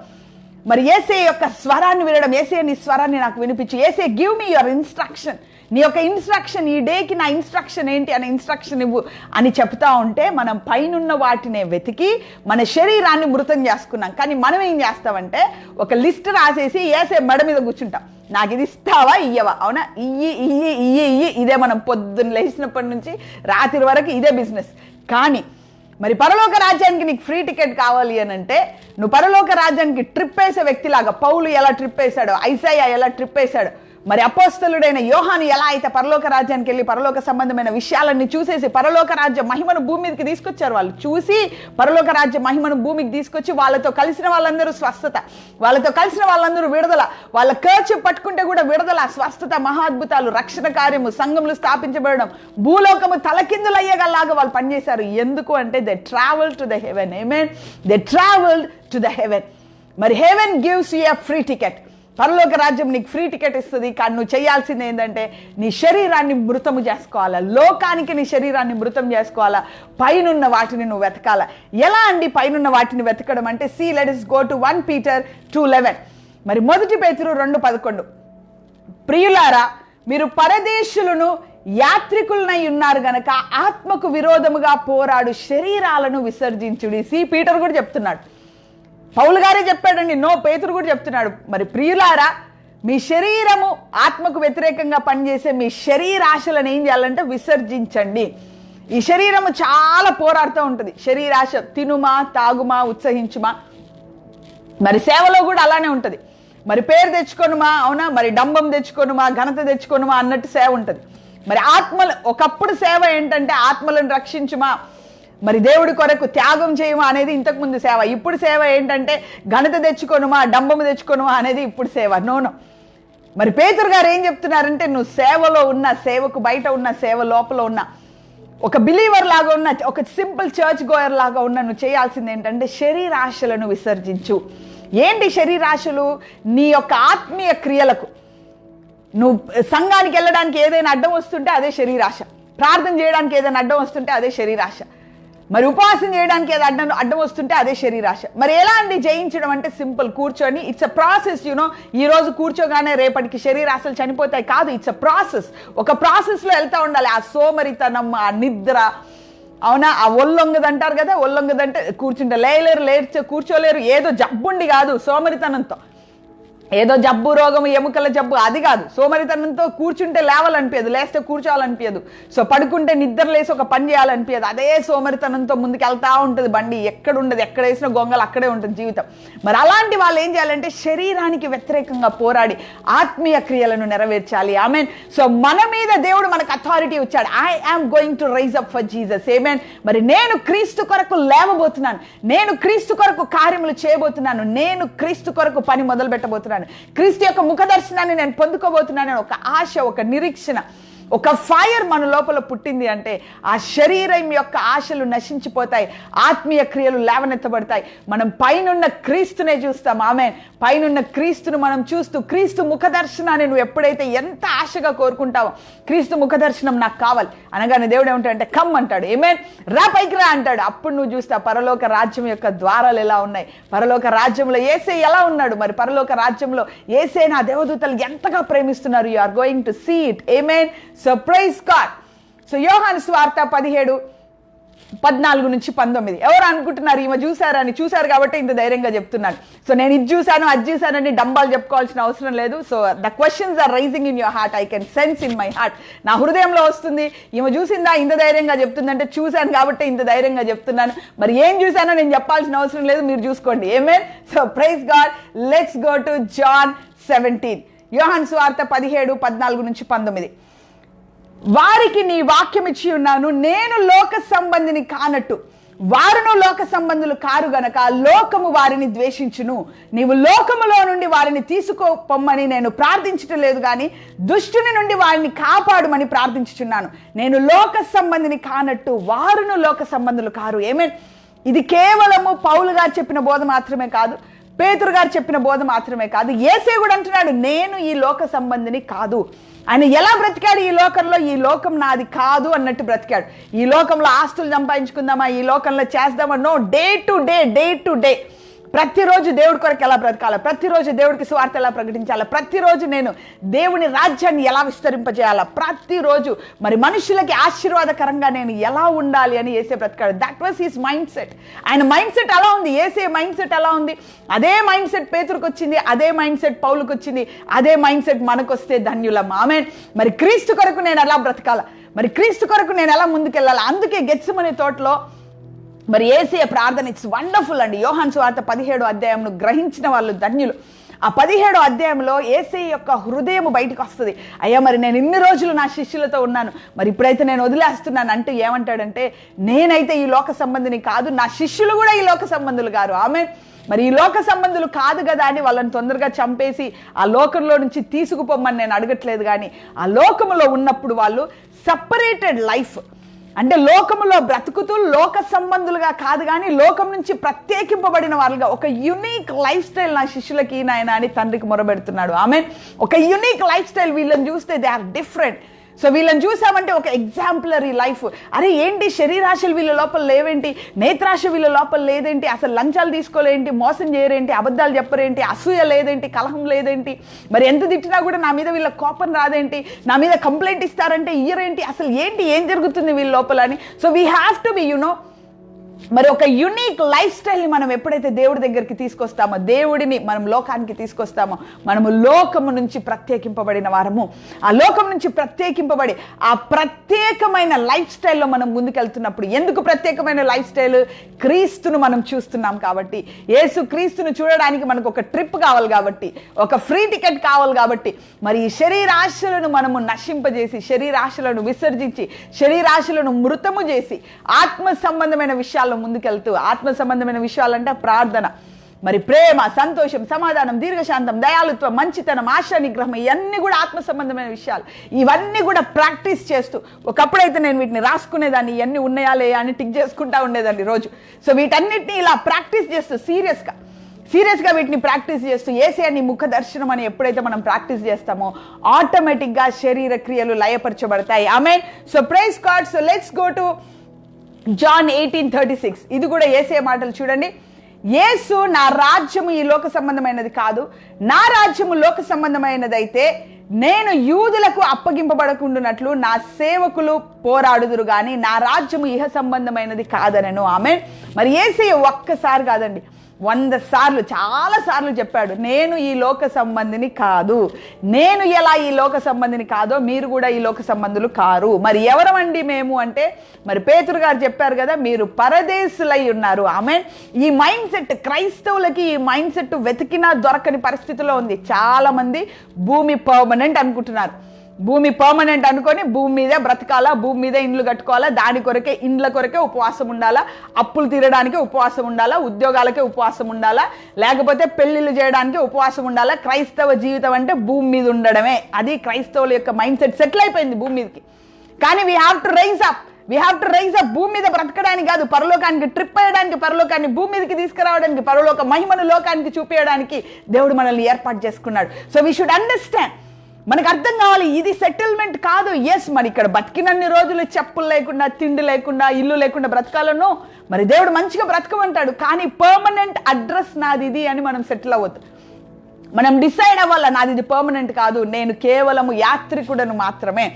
మరి యేసే యొక్క స్వరాన్ని వినడం. యేసే నీ స్వరాన్ని నాకు వినిపించు. యేసే గివ్ మీ యువర్ ఇన్స్ట్రక్షన్. నీ యొక్క ఇన్స్ట్రక్షన్, ఈ డేకి నా ఇన్స్ట్రక్షన్ ఏంటి అనే ఇన్స్ట్రక్షన్ ఇవ్వు అని చెప్తా ఉంటే, మనం పైనున్న వాటినే వెతికి మన శరీరాన్ని మృతం చేసుకున్నాం. కానీ మనం ఏం చేస్తామంటే, ఒక లిస్ట్ రాసేసి యేసే మెడ మీద కూర్చుంటాం. నాకు ఇది ఇస్తావా, ఇయ్యవా? అవునా? ఇయ్యి ఇదే మనం పొద్దున్న లేచినప్పటి నుంచి రాత్రి వరకు ఇదే బిజినెస్. కానీ మరి పరలోక రాజ్యానికి నీకు ఫ్రీ టికెట్ కావాలి అని అంటే నువ్వు పరలోక రాజ్యానికి ట్రిప్ వేసే వ్యక్తిలాగా పౌలు ఎలా ట్రిప్ వేశాడు, ఐసయ్య ఎలా ట్రిప్ వేశాడు, మరి అపోస్తలుడైన యోహాను ఎలా అయితే పరలోక రాజ్యానికి వెళ్ళి పరలోక సంబంధమైన విషయాలన్నీ చూసేసి పరలోక రాజ్య మహిమను భూమి మీదకి తీసుకొచ్చారు. వాళ్ళు చూసి పరలోక రాజ్య మహిమను భూమికి తీసుకొచ్చి వాళ్ళతో కలిసిన వాళ్ళందరూ స్వస్థత, వాళ్ళతో కలిసిన వాళ్ళందరూ విడుదల, వాళ్ళ కర్చీఫ్ పట్టుకుంటే కూడా విడుదల, స్వస్థత, మహాద్భుతాలు, రక్షణ కార్యము, సంఘములు స్థాపించబడడం, భూలోకము తలకిందులు అయ్యేలాగా వాళ్ళు పనిచేశారు. ఎందుకు అంటే they travel to the heaven. ఆమేన్. They travelled to the heaven. మరి heaven gives you a free ticket. పరలోక రాజ్యం నీకు ఫ్రీ టికెట్ ఇస్తుంది. కానీ నువ్వు చేయాల్సింది ఏంటంటే నీ శరీరాన్ని మృతము చేసుకోవాలా, లోకానికి నీ శరీరాన్ని మృతం చేసుకోవాలా, పైనున్న వాటిని నువ్వు వెతకాలా. ఎలా అండి పైనున్న వాటిని వెతకడం అంటే let us go to 1 Peter 2:11. మరి 1 పేతురు 2:11, ప్రియులారా మీరు పరదేశులను యాత్రికులనై ఉన్నారు గనక ఆత్మకు విరోధముగా పోరాడు శరీరాలను విసర్జించుడి. పీటర్ కూడా చెప్తున్నాడు, పౌలు గారే చెప్పాడండి, పేతురు కూడా చెప్తున్నాడు. మరి ప్రియులారా మీ శరీరము ఆత్మకు వ్యతిరేకంగా పనిచేసే మీ శరీరాశలను ఏం చేయాలంటే విసర్జించండి. ఈ శరీరము చాలా పోరాడుతూ ఉంటుంది. శరీరాశ తినుమా, తాగుమా, ఉత్సహించుమా. మరి సేవలో కూడా అలానే ఉంటుంది. మరి పేరు తెచ్చుకొనుమా, అవునా, మరి డంబం తెచ్చుకొనుమా, ఘనత తెచ్చుకొనుమా అన్నట్టు సేవ ఉంటుంది. మరి ఆత్మలు ఒకప్పుడు సేవ ఏంటంటే ఆత్మలను రక్షించుమా, మరి దేవుడి కొరకు త్యాగం చేయమా అనేది ఇంతకుముందు సేవ. ఇప్పుడు సేవ ఏంటంటే ఘనత తెచ్చుకొనుమా, డంబము తెచ్చుకొనుమా అనేది ఇప్పుడు సేవ. నోను. మరి పేతురు గారు ఏం చెప్తున్నారంటే నువ్వు సేవలో ఉన్న, సేవకు బయట ఉన్న, సేవ లోపల ఉన్న, ఒక బిలీవర్ లాగా ఉన్న, ఒక సింపుల్ చర్చ్ గోయర్ లాగా ఉన్న నువ్వు చేయాల్సింది ఏంటంటే శరీరాశలను విసర్జించు. ఏంటి శరీరాశలు? నీ యొక్క ఆత్మీయ క్రియలకు, నువ్వు సంఘానికి వెళ్ళడానికి ఏదైనా అడ్డం వస్తుంటే అదే శరీరాశ, ప్రార్థన చేయడానికి ఏదైనా అడ్డం వస్తుంటే అదే శరీరాశ, మరి ఉపవాసం చేయడానికి ఏదో అడ్డం వస్తుంటే అదే శరీరాశ. మరి ఎలా అండి జయించడం అంటే సింపుల్, కూర్చొని ఇట్స్ అ ప్రాసెస్. ఈ రోజు కూర్చోగానే రేపటికి శరీరాశలు చనిపోతాయి కాదు, ఇట్స్ అ ప్రాసెస్. ఒక ప్రాసెస్లో వెళ్తూ ఉండాలి. ఆ సోమరితనం, ఆ నిద్ర, అవునా, ఆ ఒళ్ళొంగదంటారు కదా, ఒళ్ళొంగదంటే కూర్చుంటే లేరు, కూర్చోలేరు. ఏదో జబ్బుండి కాదు, సోమరితనంతో, ఏదో జబ్బు, రోగం, ఎముకల జబ్బు అది కాదు. సోమరితనంతో కూర్చుంటే లేవాలనిపించదు, లేస్తే కూర్చోవాలనిపించదు. సో పడుకుంటే నిద్ర లేసి ఒక పని చేయాలనిపించదు. అదే సోమరితనంతో ముందుకు వెళ్తా ఉంటుంది బండి, ఎక్కడ ఉండదు, ఎక్కడ వేసిన గొంగలు అక్కడే ఉంటుంది జీవితం. మరి అలాంటి వాళ్ళు ఏం చేయాలంటే శరీరానికి వ్యతిరేకంగా పోరాడి ఆత్మీయ క్రియలను నెరవేర్చాలి. ఆమెన్. సో మన మీద దేవుడు మనకు అథారిటీ ఇచ్చాడు. I am going to rise up for Jesus. Amen. మరి నేను క్రీస్తు కొరకు లేవబోతున్నాను, నేను క్రీస్తు కొరకు కార్యములు చేయబోతున్నాను, నేను క్రీస్తు కొరకు పని మొదలు పెట్టబోతున్నాను, క్రీస్తు యొక్క ముఖ దర్శనాన్ని నేను పొందుకోబోతున్నాను. ఒక ఆశ, ఒక నిరీక్షణ, ఒక ఫైర్ మన లోపల పుట్టింది అంటే ఆ శరీరం యొక్క ఆశలు నశించిపోతాయి, ఆత్మీయ క్రియలు లేవనెత్తబడతాయి. మనం పైనున్న క్రీస్తునే చూస్తాం. ఆమెన్. పైనున్న క్రీస్తును మనం చూస్తూ క్రీస్తు ముఖ దర్శనాన్ని నువ్వు ఎప్పుడైతే ఎంత ఆశగా కోరుకుంటావో, క్రీస్తు ముఖ దర్శనం నాకు కావాలి అనగానే దేవుడు ఏమంటాడంటే కమ్ అంటాడు. ఆమేన్. రా పైకి రా అంటాడు. అప్పుడు నువ్వు చూస్తావు పరలోక రాజ్యం యొక్క ద్వారాలు ఎలా ఉన్నాయి, పరలోక రాజ్యంలో యేసే ఎలా ఉన్నాడు. మరి పరలోక రాజ్యంలో యేసే నా దేవదూతలు ఎంతగా ప్రేమిస్తున్నారు. You are going to see it. ఆమేన్. So praise God. So Yohanu సువార్త 17:14-19. ఎవరు అనుకుంటున్నారు ఈమె చూసారని? చూసారు కాబట్టి ఇంత ధైర్యంగా చెప్తున్నాను. సో నేను ఇది చూసాను, అది చూసానని డంబాలు చెప్పుకోవాల్సిన అవసరం లేదు. So the questions are rising in your heart. I can sense in my heart. నా హృదయంలో వస్తుంది, ఈమె చూసిందా ఇంత ధైర్యంగా చెప్తుందంటే చూశాను కాబట్టి ఇంత ధైర్యంగా చెప్తున్నాను. మరి ఏం చూసానో నేను చెప్పాల్సిన అవసరం లేదు, మీరు చూసుకోండి. ఆమేన్. So praise God. Let's go to John 17. యోహాను సువార్త 17:14-19. వారికి నీ వాక్యం ఇచ్చి ఉన్నాను, నేను లోక సంబంధిని కానట్టు వారును లోక సంబంధులు కారు గనక లోకము వారిని ద్వేషించును. నీవు లోకములో నుండి వారిని తీసుకోపొమ్మని నేను ప్రార్థించటం లేదు కానీ దుష్టుని నుండి వారిని కాపాడుమని ప్రార్థించుచున్నాను. నేను లోక సంబంధిని కానట్టు వారును లోక సంబంధులు కారు. ఏమే, ఇది కేవలము పౌలు గారు చెప్పిన బోధ మాత్రమే కాదు, పేతురు గారు చెప్పిన బోధ మాత్రమే కాదు. యేసే కూడా అంటున్నాడు నేను ఈ లోక సంబంధిని కాదు. ఆయన ఎలా బ్రతికాడు ఈ లోకంలో? ఈ లోకం నాది కాదు అన్నట్టు బ్రతికాడు. ఈ లోకంలో ఆస్తులు సంపాదించుకుందామా, ఈ లోకంలో చేద్దామా? నో. డే టు డే ప్రతిరోజు దేవుడి కొరకు ఎలా బ్రతకాలా, ప్రతిరోజు దేవుడికి సువార్త ఎలా ప్రకటించాలా, ప్రతిరోజు నేను దేవుని రాజ్యాన్ని ఎలా విస్తరింపజేయాలా, ప్రతిరోజు మరి మనుషులకి ఆశీర్వాదకరంగా నేను ఎలా ఉండాలి అని యేసే బ్రతికాడు. That was his mindset. ఆయన మైండ్ సెట్ అలా ఉంది. యేసే మైండ్ సెట్ ఎలా ఉంది? అదే మైండ్ సెట్ పేతురుకు వచ్చింది, అదే మైండ్ సెట్ పౌలుకు వచ్చింది, అదే మైండ్ సెట్ మనకు వస్తే ధన్యులం. ఆమేన్. మరి క్రీస్తు కొరకు నేను ఎలా బ్రతకాలా, మరి క్రీస్తు కొరకు నేను ఎలా ముందుకెళ్ళాలా? అందుకే గెత్సెమనే తోటలో మరి యేసయ్య ప్రార్థన ఇట్స్ వండర్ఫుల్ అండి. యోహాను సువార్త 17వ అధ్యాయంను గ్రహించిన వాళ్ళు ధన్యులు. ఆ 17వ అధ్యాయంలో యేసయ్య యొక్క హృదయం బయటకు వస్తుంది. అయ్యా మరి నేను ఇన్ని రోజులు నా శిష్యులతో ఉన్నాను, మరి ఇప్పుడైతే నేను వదిలేస్తున్నాను అంటూ ఏమంటాడంటే, నేనైతే ఈ లోక సంబంధిని కాదు, నా శిష్యులు కూడా ఈ లోక సంబంధులు కాదు. ఆమె మరి ఈ లోక సంబంధులు కాదు కదా అని వాళ్ళని తొందరగా చంపేసి ఆ లోకంలో నుంచి తీసుకుపోమని నేను అడగట్లేదు. కానీ ఆ లోకములో ఉన్నప్పుడు వాళ్ళు సపరేటెడ్ లైఫ్, అంటే లోకములో బ్రతుకుతూ లోక సంబంధులుగా కాదు కానీ లోకం నుంచి ప్రత్యేకింపబడిన వాళ్ళుగా ఒక యునీక్ లైఫ్ స్టైల్ నా శిష్యులకి నాయన అని తండ్రికి మొరబెడుతున్నాడు. ఆమె ఒక యునీక్ లైఫ్ స్టైల్, వీళ్ళని చూస్తే దే ఆర్ డిఫరెంట్. సో వీళ్ళని చూసామంటే ఒక ఎగ్జాంపులరీ లైఫ్. అరే ఏంటి శరీరాశలు వీళ్ళ లోపల లేవేంటి, నేత్రాశ వీళ్ళ లోపల లేదేంటి, అసలు లంచాలు తీసుకోలేంటి, మోసం చేయరేంటి, అబద్ధాలు చెప్పరేంటి, అసూయ లేదేంటి, కలహం లేదేంటి, మరి ఎంత తిట్టినా కూడా నా మీద వీళ్ళ కోపం రాదేంటి, నా మీద కంప్లైంట్ ఇస్తారంటే ఇయ్యరేంటి, అసలు ఏంటి ఏం జరుగుతుంది వీళ్ళ లోపల అని. So we have to be మరి ఒక యునీక్ లైఫ్ స్టైల్ని మనం ఎప్పుడైతే దేవుడి దగ్గరికి తీసుకొస్తామో, దేవుడిని మనం లోకానికి తీసుకొస్తామో, మనము లోకము నుంచి ప్రత్యేకింపబడిన వారము. ఆ లోకం నుంచి ప్రత్యేకింపబడి ఆ ప్రత్యేకమైన లైఫ్ స్టైల్లో మనం ముందుకెళ్తున్నప్పుడు, ఎందుకు ప్రత్యేకమైన లైఫ్ స్టైల్? క్రీస్తును మనం చూస్తున్నాం కాబట్టి, యేసు క్రీస్తును చూడడానికి మనకు ఒక ట్రిప్ కావాలి కాబట్టి, ఒక ఫ్రీ టికెట్ కావాలి కాబట్టి, మరి ఈ శరీరాశలను మనము నశింపజేసి, శరీరాశలను విసర్జించి, శరీరాశలను మృతము చేసి, ఆత్మ సంబంధమైన విషయాల్లో ముందుకెళ్తూ, ఆత్మ సంబంధమైన విషయాలంటే ప్రార్థన, మరి ప్రేమ, సంతోషం, సమాధానం, దీర్ఘశాంతం, దయాళుత్వం, మంచితనం, ఆశా నిగ్రహం, ఇవన్నీ కూడా ఆత్మ సంబంధమైన విషయాలు. ఇవన్నీ కూడా ప్రాక్టీస్ చేస్తూ, ఒకప్పుడైతే నేను వీటిని రాసుకునేదాన్ని, ఇవన్నీ ఉన్నాయా లేయా అని టిక్ చేసుకుంటా ఉండేదాన్ని రోజు. సో వీటన్నిటిని ఇలా ప్రాక్టీస్ చేస్తూ సీరియస్గా వీటిని ప్రాక్టీస్ చేస్తూ యేసయ్యని ముఖ దర్శనం అని ఎప్పుడైతే మనం ప్రాక్టీస్ చేస్తామో ఆటోమేటిక్గా శరీర క్రియలు లయపరచబడతాయి. ఆమేన్. So praise God. So let's go to John 18:36. ఇది కూడా యేసయ్య మాటలు చూడండి. యేసు, నా రాజ్యము ఈ లోక సంబంధమైనది కాదు, నా రాజ్యము లోక సంబంధమైనదైతే నేను యూదులకు అప్పగింపబడకుండానట్లు నా సేవకులు పోరాడుదురు గాని నా రాజ్యము ఇహ సంబంధమైనది కాదనను. ఆమేన్. మరి యేసయ్య ఒక్కసారి కాదండి, 100 సార్లు, చాలా సార్లు చెప్పాడు, నేను ఈ లోక సంబంధిని కాదు. నేను ఎలా ఈ లోక సంబంధిని కాదో మీరు కూడా ఈ లోక సంబంధులు కారు. మరి ఎవరమండి మేము అంటే, మరి పేతురు గారు చెప్పారు కదా, మీరు పరదేశులై ఉన్నారు. ఆమె ఈ మైండ్ సెట్, క్రైస్తవులకి ఈ మైండ్ సెట్ వెతికినా దొరకని పరిస్థితిలో ఉంది. చాలా మంది భూమి పర్మనెంట్ అనుకుంటున్నారు. భూమి పర్మనెంట్ అనుకొని భూమి మీదే బ్రతకాలా, భూమి మీదే ఇండ్లు కట్టుకోవాలా, దాని కొరకే, ఇండ్ల కొరకే ఉపవాసం ఉండాలా, అప్పులు తీరడానికి ఉపవాసం ఉండాలా, ఉద్యోగాలకే ఉపవాసం ఉండాలా, లేకపోతే పెళ్లిళ్ళు చేయడానికి ఉపవాసం ఉండాలా. క్రైస్తవ జీవితం అంటే భూమి మీద ఉండడమే. అది క్రైస్తవుల యొక్క మైండ్ సెట్ సెటిల్ అయిపోయింది భూమి మీదకి. కానీ we have to rise up. భూమి మీద బ్రతకడానికి కాదు, పరలోకానికి ట్రిప్ అయ్యడానికి, పరలోకాన్ని భూమి మీదకి తీసుకురావడానికి, పరలోక మహిమను లోకానికి చూపించడానికి దేవుడు మనల్ని ఏర్పాటు చేసుకున్నాడు. So we should understand. మనకు అర్థం కావాలి, ఇది సెటిల్మెంట్ కాదు. ఎస్, మరి ఇక్కడ బతికినన్ని రోజులు చెప్పులు లేకుండా, తిండి లేకుండా, ఇల్లు లేకుండా బ్రతకాలను, మరి దేవుడు మంచిగా బ్రతకమంటాడు. కానీ పర్మనెంట్ అడ్రస్ నాది ఇది అని మనం సెటిల్ అవ్వద్దు. మనం డిసైడ్ అవ్వాల, నాది ఇది పర్మనెంట్ కాదు, నేను కేవలము యాత్రికుడను మాత్రమే.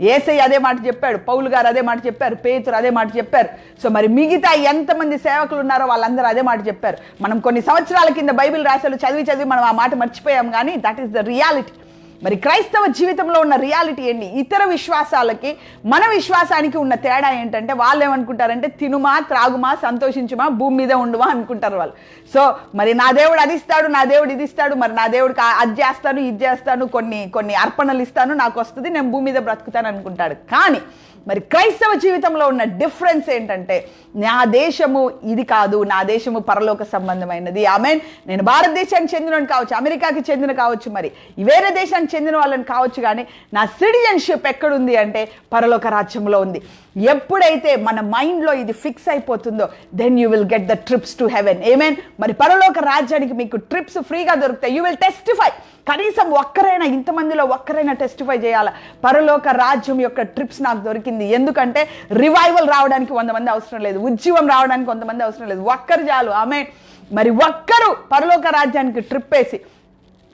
యేసయ్య అదే మాట చెప్పాడు, పౌలు గారు అదే మాట చెప్పారు, పేతురు అదే మాట చెప్పారు. సో మరి మిగతా ఎంతమంది సేవకులు ఉన్నారో వాళ్ళందరూ అదే మాట చెప్పారు. మనం కొన్ని సంవత్సరాల కింద బైబిల్ రాశాలు చదివి మనం ఆ మాట మర్చిపోయాం. కానీ దట్ ఈస్ ద రియాలిటీ. మరి క్రైస్తవ జీవితంలో ఉన్న రియాలిటీ ఏంటి? ఇతర విశ్వాసాలకి మన విశ్వాసానికి ఉన్న తేడా ఏంటంటే, వాళ్ళు ఏమనుకుంటారంటే తినుమా, త్రాగుమా, సంతోషించుమా, భూమి మీద ఉండుమా అనుకుంటారు వాళ్ళు. సో మరి నా దేవుడు అది ఇస్తాడు, నా దేవుడు ఇది ఇస్తాడు, మరి నా దేవుడికి అది చేస్తాను, ఇది చేస్తాను, కొన్ని అర్పణలు ఇస్తాను, నాకు వస్తుంది, నేను భూమి మీద బ్రతుకుతాను అనుకుంటాడు. కానీ మరి క్రైస్తవ జీవితంలో ఉన్న డిఫరెన్స్ ఏంటంటే, నా దేశము ఇది కాదు, నా దేశము పరలోక సంబంధమైనది. ఆమెన్. నేను భారతదేశానికి చెందిన కావచ్చు, అమెరికాకి చెందిన కావచ్చు, మరి వేరే దేశానికి చెందిన వాళ్ళని కావచ్చు, కానీ నా సిటిజన్షిప్ ఎక్కడుంది అంటే పరలోక రాజ్యంలో ఉంది. ఎప్పుడైతే మన మైండ్లో ఇది ఫిక్స్ అయిపోతుందో, then you will get the trips to heaven. ఆమేన్. మరి పరలోక రాజ్యానికి మీకు ట్రిప్స్ ఫ్రీగా దొరుకుతాయి. You will testify. కనీసం ఒక్కరైనా, ఇంతమందిలో ఒక్కరైనా టెస్టిఫై చేయాలా, పరలోక రాజ్యం యొక్క ట్రిప్స్ నాకు దొరికింది. ఎందుకంటే రివైవల్ రావడానికి 100 మంది అవసరం లేదు, ఉజ్జీవం రావడానికి 100 మంది అవసరం లేదు, ఒక్కరు చాలు. ఆమె మరి ఒక్కరు పరలోక రాజ్యానికి ట్రిప్ వేసి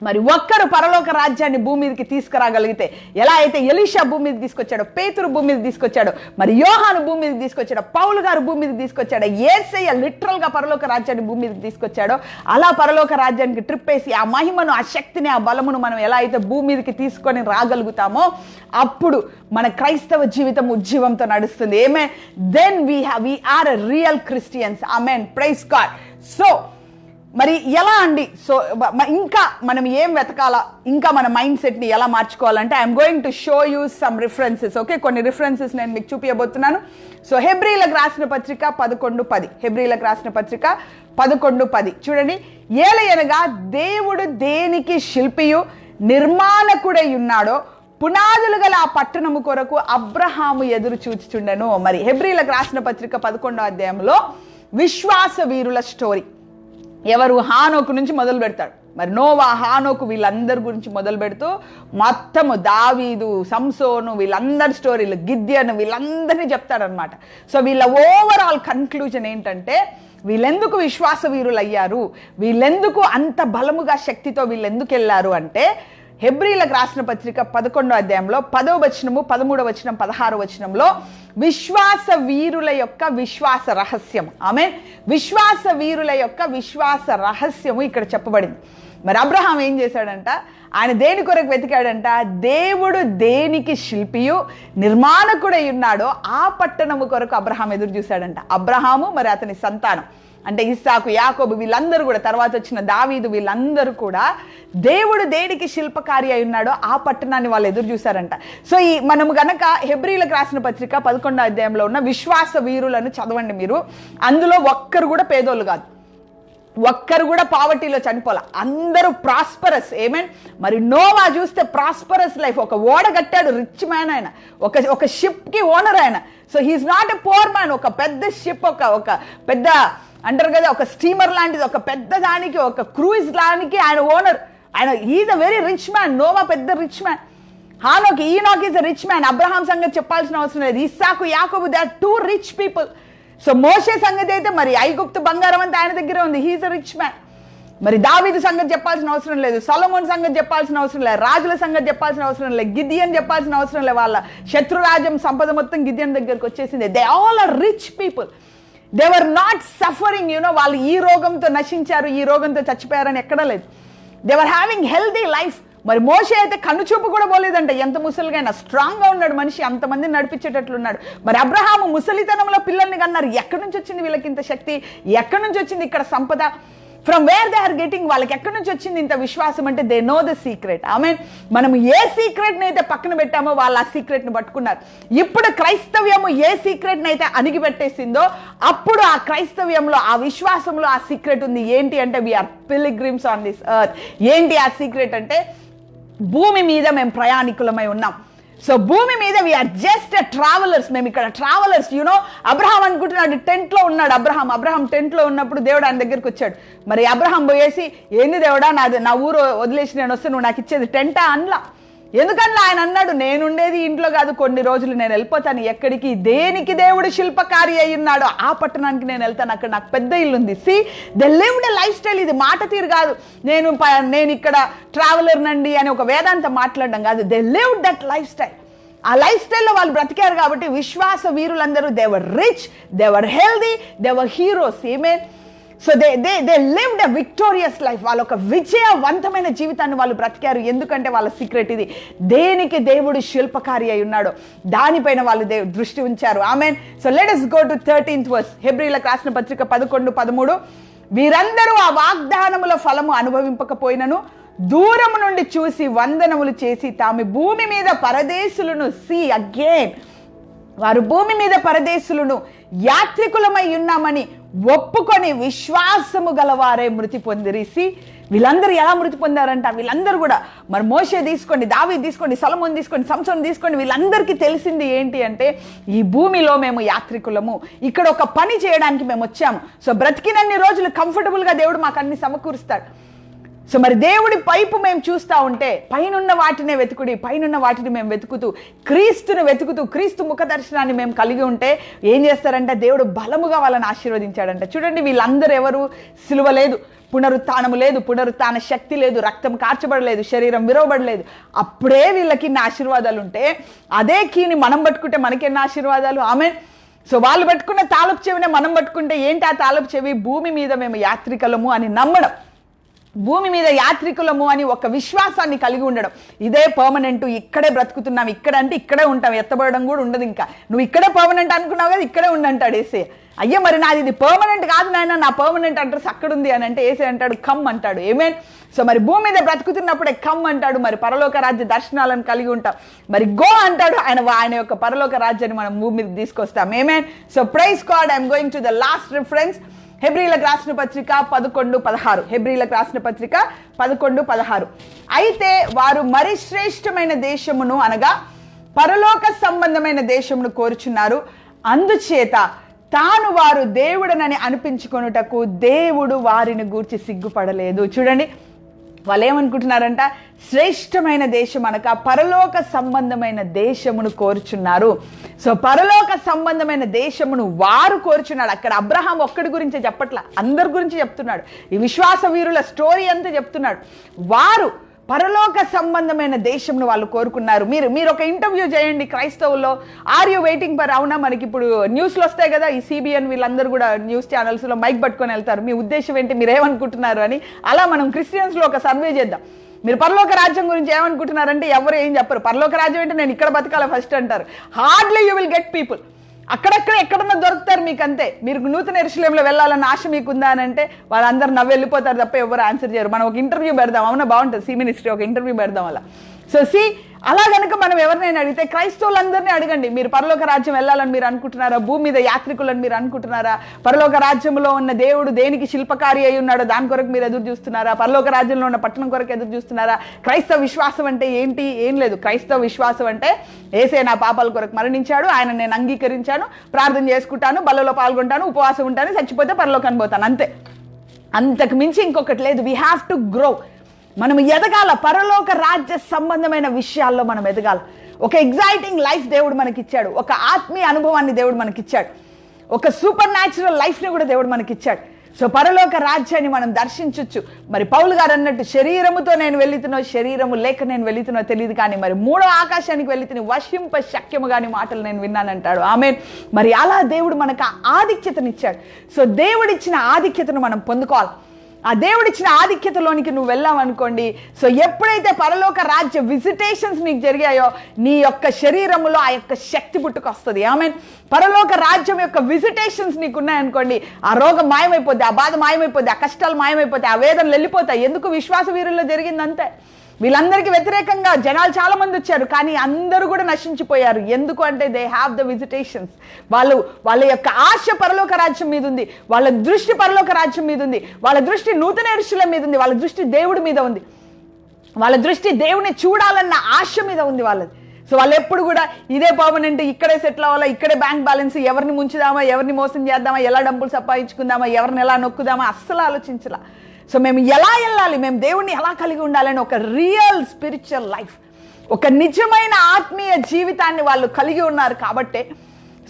మరి ఒక్కరు పరలోక రాజ్యాన్ని భూమి మీదకి తీసుకురాగలిగితే, ఎలా అయితే ఎలీషా భూమి మీద తీసుకొచ్చాడో, పేతురు భూమి మీద తీసుకొచ్చాడో, మరి యోహాను భూమి మీద తీసుకొచ్చాడో, పౌలు గారు భూమి మీద తీసుకొచ్చాడో, యేసయ్య లిటరల్ గా పరలోక రాజ్యాన్ని భూమి మీద తీసుకొచ్చాడో, అలా పరలోక రాజ్యానికి ట్రిప్ వేసి ఆ మహిమను, ఆ శక్తిని, ఆ బలమును మనం ఎలా అయితే భూమి మీదకి తీసుకొని రాగలుగుతామో అప్పుడు మన క్రైస్తవ జీవితం ఉజ్జీవంతో నడుస్తుంది. ఏమే then we are a real Christians. Amen. Praise God. So మరి ఎలా అండి? సో ఇంకా మనం ఏం వెతకాలా, ఇంకా మన మైండ్ సెట్ని ఎలా మార్చుకోవాలంటే I'm going to show you some references. Okay, కొన్ని రిఫరెన్సెస్ నేను మీకు చూపించబోతున్నాను. సో హెబ్రీలకు రాసిన పత్రిక 11:10, హెబ్రీలకు రాసిన పత్రిక 11:10 చూడండి. ఏలయనగా దేవుడు దేనికి శిల్పియు నిర్మాణకుడై ఉన్నాడో పునాదులు గల ఆ పట్టణము కొరకు అబ్రహాము ఎదురు చూచుచుండెను. మరి హెబ్రీలకు రాసిన పత్రిక 11వ అధ్యాయంలో విశ్వాస వీరుల స్టోరీ. ఎవరు? హానోకు నుంచి మొదలు పెడతాడు. మరి నోవా, హానోకు వీళ్ళందరి గురించి మొదలు పెడుతూ మొత్తము దావీదు, సంసోను, వీళ్ళందరి స్టోరీలు, గిద్యోను, వీళ్ళందరినీ చెప్తాడనమాట. సో వీళ్ళ ఓవరాల్ కన్క్లూజన్ ఏంటంటే వీళ్ళెందుకు విశ్వాస వీరులు అయ్యారు, వీళ్ళెందుకు అంత బలముగా శక్తితో వీళ్ళెందుకు వెళ్ళారు అంటే హెబ్రీలకు రాసిన పత్రిక 11వ అధ్యాయంలో 10వ వచనము, 13వ వచనం, 16వ వచనంలో విశ్వాస వీరుల యొక్క విశ్వాస రహస్యం. ఆమేన్. విశ్వాస వీరుల యొక్క విశ్వాస రహస్యము ఇక్కడ చెప్పబడింది. మరి అబ్రహాం ఏం చేశాడంట? ఆయన దేని కొరకు వెతికాడంట? దేవుడు దేనికి శిల్పియు నిర్మాణకుడై ఉన్నాడో ఆ పట్టణము కొరకు అబ్రహాం ఎదురు చూశాడంట. అబ్రహాము, మరి అతని సంతానం అంటే ఇస్సాకు, యాకోబు, వీళ్ళందరూ కూడా, తర్వాత వచ్చిన దావీదు, వీళ్ళందరూ కూడా దేవుడు దేనికి శిల్పకారి అయి ఉన్నాడో ఆ పట్టణాన్ని వాళ్ళు ఎదురు చూశారంట. సో ఈ మనము గనక హెబ్రీలకు రాసిన పత్రిక 11వ అధ్యాయంలో ఉన్న విశ్వాస వీరులను చదవండి మీరు. అందులో ఒక్కరు కూడా పేదోళ్ళు కాదు, ఒక్కరు కూడా పావర్టీలో చనిపోలే, అందరూ ప్రాస్పరస్. ఏమేన్. మరి నోవా చూస్తే ప్రాస్పరస్ లైఫ్. ఒక ఓడ కట్టాడు, రిచ్ మ్యాన్ ఆయన, ఒక షిప్ కి ఓనర్ ఆయన. So he is not a poor man. ఒక పెద్ద షిప్, ఒక పెద్ద అంటారు కదా, ఒక స్టీమర్ లాంటిది, ఒక పెద్ద దానికి, ఒక క్రూయిజ్ దానికి ఆయన ఓనర్. ఆయన is a very rich man. నోవా పెద్ద రిచ్ మ్యాన్. హానోక్, Enoch is a rich man. Abraham సంగతి చెప్పాల్సిన అవసరం లేదు. ఇస్సాకు, యాకోబు, they are two rich people. So మోషే సంగతి అయితే మరి ఐగుప్తు బంగారం అంతా ఆయన దగ్గరే ఉంది, హీఈస్ అ రిచ్ మ్యాన్. మరి దావీదు సంగతి చెప్పాల్సిన అవసరం లేదు, సొలొమోన్ సంగతి చెప్పాల్సిన అవసరం లేదు, రాజుల సంగతి చెప్పాల్సిన అవసరం లేదు, గిద్యోను చెప్పాల్సిన అవసరం లేదు. వాళ్ళ శత్రురాజ్యం సంపద మొత్తం గిద్యోను దగ్గరకు వచ్చేసింది. They all are rich people. They were not suffering. వాళ్ళు ఈ రోగంతో నశించారు, ఈ రోగంతో చచ్చిపోయారని ఎక్కడా లేదు. They were having healthy life. మరి మోషే అయితే కన్ను చూపు కూడా పోలేదంట. ఎంత ముసలిగైనా స్ట్రాంగ్ గా ఉన్నాడు మనిషి, అంతమందిని నడిపించేటట్లున్నాడు. మరి అబ్రహాము ముసలితనంలో పిల్లల్ని కన్నారు. ఎక్కడి నుంచి వచ్చింది వీళ్ళకి ఇంత శక్తి? ఎక్కడి నుంచి వచ్చింది ఇక్కడ సంపద? From where they are getting? వాళ్ళకి ఎక్కడి నుంచి వచ్చింది ఇంత విశ్వాసం అంటే they know the secret. Amen. మనం ఏ సీక్రెట్ని అయితే పక్కన పెట్టామో వాళ్ళు ఆ సీక్రెట్ని పట్టుకున్నారు. ఇప్పుడు క్రైస్తవ్యము ఏ సీక్రెట్ని అయితే అణిగిపెట్టేసిందో అప్పుడు ఆ క్రైస్తవ్యంలో, ఆ విశ్వాసంలో ఆ సీక్రెట్ ఉంది. ఏంటి అంటే we're pilgrims on this earth. ఏంటి ఆ సీక్రెట్ అంటే భూమి మీద మేము ప్రయాణికులమై ఉన్నాం. సో భూమి మీద వీఆర్ జస్ట్ ట్రావెలర్స్. మేము ఇక్కడ ట్రావెలర్స్. అబ్రహాం అనుకుంటున్నాడు టెంట్లో ఉన్నాడు. అబ్రహాం టెంట్లో ఉన్నప్పుడు దేవుడు ఆయన దగ్గరికి వచ్చాడు. మరి అబ్రహాం పోయేసి, ఏంది దేవుడా, నా ఊరు వదిలేసి నేను వస్తే నువ్వు నాకు ఇచ్చేది టెంటా అనలా. ఎందుకన్నా ఆయన అన్నాడు, నేనుండేది ఇంట్లో కాదు, కొన్ని రోజులు నేను వెళ్ళిపోతాను. ఎక్కడికి? దేనికి దేవుడు శిల్పకారి అయి ఉన్నాడో ఆ పట్టణానికి నేను వెళ్తాను. అక్కడ నాకు పెద్ద ఇల్లుంది. See they lived a lifestyle. ఇది మాట తీరు కాదు, నేను ఇక్కడ ట్రావెలర్ నండి అని ఒక వేదాంతం మాట్లాడడం కాదు. They lived that lifestyle. ఆ లైఫ్ స్టైల్లో వాళ్ళు బ్రతికారు కాబట్టి విశ్వాస వీరులందరూ they were rich, they were healthy, they were heroes. ఏమేన్. So they lived a victorious life. వాళ్ళ ఒక విజయవంతమైన జీవితాన్ని వాళ్ళు బ్రతికారు. ఎందుకంటే వాళ్ళ సీక్రెట్ ఇది. దేనికి దేవుడు శిల్పకారి అయి ఉన్నాడో దానిపైన వాళ్ళు దృష్టి ఉంచారు. Amen. So let us go to 13th verse. హెబ్రీలకు రాసిన పత్రిక 11:13. వీరందరూ ఆ వాగ్దానముల ఫలము అనుభవింపకపోయినను దూరము నుండి చూసి వందనములు చేసి తాము భూమి మీద పరదేశులను, సి అగైన్, వారు భూమి మీద పరదేశులను, యాత్రికులమై ఉన్నామని ఒప్పుకొని విశ్వాసము గలవారే మృతి పొందిరి. వీళ్ళందరూ ఎలా మృతి పొందారంట? వీళ్ళందరూ కూడా మరి మోషే తీసుకోండి, దావీదు తీసుకోండి, సొలొమోను తీసుకోండి, సంసోను తీసుకోండి, వీళ్ళందరికీ తెలిసింది ఏంటి అంటే ఈ భూమిలో మేము యాత్రికులము, ఇక్కడ ఒక పని చేయడానికి మేము వచ్చాము. సో బ్రతికినన్ని రోజులు కంఫర్టబుల్గా దేవుడు మాకు అన్ని సమకూరుస్తాడు. సో మరి దేవుడి వైపు మేము చూస్తూ ఉంటే పైనున్న వాటినే వెతుకుడి, పైనున్న వాటిని మేము వెతుకుతూ క్రీస్తును వెతుకుతూ క్రీస్తు ముఖ దర్శనాన్ని మేము కలిగి ఉంటే ఏం చేస్తారంటే దేవుడు బలముగా వాళ్ళని ఆశీర్వదించాడంట. చూడండి, వీళ్ళందరూ ఎవరు? సిలువ లేదు, పునరుత్థానము లేదు, పునరుత్థాన శక్తి లేదు, రక్తం కార్చబడలేదు, శరీరం విరవబడలేదు. అప్పుడే వీళ్ళకి ఇన్ని ఆశీర్వాదాలు ఉంటే అదే కీని మనం పట్టుకుంటే మనకెన్ని ఆశీర్వాదాలు. ఆమెన్. సో వాళ్ళు పట్టుకున్న తాళపు చెవినే మనం పట్టుకుంటే ఏంటి ఆ తాళపు చెవి? భూమి మీద మేము యాత్రికులము అని నమ్మడం, భూమి మీద యాత్రికులము అని ఒక విశ్వాసాన్ని కలిగి ఉండడం. ఇదే పర్మనెంట్, ఇక్కడే బ్రతుకుతున్నాం, ఇక్కడ అంటే ఇక్కడే ఉంటాం, ఎత్తబడడం కూడా ఉండదు. ఇంకా నువ్వు ఇక్కడే పర్మనెంట్ అనుకున్నావు కదా, ఇక్కడే ఉండంటాడు ఏసే. అయ్యా మరి నాది ఇది పర్మనెంట్ కాదు నాయన, నా పర్మనెంట్ అడ్రస్ అక్కడ ఉంది అని అంటే ఏసే అంటాడు కమ్ అంటాడు. ఏమేన్. సో మరి భూమి మీద బ్రతుకుతున్నప్పుడే కమ్ అంటాడు. మరి పరలోక రాజ్య దర్శనాలను కలిగి ఉంటాం. మరి గో అంటాడు. ఆయన యొక్క పరలోక రాజ్యాన్ని మనం భూమి మీద తీసుకొస్తాం. ఏమేన్. So praise God. I'm going to the last reference, హెబ్రీలకు రాసిన పత్రిక 11:16. హెబ్రీలకు రాసిన పత్రిక 11:16. అయితే వారు మరి శ్రేష్టమైన దేశమును అనగా పరలోక సంబంధమైన దేశమును కోరుచున్నారు, అందుచేత తాను వారు దేవుడనని అనిపించుకొనుటకు దేవుడు వారిని గూర్చి సిగ్గుపడలేదు. చూడండి, వాళ్ళు ఏమనుకుంటున్నారంట? శ్రేష్టమైన దేశం అనక పరలోక సంబంధమైన దేశమును కోరుచున్నారు. సో పరలోక సంబంధమైన దేశమును వారు కోరుచున్నాడు. అక్కడ అబ్రహాం ఒక్కడి గురించి చెప్పట్లా, అందరి గురించి చెప్తున్నాడు. ఈ విశ్వాస వీరుల స్టోరీ అంతా చెప్తున్నాడు. వారు పరలోక సంబంధమైన దేశంను వాళ్ళు కోరుకున్నారు. మీరు ఒక ఇంటర్వ్యూ చేయండి క్రైస్తవుల్లో, ఆర్ యూ వెయిటింగ్ ఫర్? అవునా, మనకి ఇప్పుడు న్యూస్లో వస్తాయి కదా, ఈ సిబిఎన్ వీళ్ళందరూ కూడా న్యూస్ ఛానల్స్లో మైక్ పట్టుకొని వెళ్తారు, మీ ఉద్దేశం ఏంటి, మీరు ఏమనుకుంటున్నారు అని. అలా మనం క్రిస్టియన్స్లో ఒక సర్వే చేద్దాం. మీరు పరలోక రాజ్యం గురించి ఏమనుకుంటున్నారంటే ఎవరు ఏం చెప్పరు. పరలోక రాజ్యం అంటే నేను ఇక్కడ బతకాల ఫస్ట్ అంటారు. Hardly you will get people. అక్కడక్కడ ఎక్కడన్నా దొరుకుతారు మీకు, అంతే. మీరు నూతన యెరూషలేములో వెళ్ళాలన్న ఆశ మీకుందా అని అంటే వాళ్ళందరూ నవ్వు వెళ్ళిపోతారు తప్ప ఎవరు ఆన్సర్ చేయరు. మనం ఒక ఇంటర్వ్యూ పెడదాం, అవునా, బాగుంటుంది, సి మినిస్ట్రీ ఒక ఇంటర్వ్యూ పెడదాం అలా. సో అలా కనుక మనం ఎవరినైనా అడిగితే క్రైస్తవులందరినీ అడగండి, మీరు పరలోక రాజ్యం వెళ్ళాలని మీరు అనుకుంటున్నారా? భూమి మీద యాత్రికులని మీరు అనుకుంటున్నారా? పరలోక రాజ్యంలో ఉన్న దేవుడు దేనికి శిల్పకారి అయి ఉన్నాడో దాని కొరకు మీరు ఎదురు చూస్తున్నారా? పరలోక రాజ్యంలో ఉన్న పట్టణం కొరకు ఎదురు చూస్తున్నారా? క్రైస్తవ విశ్వాసం అంటే ఏంటి? ఏం లేదు. క్రైస్తవ విశ్వాసం అంటే యేసే నా పాపాల కొరకు మరణించాడు, ఆయన నేను అంగీకరించాను, ప్రార్థన చేసుకుంటాను, బలలో పాల్గొంటాను, ఉపవాసం ఉంటాను, చచ్చిపోతే పరలోకానికి పోతాను, అంతే. అంతకు మించి ఇంకొకటి లేదు. We have to grow. మనం ఎదగాల, పరలోక రాజ్య సంబంధమైన విషయాల్లో మనం ఎదగాలి. ఒక ఎగ్జైటింగ్ లైఫ్ దేవుడు మనకిచ్చాడు, ఒక ఆత్మీయ అనుభవాన్ని దేవుడు మనకిచ్చాడు, ఒక సూపర్ న్యాచురల్ లైఫ్ని కూడా దేవుడు మనకిచ్చాడు. సో పరలోక రాజ్యాన్ని మనం దర్శించవచ్చు. మరి పౌలు గారు అన్నట్టు శరీరముతో నేను వెళుతున్నో, శరీరము లేక నేను వెళుతున్నో తెలియదు, కానీ మరి మూడో ఆకాశానికి వెళుతున్న వశింప శక్యము కాని మాటలు నేను విన్నానంటాడు. ఆమె మరి అలా దేవుడు మనకు ఆధిక్యతనిచ్చాడు. సో దేవుడిచ్చిన ఆధిక్యతను మనం పొందుకోవాలి. ఆ దేవుడిచ్చిన ఆధిక్యతలోనికి నువ్వు వెళ్ళావనుకోండి, సో ఎప్పుడైతే పరలోక రాజ్య విజిటేషన్స్ నీకు జరిగాయో నీ యొక్క శరీరములో ఆ యొక్క శక్తి పుట్టుకొస్తుంది. ఆమెన్. పరలోక రాజ్యం యొక్క విజిటేషన్స్ నీకు ఉన్నాయనుకోండి, ఆ రోగం మాయమైపోద్ది, ఆ బాధ మాయమైపోద్ది, ఆ కష్టాలు మాయమైపోతాయి, ఆ వేదనలు వెళ్ళిపోతాయి. ఎందుకు? విశ్వాస వీరుల్లో జరిగిందంతే. వీళ్ళందరికీ వ్యతిరేకంగా జనాలు చాలా మంది వచ్చారు, కానీ అందరూ కూడా నశించిపోయారు. ఎందుకు అంటే దే హ్యావ్ ద విజిటేషన్స్. వాళ్ళ యొక్క ఆశ పరలోక రాజ్యం మీద ఉంది, వాళ్ళ దృష్టి పరలోక రాజ్యం మీద ఉంది, వాళ్ళ దృష్టి నూతన యెరూషలేము మీద ఉంది, వాళ్ళ దృష్టి దేవుడి మీద ఉంది, వాళ్ళ దృష్టి దేవుని చూడాలన్న ఆశ మీద ఉంది వాళ్ళది. సో వాళ్ళు ఎప్పుడు కూడా ఇదే పర్మనెంట్, ఇక్కడే సెటిల్ అవ్వాలా, ఇక్కడే బ్యాంక్ బ్యాలెన్స్, ఎవరిని ముంచుదామా, ఎవరిని మోసం చేద్దామా, ఎలా డబ్బులు సంపాదించుకుందామా, ఎవరిని ఎలా నొక్కుదామా అస్సలు ఆలోచించలా. సో మేము ఎలా వెళ్ళాలి, మేము దేవుణ్ణి ఎలా కలిగి ఉండాలని ఒక రియల్ స్పిరిచువల్ లైఫ్, ఒక నిజమైన ఆత్మీయ జీవితాన్ని వాళ్ళు కలిగి ఉన్నారు. కాబట్టి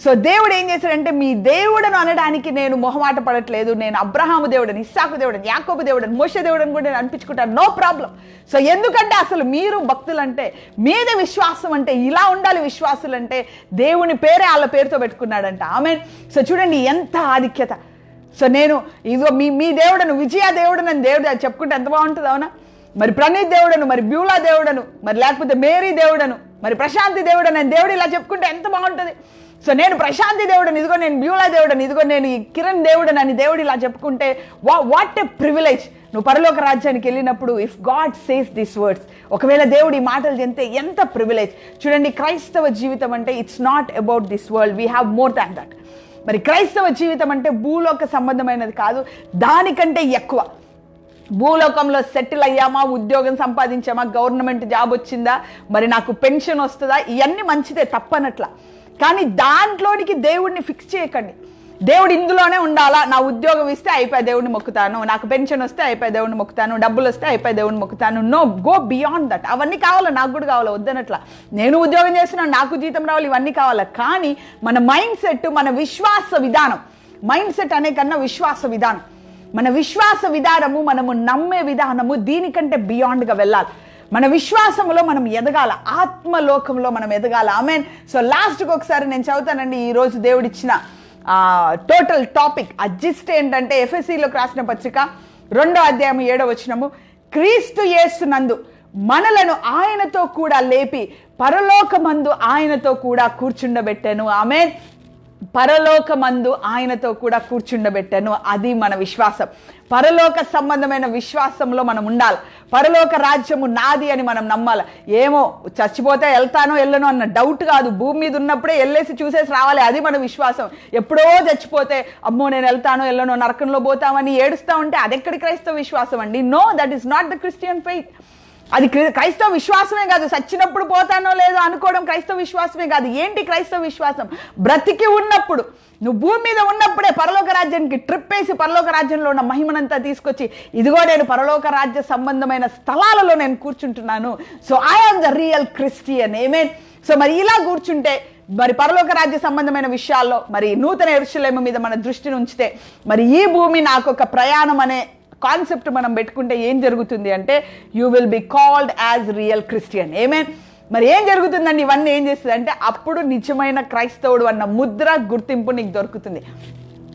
సో దేవుడు ఏం చేశాడంటే, మీ దేవుడను అనడానికి నేను మొహమాట పడట్లేదు, నేను అబ్రహాము దేవుడని, ఇస్సాకు దేవుడని, యాకోబు దేవుడని, మోషే దేవుడని కూడా నేను అనిపించుకుంటాను, నో ప్రాబ్లం. సో ఎందుకంటే అసలు మీరు భక్తులంటే, మీద విశ్వాసం అంటే ఇలా ఉండాలి. విశ్వాసులు అంటే దేవుని పేరే వాళ్ళ పేరుతో పెట్టుకున్నాడంట. ఆమెన్. సో చూడండి ఎంత ఆధిక్యత. సో నేను ఇదిగో మీ దేవుడను, విజయ దేవుడను అని దేవుడు చెప్పుకుంటే ఎంత బాగుంటుంది, అవునా? మరి ప్రణీత్ దేవుడను, మరి బ్యూలా దేవుడను, మరి లేకపోతే మేరీ దేవుడను, మరి ప్రశాంతి దేవుడను అని దేవుడు ఇలా చెప్పుకుంటే ఎంత బాగుంటుంది. సో నేను ప్రశాంతి దేవుడని, ఇదిగో నేను బ్యూలా దేవుడని, ఇదిగో నేను ఈ కిరణ్ దేవుడని అని దేవుడు ఇలా చెప్పుకుంటే వాట్ ఎ ప్రివిలేజ్. నువ్వు పరలోక రాజ్యానికి వెళ్ళినప్పుడు if God says this words, ఒకవేళ దేవుడు ఈ మాటలు చెప్తే ఎంత ప్రివిలేజ్. చూడండి, క్రైస్తవ జీవితం అంటే it's not about this world, we have more than that. మరి క్రైస్తవ జీవితం అంటే భూలోక సంబంధమైనది కాదు, దానికంటే ఎక్కువ. భూలోకంలో సెటిల్ అయ్యామా, ఉద్యోగం సంపాదించామా, గవర్నమెంట్ జాబ్ వచ్చిందా, మరి నాకు పెన్షన్ వస్తుందా, ఇవన్నీ మంచిదే, తప్పనట్లా. కానీ దాంట్లోనికి దేవుడిని ఫిక్స్ చేయకండి. దేవుడు ఇందులోనే ఉండాలా, నా ఉద్యోగం ఇస్తే అయిపోయి దేవుడిని మొక్కుతాను, నాకు పెన్షన్ వస్తే అయిపోయి దేవుడిని మొక్కుతాను, డబ్బులు వస్తే అయిపోయి దేవుడిని మొక్కుతాను. No, go beyond that. అవన్నీ కావాలా, నాకు కూడా కావాలా, వద్దనట్లా. నేను ఉద్యోగం చేస్తున్నాను, నాకు జీతం రావాలి, ఇవన్నీ కావాలా. కానీ మన మైండ్ సెట్, మన విశ్వాస విధానం, మైండ్ సెట్ అనే కన్నా విశ్వాస విధానం. మన విశ్వాస విధానము, మనము నమ్మే విధానము దీనికంటే బియాండ్గా వెళ్ళాలి. మన విశ్వాసంలో మనం ఎదగాల, ఆత్మలోకంలో మనం ఎదగాల. ఆమేన్. సో లాస్ట్కి ఒకసారి నేను చదువుతానండి ఈరోజు దేవుడిచ్చిన టోటల్ టాపిక్. ఆ జిస్ట్ ఏంటంటే ఎఫెసీలోకి రాసిన పత్రిక 2వ అధ్యాయం 7వ వచనము, క్రీస్తు యేసునందు మనలను ఆయనతో కూడా లేపి పరలోకమందు ఆయనతో కూడా కూర్చుండబెట్టాను. ఆమేన్. పరలోకమందు ఆయనతో కూడా కూర్చుండబెట్టాను. అది మన విశ్వాసం. పరలోక సంబంధమైన విశ్వాసంలో మనం ఉండాలి. పరలోక రాజ్యము నాది అని మనం నమ్మాలి. ఏమో చచ్చిపోతే వెళ్తానో వెళ్ళనో అన్న డౌట్ కాదు. భూమి మీద ఉన్నప్పుడే వెళ్ళేసి చూసేసి రావాలి. అది మన విశ్వాసం. ఎప్పుడో చచ్చిపోతే అమ్మో నేను వెళ్తానో వెళ్ళనో నరకంలో పోతామని ఏడుస్తా ఉంటే అదెక్కడి క్రైస్తవ విశ్వాసం అండి? No, that is not the Christian faith. అది క్రైస్తవ విశ్వాసమే కాదు. చచ్చినప్పుడు పోతానో లేదో అనుకోవడం క్రైస్తవ విశ్వాసమే కాదు. ఏంటి క్రైస్తవ విశ్వాసం? బ్రతికి ఉన్నప్పుడు, నువ్వు భూమి మీద ఉన్నప్పుడే పరలోక రాజ్యానికి ట్రిప్ వేసి పరలోక రాజ్యంలో ఉన్న మహిమనంతా తీసుకొచ్చి, ఇదిగో నేను పరలోక రాజ్య సంబంధమైన స్థలాలలో నేను కూర్చుంటున్నాను. So I am the real Christian. ఆమేన్. సో మరి ఇలా కూర్చుంటే మరి పరలోక రాజ్య సంబంధమైన విషయాల్లో మరి నూతన యెరూషలేము మీద మన దృష్టిని ఉంచితే, మరి ఈ భూమి నాకు ఒక ప్రయాణం అనే కాన్సెప్ట్ మనం పెట్టుకుంటే ఏం జరుగుతుంది అంటే, you will be called as real Christian. ఆమేన్. మరి ఏం జరుగుతుందండి? ఇవన్నీ ఏం చేస్తుంది అంటే, అప్పుడు నిజమైన క్రైస్తవుడు అన్న ముద్ర, గుర్తింపు నీకు దొరుకుతుంది.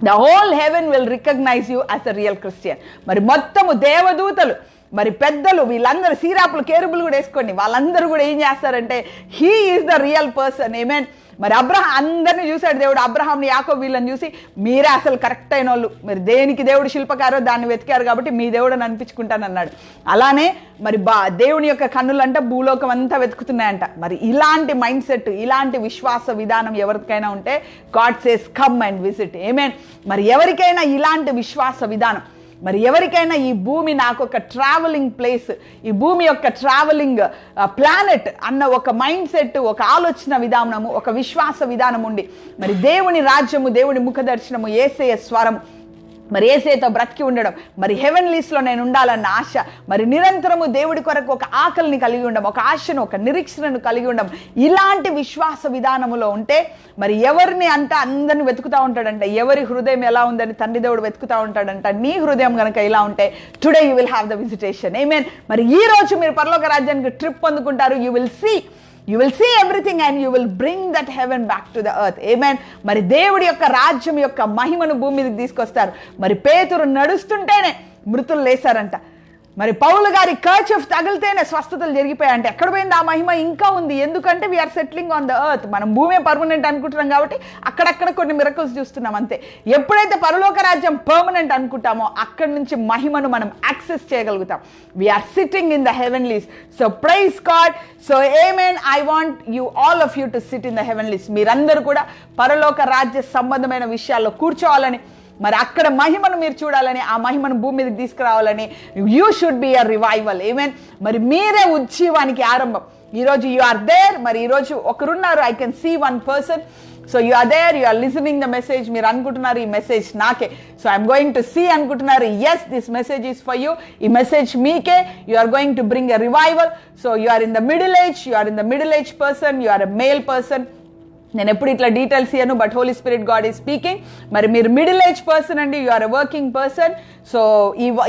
The whole heaven will recognize you as a real Christian. మరి మొత్తము దేవదూతలు, మరి పెద్దలు, వీళ్ళందరూ సీరాపులు, కేరుబులు కూడా వేసుకోండి, వాళ్ళందరూ కూడా ఏం చేస్తారంటే, he is the real person. ఆమేన్. మరి అబ్రహాం అందరినీ చూశాడు దేవుడు. అబ్రహాంని, యాకోబు వీళ్ళని చూసి మీరే అసలు కరెక్ట్ అయిన వాళ్ళు, మీరు దేనికి దేవుడు శిల్పకారో దాన్ని వెతికారు కాబట్టి మీ దేవుడు అని అనిపించుకుంటానన్నాడు. అలానే మరి దేవుని యొక్క కన్నులంట భూలోకం అంతా వెతుకుతున్నాయంట. మరి ఇలాంటి మైండ్ సెట్, ఇలాంటి విశ్వాస విధానం ఎవరికైనా ఉంటే God says come and visit. ఆమేన్. మరి ఎవరికైనా ఇలాంటి విశ్వాస విధానం, మరి ఎవరికైనా ఈ భూమి నాకు ఒక ట్రావెలింగ్ ప్లేస్, ఈ భూమి యొక్క ట్రావెలింగ్ ప్లానెట్ అన్న ఒక మైండ్ సెట్, ఒక ఆలోచన విధానము, ఒక విశ్వాస విధానం ఉండి, మరి దేవుని రాజ్యము, దేవుని ముఖ దర్శనము, యేసయ్య స్వరము, మరి యేసయ్యతో బ్రతికి ఉండడం, మరి హెవెన్లీస్లో నేను ఉండాలన్న ఆశ, మరి నిరంతరము దేవుడి కొరకు ఒక ఆకలిని కలిగి ఉండడం, ఒక ఆశను, ఒక నిరీక్షణను కలిగి ఉండడం, ఇలాంటి విశ్వాస విధానములో ఉంటే మరి ఎవరిని అంటే అందరిని వెతుకుతూ ఉంటాడంట. ఎవరి హృదయం ఎలా ఉందని తండ్రి దేవుడు వెతుకుతూ ఉంటాడంట. నీ హృదయం కనుక ఇలా ఉంటే today you will have the visitation. ఆమేన్. మరి ఈ రోజు మీరు పరలోక రాజ్యానికి ట్రిప్ పొందుకుంటారు. You will see everything and you will bring that heaven back to the earth. ఆమేన్. మరి దేవుడి యొక్క రాజ్యం యొక్క మహిమను భూమి మీదకి తీసుకొస్తారు. మరి పేతురు నడుస్తుంటేనే మృతులు లేశారంట. మరి పౌలు గారి కర్చీఫ్ తగిలితేనే స్వస్థతలు జరిగిపోయాయంటే ఎక్కడ పోయింది ఆ మహిమ? ఇంకా ఉంది. ఎందుకంటే we're settling on the earth. మనం భూమే పర్మనెంట్ అనుకుంటున్నాం కాబట్టి అక్కడక్కడ కొన్ని మిరకల్స్ చూస్తున్నాం అంతే. ఎప్పుడైతే పరలోక రాజ్యం పర్మనెంట్ అనుకుంటామో అక్కడి నుంచి మహిమను మనం యాక్సెస్ చేయగలుగుతాం. We're sitting in the heavenlies. So praise God. So amen. I want you all of you to sit in the heavenlies. మీరందరూ కూడా పరలోక రాజ్య సంబంధమైన విషయాల్లో కూర్చోవాలని, మరి అక్కడ మహిమను మీరు చూడాలని, ఆ మహిమను భూమి మీదకి తీసుకురావాలని, you should be a revival. ఆమేన్. మరి మీరే ఉజ్జీవానికి ఆరంభం. ఈరోజు యు ఆర్ దేర్. మరి ఈరోజు ఒకరున్నారు, I can see one person. So you are there, you are listening the message. మీరు అనుకుంటున్నారు ఈ మెసేజ్ నాకే, so I'm going to see అనుకుంటున్నారు. Yes, this message is for you. ఈ మెసేజ్ మీకే. You are going to bring a revival. So you are in the middle age, you are in the middle age person, you are a male person. నేను ఎప్పుడు ఇట్లా details ఇయ్యను, but Holy Spirit God is speaking. మరి మీరు middle age person అండి, you are a working person. So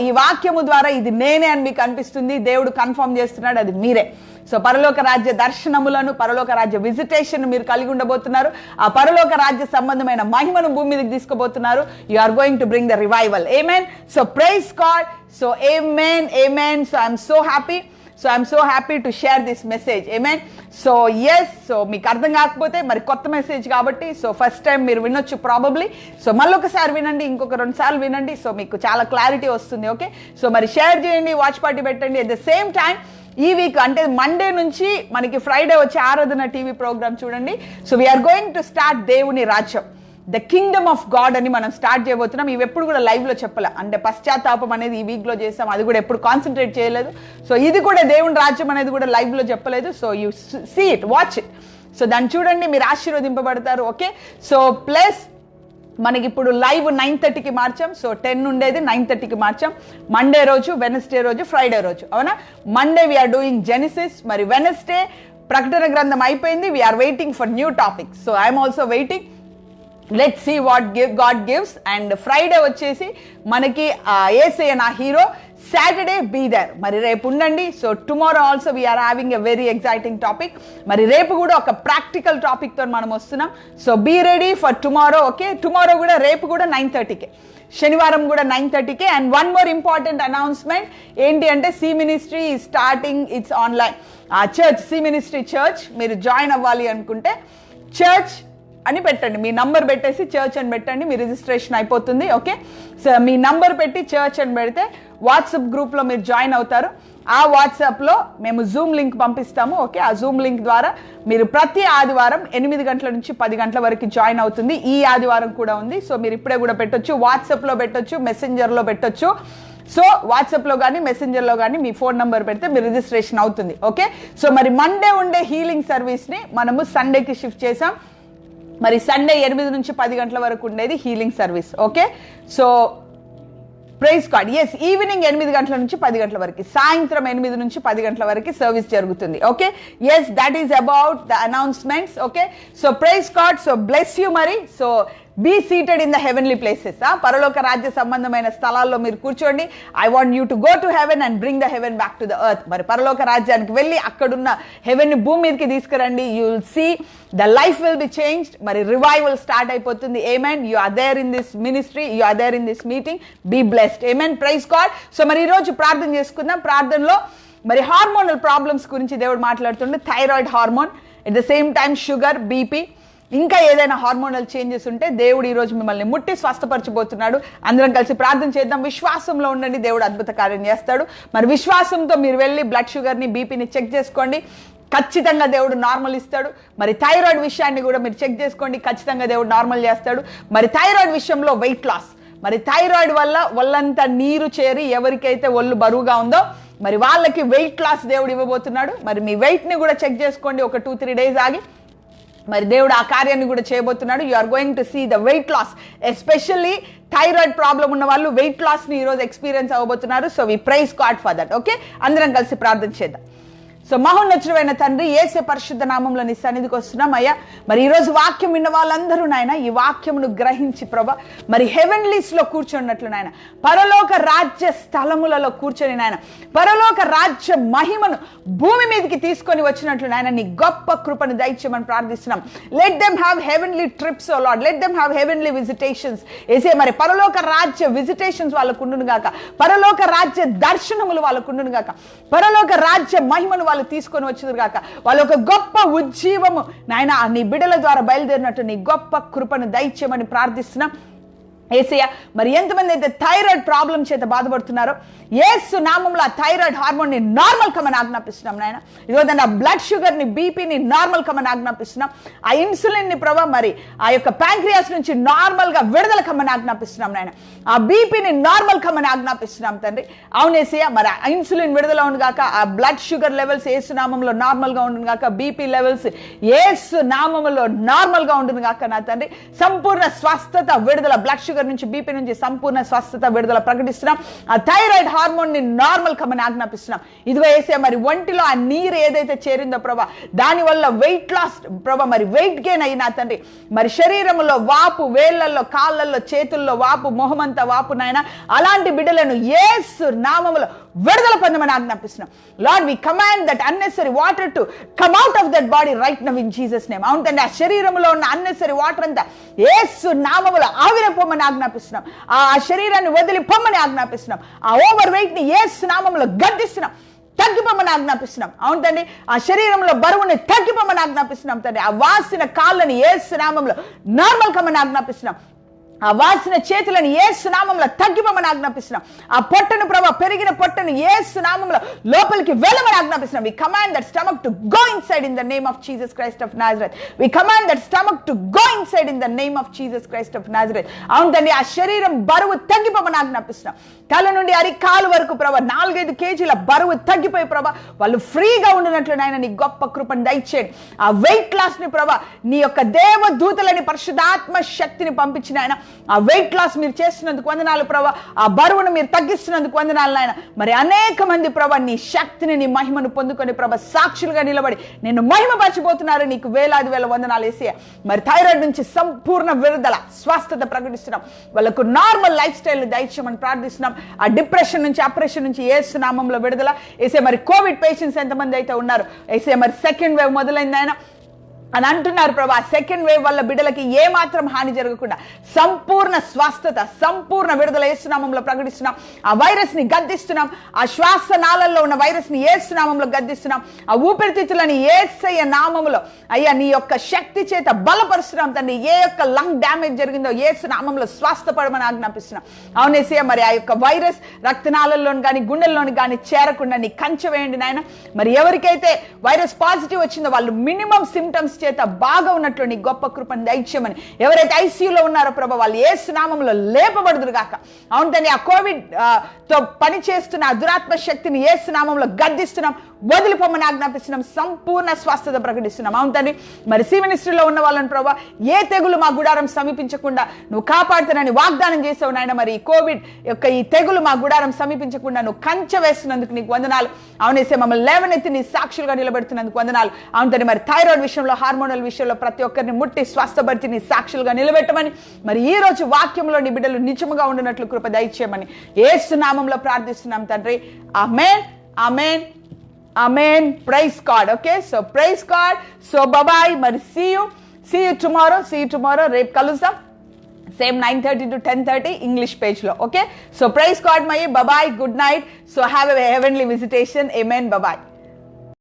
ఈ వాక్యము ద్వారా ఇది నేనే అని మీకు అనిపిస్తుంది. దేవుడు కన్ఫర్మ్ చేస్తున్నాడు, అది మీరే. సో పరలోక రాజ్య దర్శనములను, పరలోక రాజ్య విజిటేషన్ మీరు కలిగి ఉండబోతున్నారు. ఆ పరలోక రాజ్య సంబంధమైన మహిమను భూమి మీదకి తీసుకుపోతున్నారు. You are going to bring the revival. ఆమేన్. So praise God. సో ఆమేన్, ఆమేన్. So I'm so happy. So I'm so happy to share this message. ఆమేన్. సో ఎస్, సో మీకు అర్థం కాకపోతే మరి కొత్త మెసేజ్ కాబట్టి, సో ఫస్ట్ టైం మీరు వినొచ్చు ప్రాబబ్లీ. సో మళ్ళీ ఒకసారి వినండి, ఇంకొక 2 సార్లు వినండి. సో మీకు చాలా క్లారిటీ వస్తుంది. ఓకే. సో మరి షేర్ చేయండి, వాచ్ పార్టీ పెట్టండి. అట్ ద సేమ్ టైం ఈ వీక్ అంటే మండే నుంచి మనకి ఫ్రైడే వచ్చే ఆరాధన టీవీ ప్రోగ్రామ్ చూడండి. So we're going to start దేవుని రాజ్యం, ద కింగ్డమ్ ఆఫ్ గాడ్ అని మనం స్టార్ట్ చేయబోతున్నాం. ఇవి ఎప్పుడు కూడా లైవ్లో చెప్పలే, అంటే పశ్చాత్తాపం అనేది ఈ వీక్లో చేస్తాం, అది కూడా ఎప్పుడు కాన్సన్ట్రేట్ చేయలేదు. సో ఇది కూడా దేవుని రాజ్యం అనేది కూడా లైవ్లో చెప్పలేదు. So you see it, watch it. So దాన్ని చూడండి, మీరు ఆశీర్వదింపబడతారు. ఓకే. సో ప్లస్ మనకి ఇప్పుడు లైవ్ 9:30కి మార్చాం. సో 10 ఉండేది 9:30కి మార్చాం. మండే రోజు, వెనస్డే రోజు, ఫ్రైడే రోజు. అవునా? Monday we're doing Genesis. మరి వెనస్డే ప్రకటన గ్రంథం అయిపోయింది. We're waiting for new topics. So I'm also waiting. Let's see what God gives. And Friday వచ్చేసి మనకి యేసయ్య నా హీరో, సాటర్డే బీ దేర్. మరి రేపు ఉండండి. So tomorrow also we are having a very exciting topic. మరి రేపు కూడా ఒక ప్రాక్టికల్ టాపిక్ తో మనం వస్తున్నాం. So be ready for tomorrow. Okay, tomorrow కూడా, రేపు కూడా 9:30కే, శనివారం కూడా 9:30కే. And one more important announcement ఏంటి అంటే, C ministry starting it's online. Church, C ministry church మీరు జాయిన్ అవ్వాలి అనుకుంటే చర్చ్ అని పెట్టండి, మీ నంబర్ పెట్టేసి చర్చ్ అని పెట్టండి, మీ రిజిస్ట్రేషన్ అయిపోతుంది. ఓకే, సో మీ నంబర్ పెట్టి చర్చ్ అని పెడితే వాట్సాప్ గ్రూప్లో మీరు జాయిన్ అవుతారు. ఆ వాట్సాప్లో మేము జూమ్ లింక్ పంపిస్తాము. ఓకే, ఆ జూమ్ లింక్ ద్వారా మీరు ప్రతి ఆదివారం 8 గంటల నుంచి 10 గంటల వరకు జాయిన్ అవుతుంది. ఈ ఆదివారం కూడా ఉంది. సో మీరు ఇప్పుడే కూడా పెట్టొచ్చు, వాట్సాప్లో పెట్టొచ్చు, మెసెంజర్లో పెట్టొచ్చు. సో వాట్సాప్లో కానీ మెసెంజర్లో కానీ మీ ఫోన్ నెంబర్ పెడితే మీ రిజిస్ట్రేషన్ అవుతుంది. ఓకే, సో మరి మండే ఉండే హీలింగ్ సర్వీస్ని మనము సండేకి షిఫ్ట్ చేసాం. మరి సండే 8 నుంచి 10 గంటల వరకు ఉండేది healing service. Okay, so praise God. Yes, evening 8 గంటల నుంచి 10 గంటల వరకు, సాయంత్రం 8 నుంచి 10 గంటల వరకు సర్వీస్ జరుగుతుంది. Okay, yes, that is about the announcements. Okay, so praise God. So bless you. మరి so be seated in the heavenly places. పరలోక రాజ్య సంబంధమైన స్థలాల్లో మీరు కూర్చోండి. I want you to go to heaven and bring the heaven back to the earth. మరి పరలోక రాజ్యానికి వెళ్ళి అక్కడున్న హెవెన్ ని భూమి మీదకి తీసుకురండి. You will see the life will be changed. మరి రివైవల్ స్టార్ట్ అయిపోతుంది. ఆమేన్. You are there in this ministry, you are there in this meeting. Be blessed. ఆమేన్. Praise God. సో మరి ఈరోజు ప్రార్థన చేసుకుందాం. ప్రార్థనలో మరి హార్మోనల్ ప్రాబ్లమ్స్ గురించి దేవుడు మాట్లాడుతుండే. Thyroid hormone, at the same time sugar, BP, ఇంకా ఏదైనా హార్మోనల్ చేంజెస్ ఉంటే దేవుడు ఈరోజు మిమ్మల్ని ముట్టి స్వస్థపరచబోతున్నాడు. అందరం కలిసి ప్రార్థన చేద్దాం. విశ్వాసంలో ఉండండి, దేవుడు అద్భుత కార్యం చేస్తాడు. మరి విశ్వాసంతో మీరు వెళ్ళి బ్లడ్ షుగర్ని, బీపీని చెక్ చేసుకోండి. ఖచ్చితంగా దేవుడు నార్మల్ ఇస్తాడు. మరి థైరాయిడ్ విషయాన్ని కూడా మీరు చెక్ చేసుకోండి. ఖచ్చితంగా దేవుడు నార్మల్ చేస్తాడు. మరి థైరాయిడ్ విషయంలో వెయిట్ లాస్, మరి థైరాయిడ్ వల్ల ఒళ్ళంతా నీరు చేరి ఎవరికైతే ఒళ్ళు బరువుగా ఉందో మరి వాళ్ళకి వెయిట్ లాస్ దేవుడు ఇవ్వబోతున్నాడు. మరి మీ వెయిట్ని కూడా చెక్ చేసుకోండి. ఒక 2-3 డేస్ ఆగి మరి దేవుడు ఆ కార్యాన్ని కూడా చేయబోతున్నాడు. You are going to see the weight loss. Especially thyroid problem ఉన్న వాళ్ళు వెయిట్ లాస్ని ఈరోజు ఎక్స్పీరియన్స్ అవ్వబోతున్నారు. So we praise God for that. Okay, అందరం కలిసి ప్రార్థన చేద్దాం. సో మహోన్నతుడైన తండ్రి, యేసు పరిశుద్ధ నామంలో నీ సన్నిధికి వస్తున్నాం అయ్యా. మరి ఈరోజు వాక్యం విన్న వాళ్ళందరూ నాయన ఈ వాక్యమును గ్రహించి ప్రభా మరి హెవెన్లీస్ లో కూర్చున్నట్లు నాయన, పరలోక రాజ్య స్థలములలో కూర్చొని నాయన పరలోక రాజ్య మహిమను భూమి మీదకి తీసుకొని వచ్చినట్లు నాయన నీ గొప్ప కృపను దయచేయమని ప్రార్థిస్తున్నాం. Let them have heavenly trips O Lord, let them have heavenly visitations. ఏసే మరి పరలోక రాజ్య విజిటేషన్స్ వాళ్ళకు ఉండును గాక, పరలోక రాజ్య దర్శనములు వాళ్ళకు ఉండును గాక, పరలోక రాజ్య మహిమను వాళ్ళు తీసుకొని వచ్చారు గాక. వాళ్ళు ఒక గొప్ప ఉజ్జీవము నాయన నీ బిడ్డల ద్వారా బయలుదేరినట్టు నీ గొప్ప కృపను దయచేయమని ప్రార్థిస్తున్నాం. ఏసయ్య మరి ఎంతమంది అయితే థైరాయిడ్ ప్రాబ్లం చేత బాధపడుతున్నారో యేసు నామంలో ఆ థైరాయిడ్ హార్మోన్ ని నార్మల్ కమని ఆజ్ఞాపిస్తున్నాం నాయన. ఇదిగో ఆ బ్లడ్ షుగర్ ని, బీపీని నార్మల్ కమని ఆజ్ఞాపిస్తున్నాం. ఆ ఇన్సులిన్ ని ప్రభా మరి ఆ యొక్క ప్యాంక్రియాస్ నుంచి నార్మల్ గా విడుదల కమ్మని ఆజ్ఞాపిస్తున్నాం నాయన. ఆ బీపీని నార్మల్ కమ్మని ఆజ్ఞాపిస్తున్నాం తండ్రి. అవునేసయ్య మరి ఆ ఇన్సులిన్ విడుదల ఉండు గాక, ఆ బ్లడ్ షుగర్ లెవెల్స్ యేసు నామంలో నార్మల్ గా ఉండును గాక, బీపీ లెవెల్స్ యేసు నామంలో నార్మల్ గా ఉండును గాక నా తండ్రి. సంపూర్ణ స్వస్థత విడుదల, బ్లడ్ షుగర్ నుంచి, బీపీ నుంచి సంపూర్ణ స్వస్థత విడుదల ప్రకటిస్తున్నాం. ఆ థైరాయిడ్ హార్మోన్ ని నార్మల్ కమ్మని ఆజ్ఞాపిస్తున్నాం. ఇదిగో వేసే మరి ఒంటిలో ఆ నీరు ఏదైతే చేరిందో ప్రభా దాని వల్ల వెయిట్ లాస్ ప్రభా మరి వెయిట్ గెయిన్ అయినా తండ్రి, మరి శరీరంలో వాపు, వేళ్లలో, కాళ్ళల్లో, చేతుల్లో వాపు, మొహమంతా వాపు నాయన అలాంటి బిడ్డలను యేసు నామములో విడుదల పొందమని ఆజ్ఞాపిస్తున్నాం. Lord we command that unnecessary water to come out of that body right now in Jesus name. అవును తండ్రి, ఆ శరీరంలో ఉన్న అన్నెసరీ వాటర్ అంతా యేసు నామములో ఆవిరైపోమని ఆజ్ఞాపిస్తున్నాం. ఆ శరీరాన్ని వదిలి పొమ్మని ఆజ్ఞాపిస్తున్నాం. ఆ ఓవర్ వెయిట్ ని యేసు నామములో గద్దిస్తున్నాం, తగ్గిపోమని ఆజ్ఞాపిస్తున్నాం. అవును తండ్రి, ఆ శరీరంలో బరువుని తగ్గిపోమని ఆజ్ఞాపిస్తున్నాం తండ్రి. ఆ వాసిన కాళ్ళని యేసు నామములో నార్మల్ కమ్మని ఆజ్ఞాపిస్తున్నాం. ఆ వాసిన చేతులను యేసు నామంలో తగ్గిపోమని ఆజ్ఞాపిస్తున్నాం. ఆ పొట్టను ప్రభా పెరిగిన పొట్టను యేసు నామంలో లోపలికి వెళ్ళమని ఆజ్ఞాపిస్తున్నాం. We command that stomach to go inside in the name of Jesus Christ of Nazareth. We command that stomach to go inside in the name of Jesus Christ of Nazareth. అవును తండ్రి, ఆ శరీరం బరువు తగ్గిపోమని ఆజ్ఞాపిస్తున్నాం. తల నుండి అరికాలు వరకు ప్రభా 4-5 కేజీల బరువు తగ్గిపోయి ప్రభా వాళ్ళు ఫ్రీగా ఉండినట్లు నాయన నీ గొప్ప కృపను దయచేయండి. ఆ వెయిట్ లాస్ ని ప్రభా నీ యొక్క దేవదూతలని, పరిశుద్ధాత్మ శక్తిని పంపించిన ఆయన ఆ వెయిట్ లాస్ మీరు చేస్తున్నందుకు వందనాలు ప్రభా, ఆ బరువును మీరు తగ్గిస్తున్నందుకు వందనాలు నాయన. మరి అనేక మంది ప్రభా నీ శక్తిని నీ మహిమను పొందుకొని ప్రభా సాక్షులుగా నిలబడి నిన్ను మహిమపరచబోతున్నారు. నీకు వేలాది వేల వందనాలు యేసయ్యా. మరి థైరాయిడ్ నుంచి సంపూర్ణ విడుదల స్వస్థత ప్రకటిస్తున్నాం. వాళ్ళకు నార్మల్ లైఫ్ స్టైల్ దయచేయమని ప్రార్థిస్తున్నాం. ఆ డిప్రెషన్ నుంచి ఆపరేషన్ నుంచి యేసు నామంలో విడుదల యేసయ్యా. మరి కోవిడ్ పేషెంట్స్ ఎంతమంది అయితే ఉన్నారు యేసయ్యా, మరి సెకండ్ వేవ్ మొదలైంది ఆయన అని అంటున్నారు ప్రభా. సెకండ్ వేవ్ వల్ల బిడ్డలకి ఏ మాత్రం హాని జరగకుండా సంపూర్ణ స్వస్థత సంపూర్ణ విడుదల యేసు నామంలో ప్రకటిస్తున్నాం. ఆ వైరస్ ని గద్దిస్తున్నాం. ఆ శ్వాస నాళల్లో ఉన్న వైరస్ ని యేసు నామంలో గద్దిస్తున్నాం. ఆ ఊపిరితిత్తులని యేసయ్య నామంలో అయ్యా నీ యొక్క శక్తి చేత బలపరుస్తున్నాం తండ్రి. ఏ యొక్క లంగ్ డ్యామేజ్ జరిగిందో యేసు నామంలో స్వస్థపడమని ఆజ్ఞాపిస్తున్నాం. అవునేసయ్య, మరి ఆ యొక్క వైరస్ రక్తనాళల్లోని కానీ గుండెల్లోని కానీ చేరకుండా నీ కంచె వేయండి నాయన. మరి ఎవరికైతే వైరస్ పాజిటివ్ వచ్చిందో వాళ్ళు మినిమం సిమ్టమ్స్ చేత బాగా ఉన్నట్లు నీ గొప్ప కృపను దయచేయమని. ఎవరైతే ఐసీయూలో ఉన్నారో ప్రభా వాళ్ళు యేసు నామములో లేపబడుదురు గాక. అవును తండ్రి, ఆ కోవిడ్ తో పని చేస్తున్న ఆ దురాత్మ శక్తిని యేసు నామములో గద్దిస్తున్నాం, వదిలిపోమని ఆజ్ఞాపిస్తున్నాం, సంపూర్ణ స్వస్థత ప్రకటిస్తున్నాం. అవును తండ్రి, మరి సి మినిస్ట్రీలో ఉన్న వాళ్ళని ప్రభా ఏ తెగులు మా గుడారం సమీపించకుండా నువ్వు కాపాడుతానని వాగ్దానం చేసావు నాయన. మరి ఈ కోవిడ్ యొక్క ఈ తెగులు మా గుడారం సమీపించకుండా నువ్వు కంచె వేస్తున్నందుకు నీకు వందనాలు. అవునేసే, మమ్మల్ని లేవనెత్తి నీ సాక్షులుగా నిలబెడుతున్నందుకు వందనాలు. అవును తండ్రి, మరి థైరాయిడ్ విషయంలో హార్మోనల్ విషయంలో ప్రతి ఒక్కరిని ముట్టి స్వస్థపరిచి నీ సాక్షులుగా నిలబెట్టమని, మరి ఈ రోజు వాక్యంలో నీ బిడ్డలు నిజముగా ఉండినట్లు కృప దయచేయమని యేసు నామములో ప్రార్థిస్తున్నాం తండ్రి. ఆమేన్, ఆమేన్, ఆమేన్. Praise God. Okay, so praise God. So bye. మరి సీ యూ టుమారో. రేపు కలుద్దాం సేమ్ 9:30 to 10:30 ఇంగ్లీష్ పేజ్ లో. Okay, so praise God my. Bye, good night. So have a heavenly visitation. ఆమేన్. బాయ్.